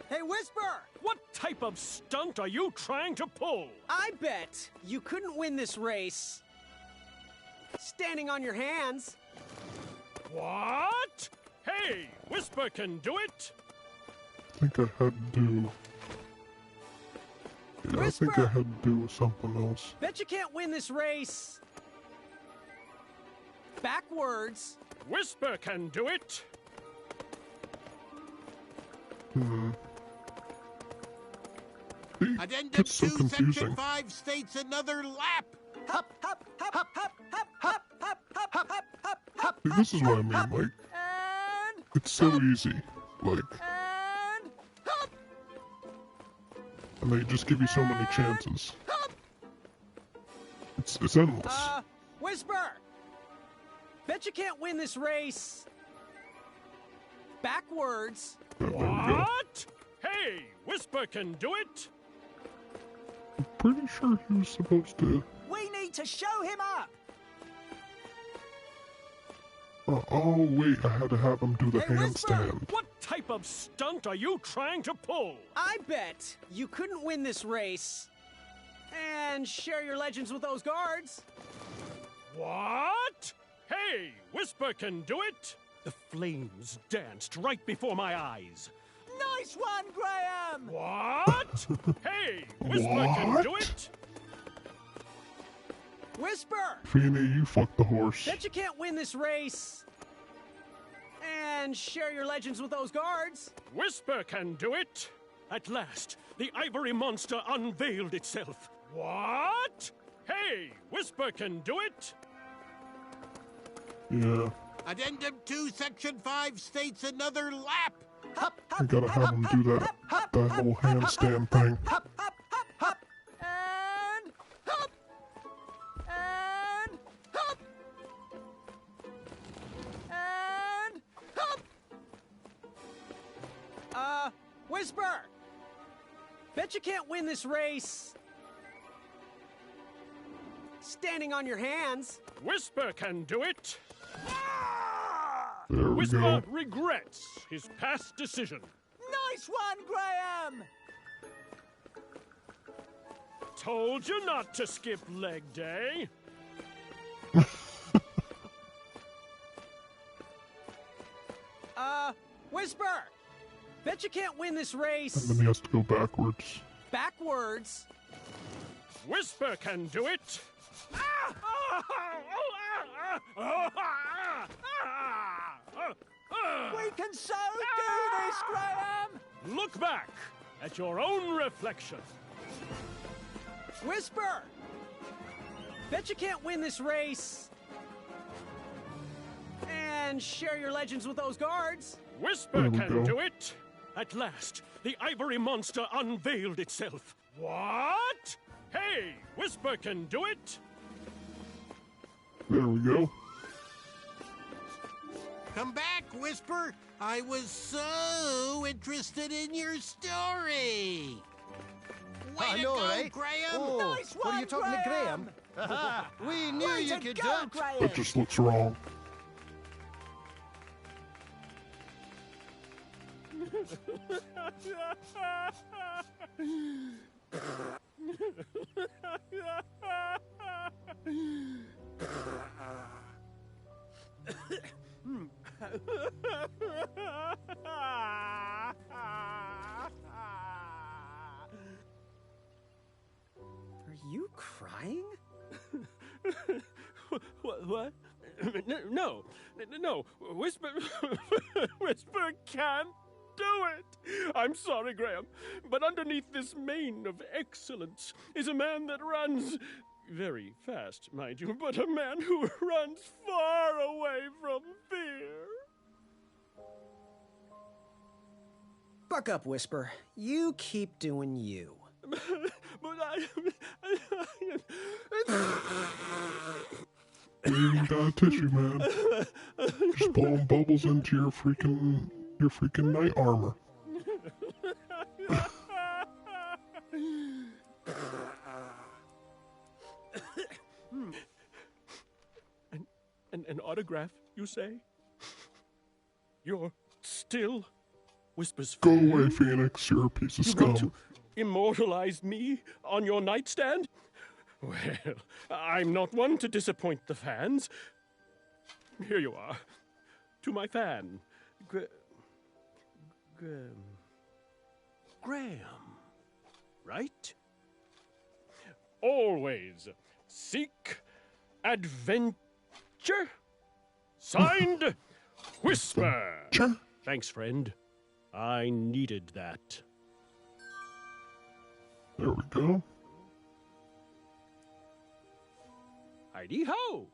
Hey, Whisper! What type of stunt are you trying to pull? I bet you couldn't win this race standing on your hands. What? Hey, Whisper can do it. I think I had to do... Yeah, I think I had to do something else. Bet you can't win this race backwards. Whisper can do it. Addendum It's so 2, confusing. Section 5 states another lap. Hop, hop, hop, hop, hop, hop, hop, hop, hop, hop, hop, hop, See, this is what I mean, like, and it's so easy, like, and hop! and they just give you so many chances. It's endless. Whisper! Bet you can't win this race backwards. Yeah, there we go. What? Hey, Whisper can do it. I'm pretty sure he was supposed to... We need to show him up! oh, wait, I had to have him do the Hey, Whisper! handstand. What type of stunt are you trying to pull? I bet you couldn't win this race and share your legends with those guards. What? Hey, Whisper can do it. The flames danced right before my eyes. Nice one, Graham! What? Hey, Whisper can do it. Whisper! Feeny, you fucked the horse. Bet you can't win this race and share your legends with those guards. Whisper can do it. At last, the ivory monster unveiled itself. What? Hey, Whisper can do it. Yeah, Addendum 2, Section 5 states another lap. Hop, I hop, gotta have him do that whole handstand thing. hop, hop, hop, hop, and hop! And hop! And hop! Whisper! Bet you can't win this race standing on your hands. Whisper can do it. There we Whisper go. regrets his past decision. Nice one, Graham! Told you not to skip leg day. Whisper! Bet you can't win this race And then he has to go backwards. backwards. Whisper can do it. We can so do this, Graham! Look back at your own reflection. Whisper! Bet you can't win this race and share your legends with those guards. Whisper There we can go. do it. At last, the ivory monster unveiled itself. What? Hey, Whisper can do it. There we go. Come back, Whisper. I was so interested in your story. Way I to know, go, right? Graham. Oh, Nice what are you one, talking to Graham? Graham? We knew Way you to could go, do it. Graham! That just looks wrong. Are you crying? No. Whisper, Whisper can't do it. I'm sorry, Graham, but underneath this mane of excellence is a man that runs very fast, mind you, but a man who runs far away from fear. Buck up, Whisper. You keep doing you. But You even got a tissue, man. Just blowing bubbles into your freaking night armor. An autograph, you say? You're still Whisper's Go fan? away, Phoenix. You're a piece of You want scum. to immortalize me on your nightstand? Well, I'm not one to disappoint the fans. Here you are. To my fan, Graham. Right? Always seek adventure. Signed, Whisper. Thanks, friend. I needed that. There we go. Heidi-ho!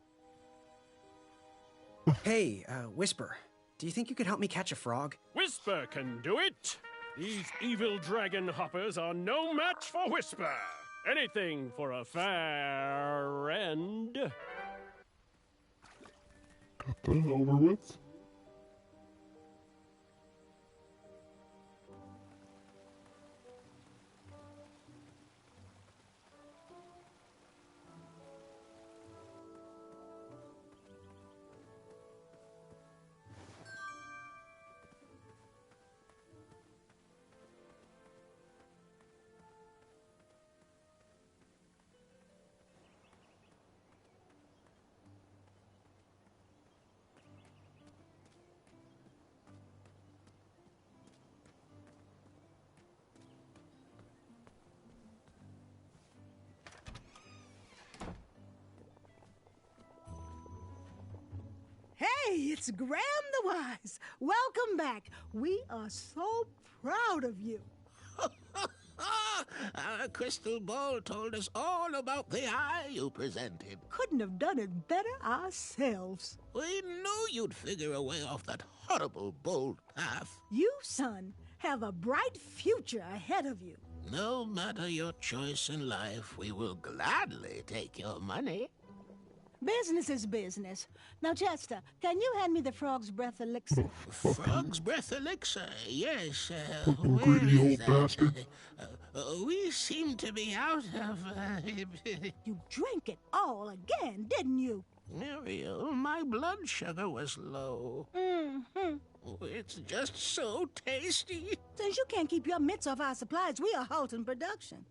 Hey, Whisper, do you think you could help me catch a frog? Whisper can do it! These evil dragon hoppers are no match for Whisper! Anything for a friend. Got that over with. Hey, it's Graham the Wise. Welcome back. We are so proud of you. Our crystal ball told us all about the eye you presented. Couldn't have done it better ourselves. We knew you'd figure a way off that horrible bold path. You, son, have a bright future ahead of you. No matter your choice in life, we will gladly take your money. Business is business. Now, Chester, can you hand me the frog's breath elixir? Frog's breath elixir, yes. Fucking Where greedy is old that? bastard. We seem to be out of... You drank it all again, didn't you? Muriel, my blood sugar was low. Mm-hmm. It's just so tasty. Since you can't keep your mitts off our supplies, we are halting production.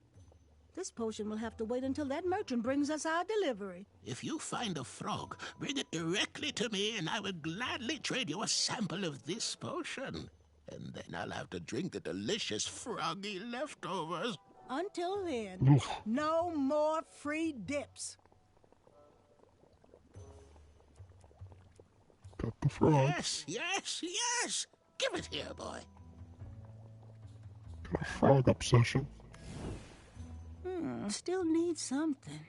This potion will have to wait until that merchant brings us our delivery. If you find a frog, bring it directly to me and I will gladly trade you a sample of this potion. And then I'll have to drink the delicious froggy leftovers. Until then, no more free dips. Got the frog. Yes. Give it here, boy. Got a frog obsession. Still need something.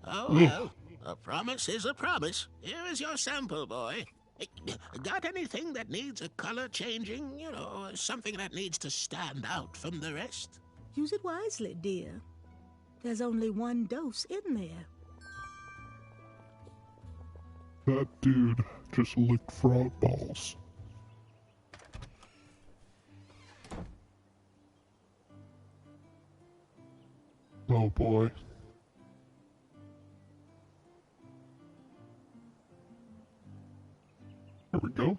Oh, well, a promise is a promise. Here is your sample, boy. Got anything that needs a color changing? You know, something that needs to stand out from the rest? Use it wisely, dear. There's only one dose in there. That dude just licked frog balls. Oh boy. There we go.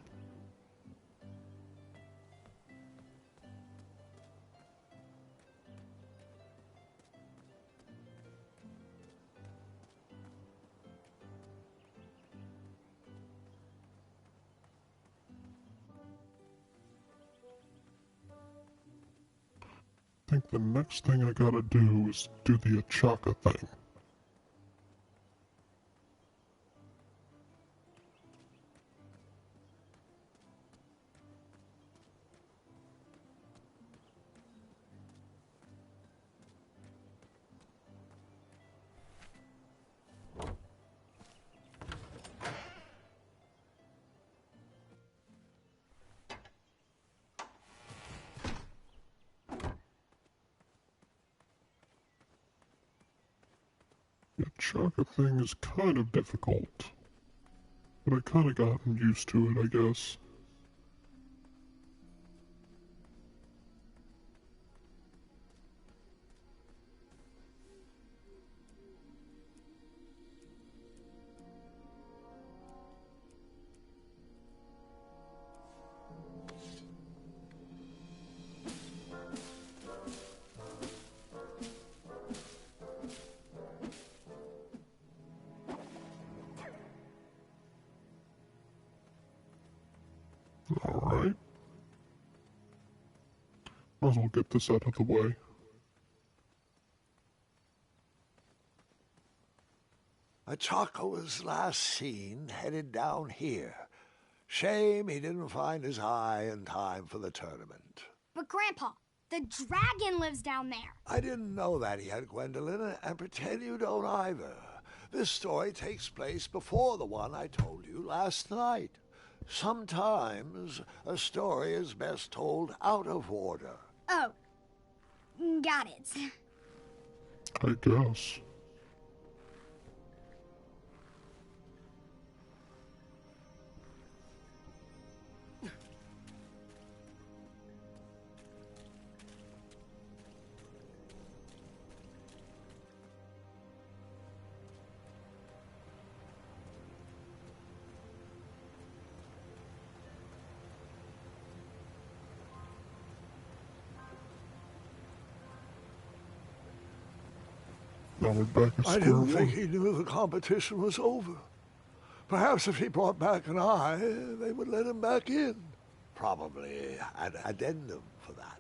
I think the next thing I gotta do is do the Achaka thing. Shaka thing is kind of difficult. But I kind of gotten used to it, I guess. Alright. Might as well get this out of the way. Chaka was last seen headed down here. Shame he didn't find his eye in time for the tournament. But Grandpa, the dragon lives down there. I didn't know that he had, Gwendolyn, and pretend you don't either. This story takes place before the one I told you last night. Sometimes a story is best told out of order. Oh, got it. I guess. Now we're back at I square didn't one. think he knew the competition was over. Perhaps if he brought back an eye, they would let him back in. Probably an addendum for that.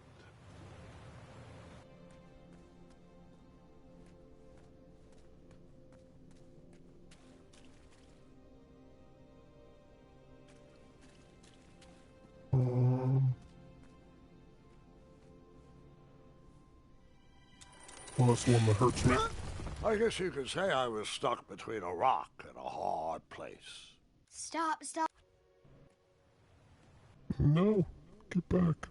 Well, that's the one that hurts me. I guess you could say I was stuck between a rock and a hard place. Stop. No, get back.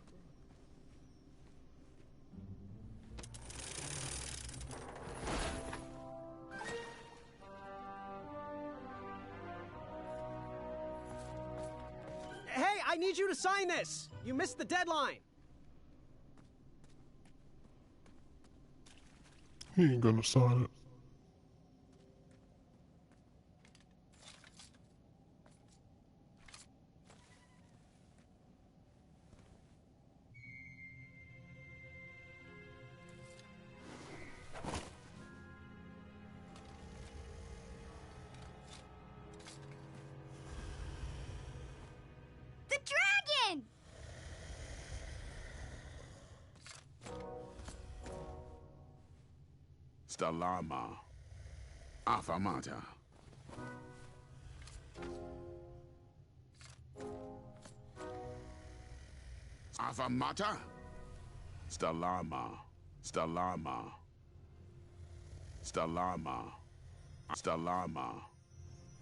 Hey, I need you to sign this! You missed the deadline! He ain't gonna sign it. The dragon! Stalama. Afamata. Afamata? Stalama. Stalama. Stalama. Stalama.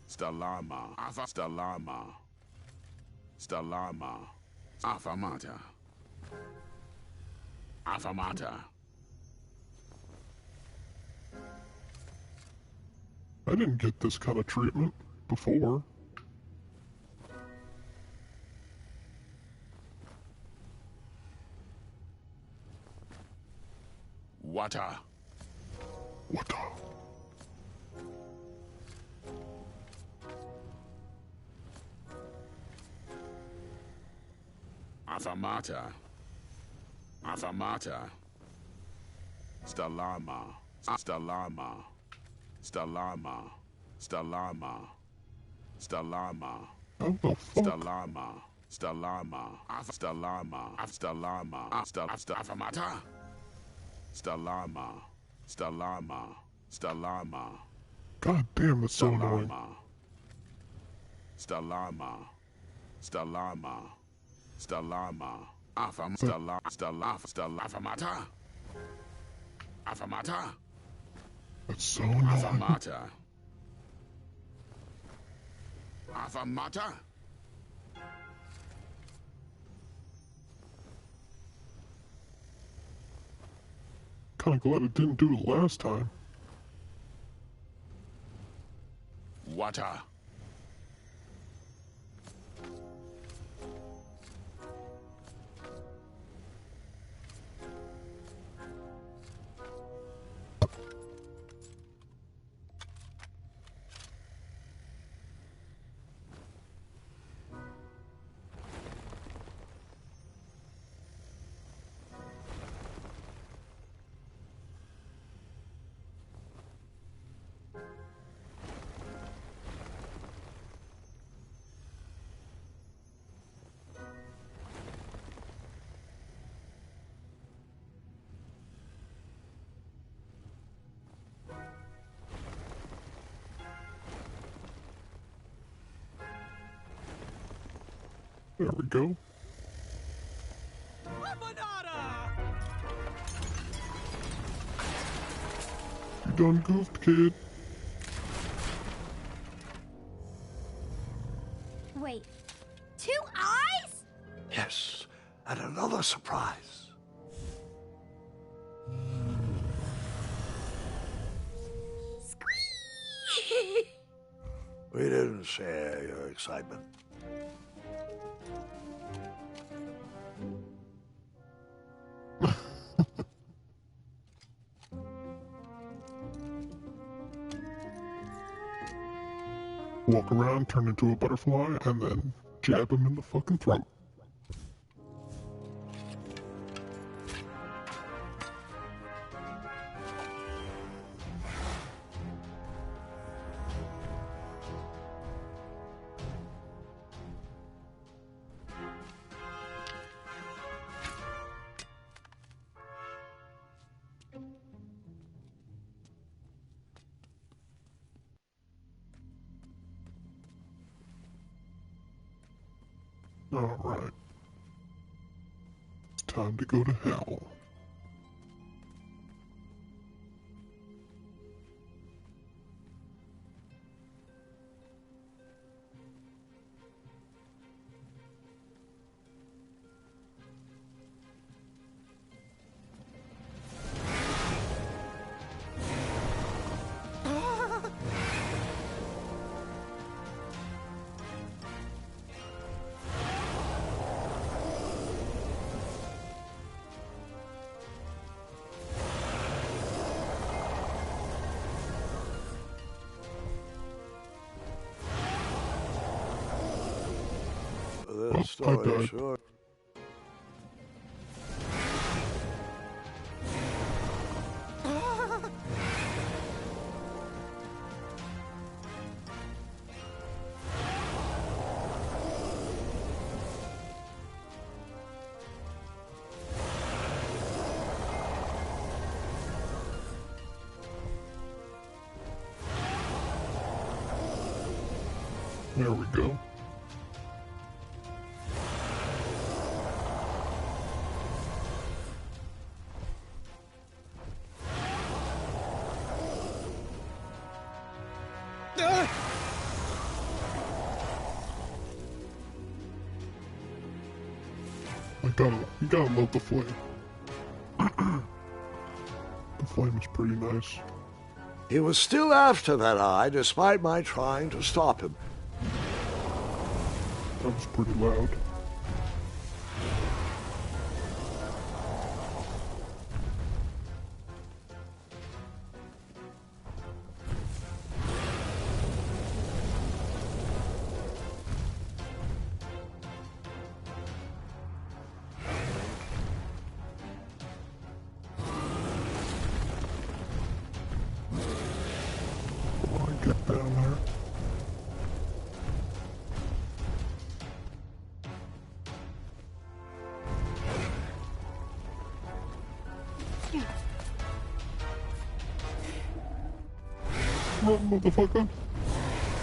Stalama. Afa Stalama. Stalama. Afamata. Afamata. I didn't get this kind of treatment before. Water. Water. Afamata. Afamata. Stalama. Stalama. Stalama. Stalama. Stalama. How the fuck? Stalama. Stalama. Stalama. Stalama. Afamata. Stalama. Stalama. Stalama. God damn, that's so annoying. Stalama. Stalama. Stalama. Afamata. Afamata. That's so annoying. Afamata. Afamata. Kinda glad it didn't do it last time. water. There we go. You done goofed, kid. Wait, 2 eyes? Yes, and another surprise. We didn't share your excitement. Walk around, turn into a butterfly, and then jab him in the fucking throat. Alright. It's time to go to hell. This story sure. There we go. You gotta love the flame. The flame is pretty nice. He was still after that eye, despite my trying to stop him. That was pretty loud. Get down there. Run, motherfucker.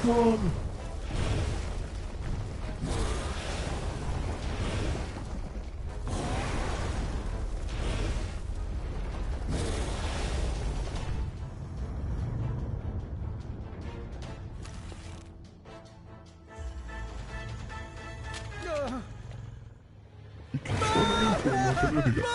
Run. You keep running into him like an idiot.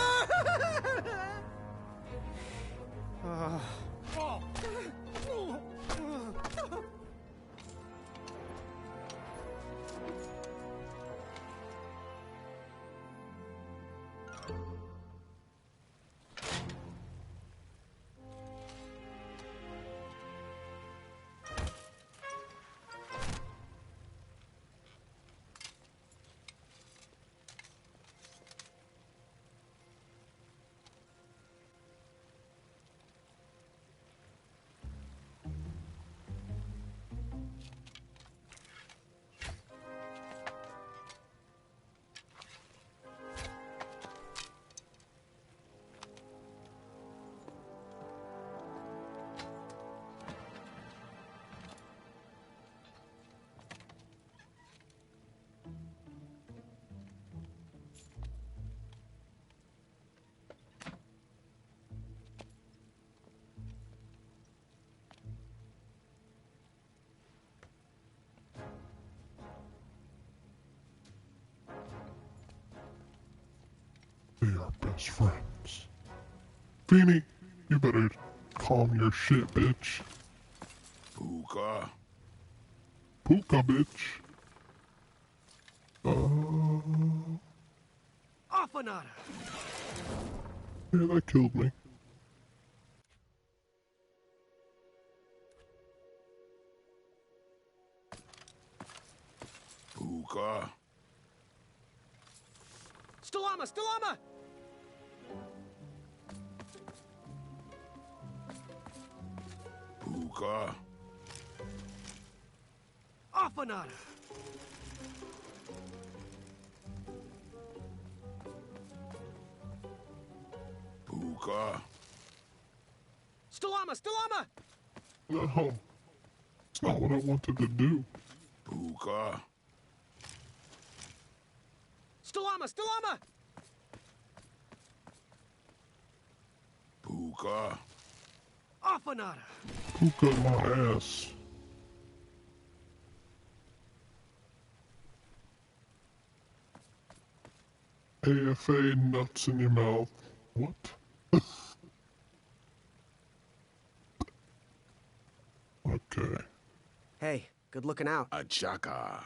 best friends. Feeny, you better calm your shit, bitch. Puka. Puka, bitch. Afanada! Yeah, that killed me. Puka. Stalama! Stalama! Puka. Afanada! Puka. Stalama! Stalama! No. It's not what I wanted to do. Puka. Stalama! Stalama! Puka. Afanada! Puka my ass. AFA nuts in your mouth. What? Okay. Hey, good looking out. Achaka.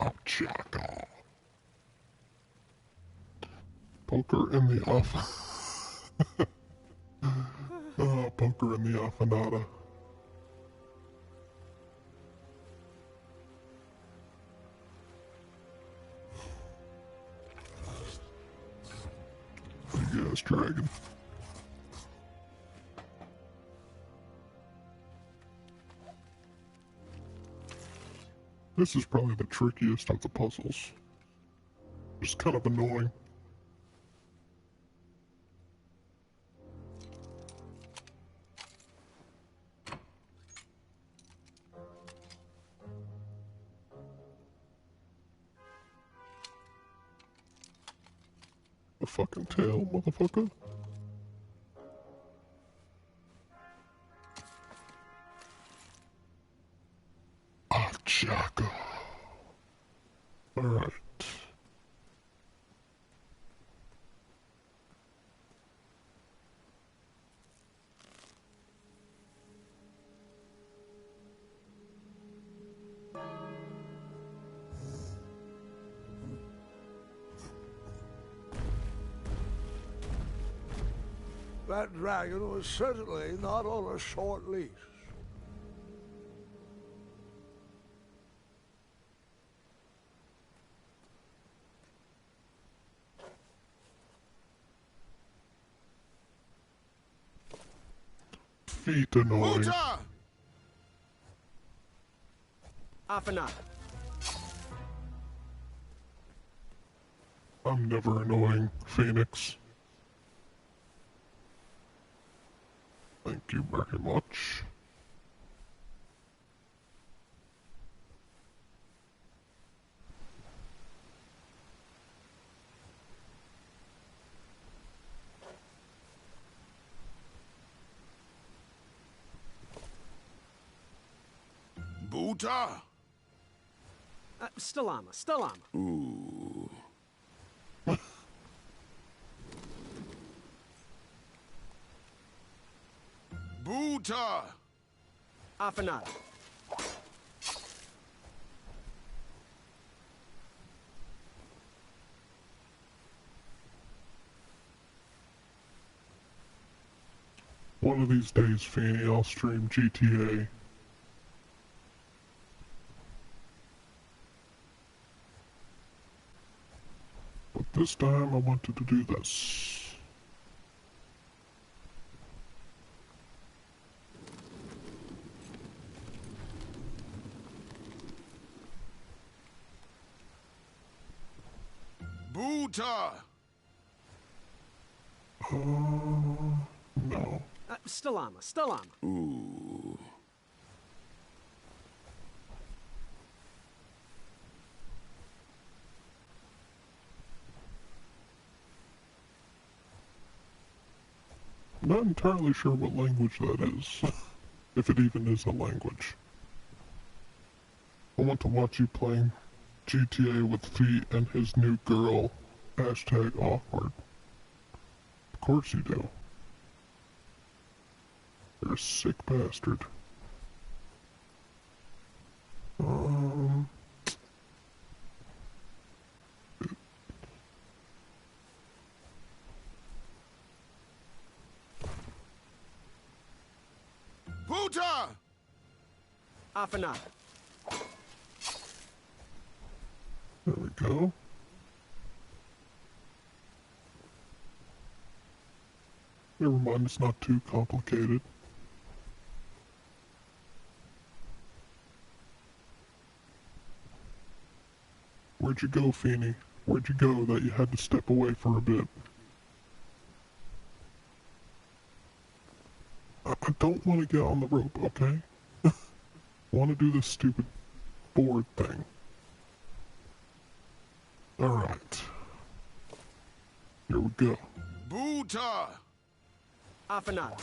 Achaka. Poker in the off. Poker in the Afanada. Big ass dragon. This is probably the trickiest of the puzzles. Just kind of annoying. The fucking tail, motherfucker. Achaka. Alright. That dragon was certainly not on a short leash. Feet annoying. Afanada. I'm never annoying, Phoenix. Thank you very much. Buta. Stalama. Stalama. Ooh. Buta. Afanada. One of these days, Fanny, I'll stream GTA. But this time I wanted to do this. Buta. No. Stalama. Stalama. Ooh. Not entirely sure what language that is. If it even is a language. I want to watch you playing GTA with feet and his new girl. Hashtag awkward. Of course you do. You're a sick bastard. Puta! Afanada. There we go. Never mind, it's not too complicated. Where'd you go, Feeny? Where'd you go that you had to step away for a bit? I don't want to get on the rope, okay? I want to do this stupid board thing. Alright. Here we go. Buta! Afanada.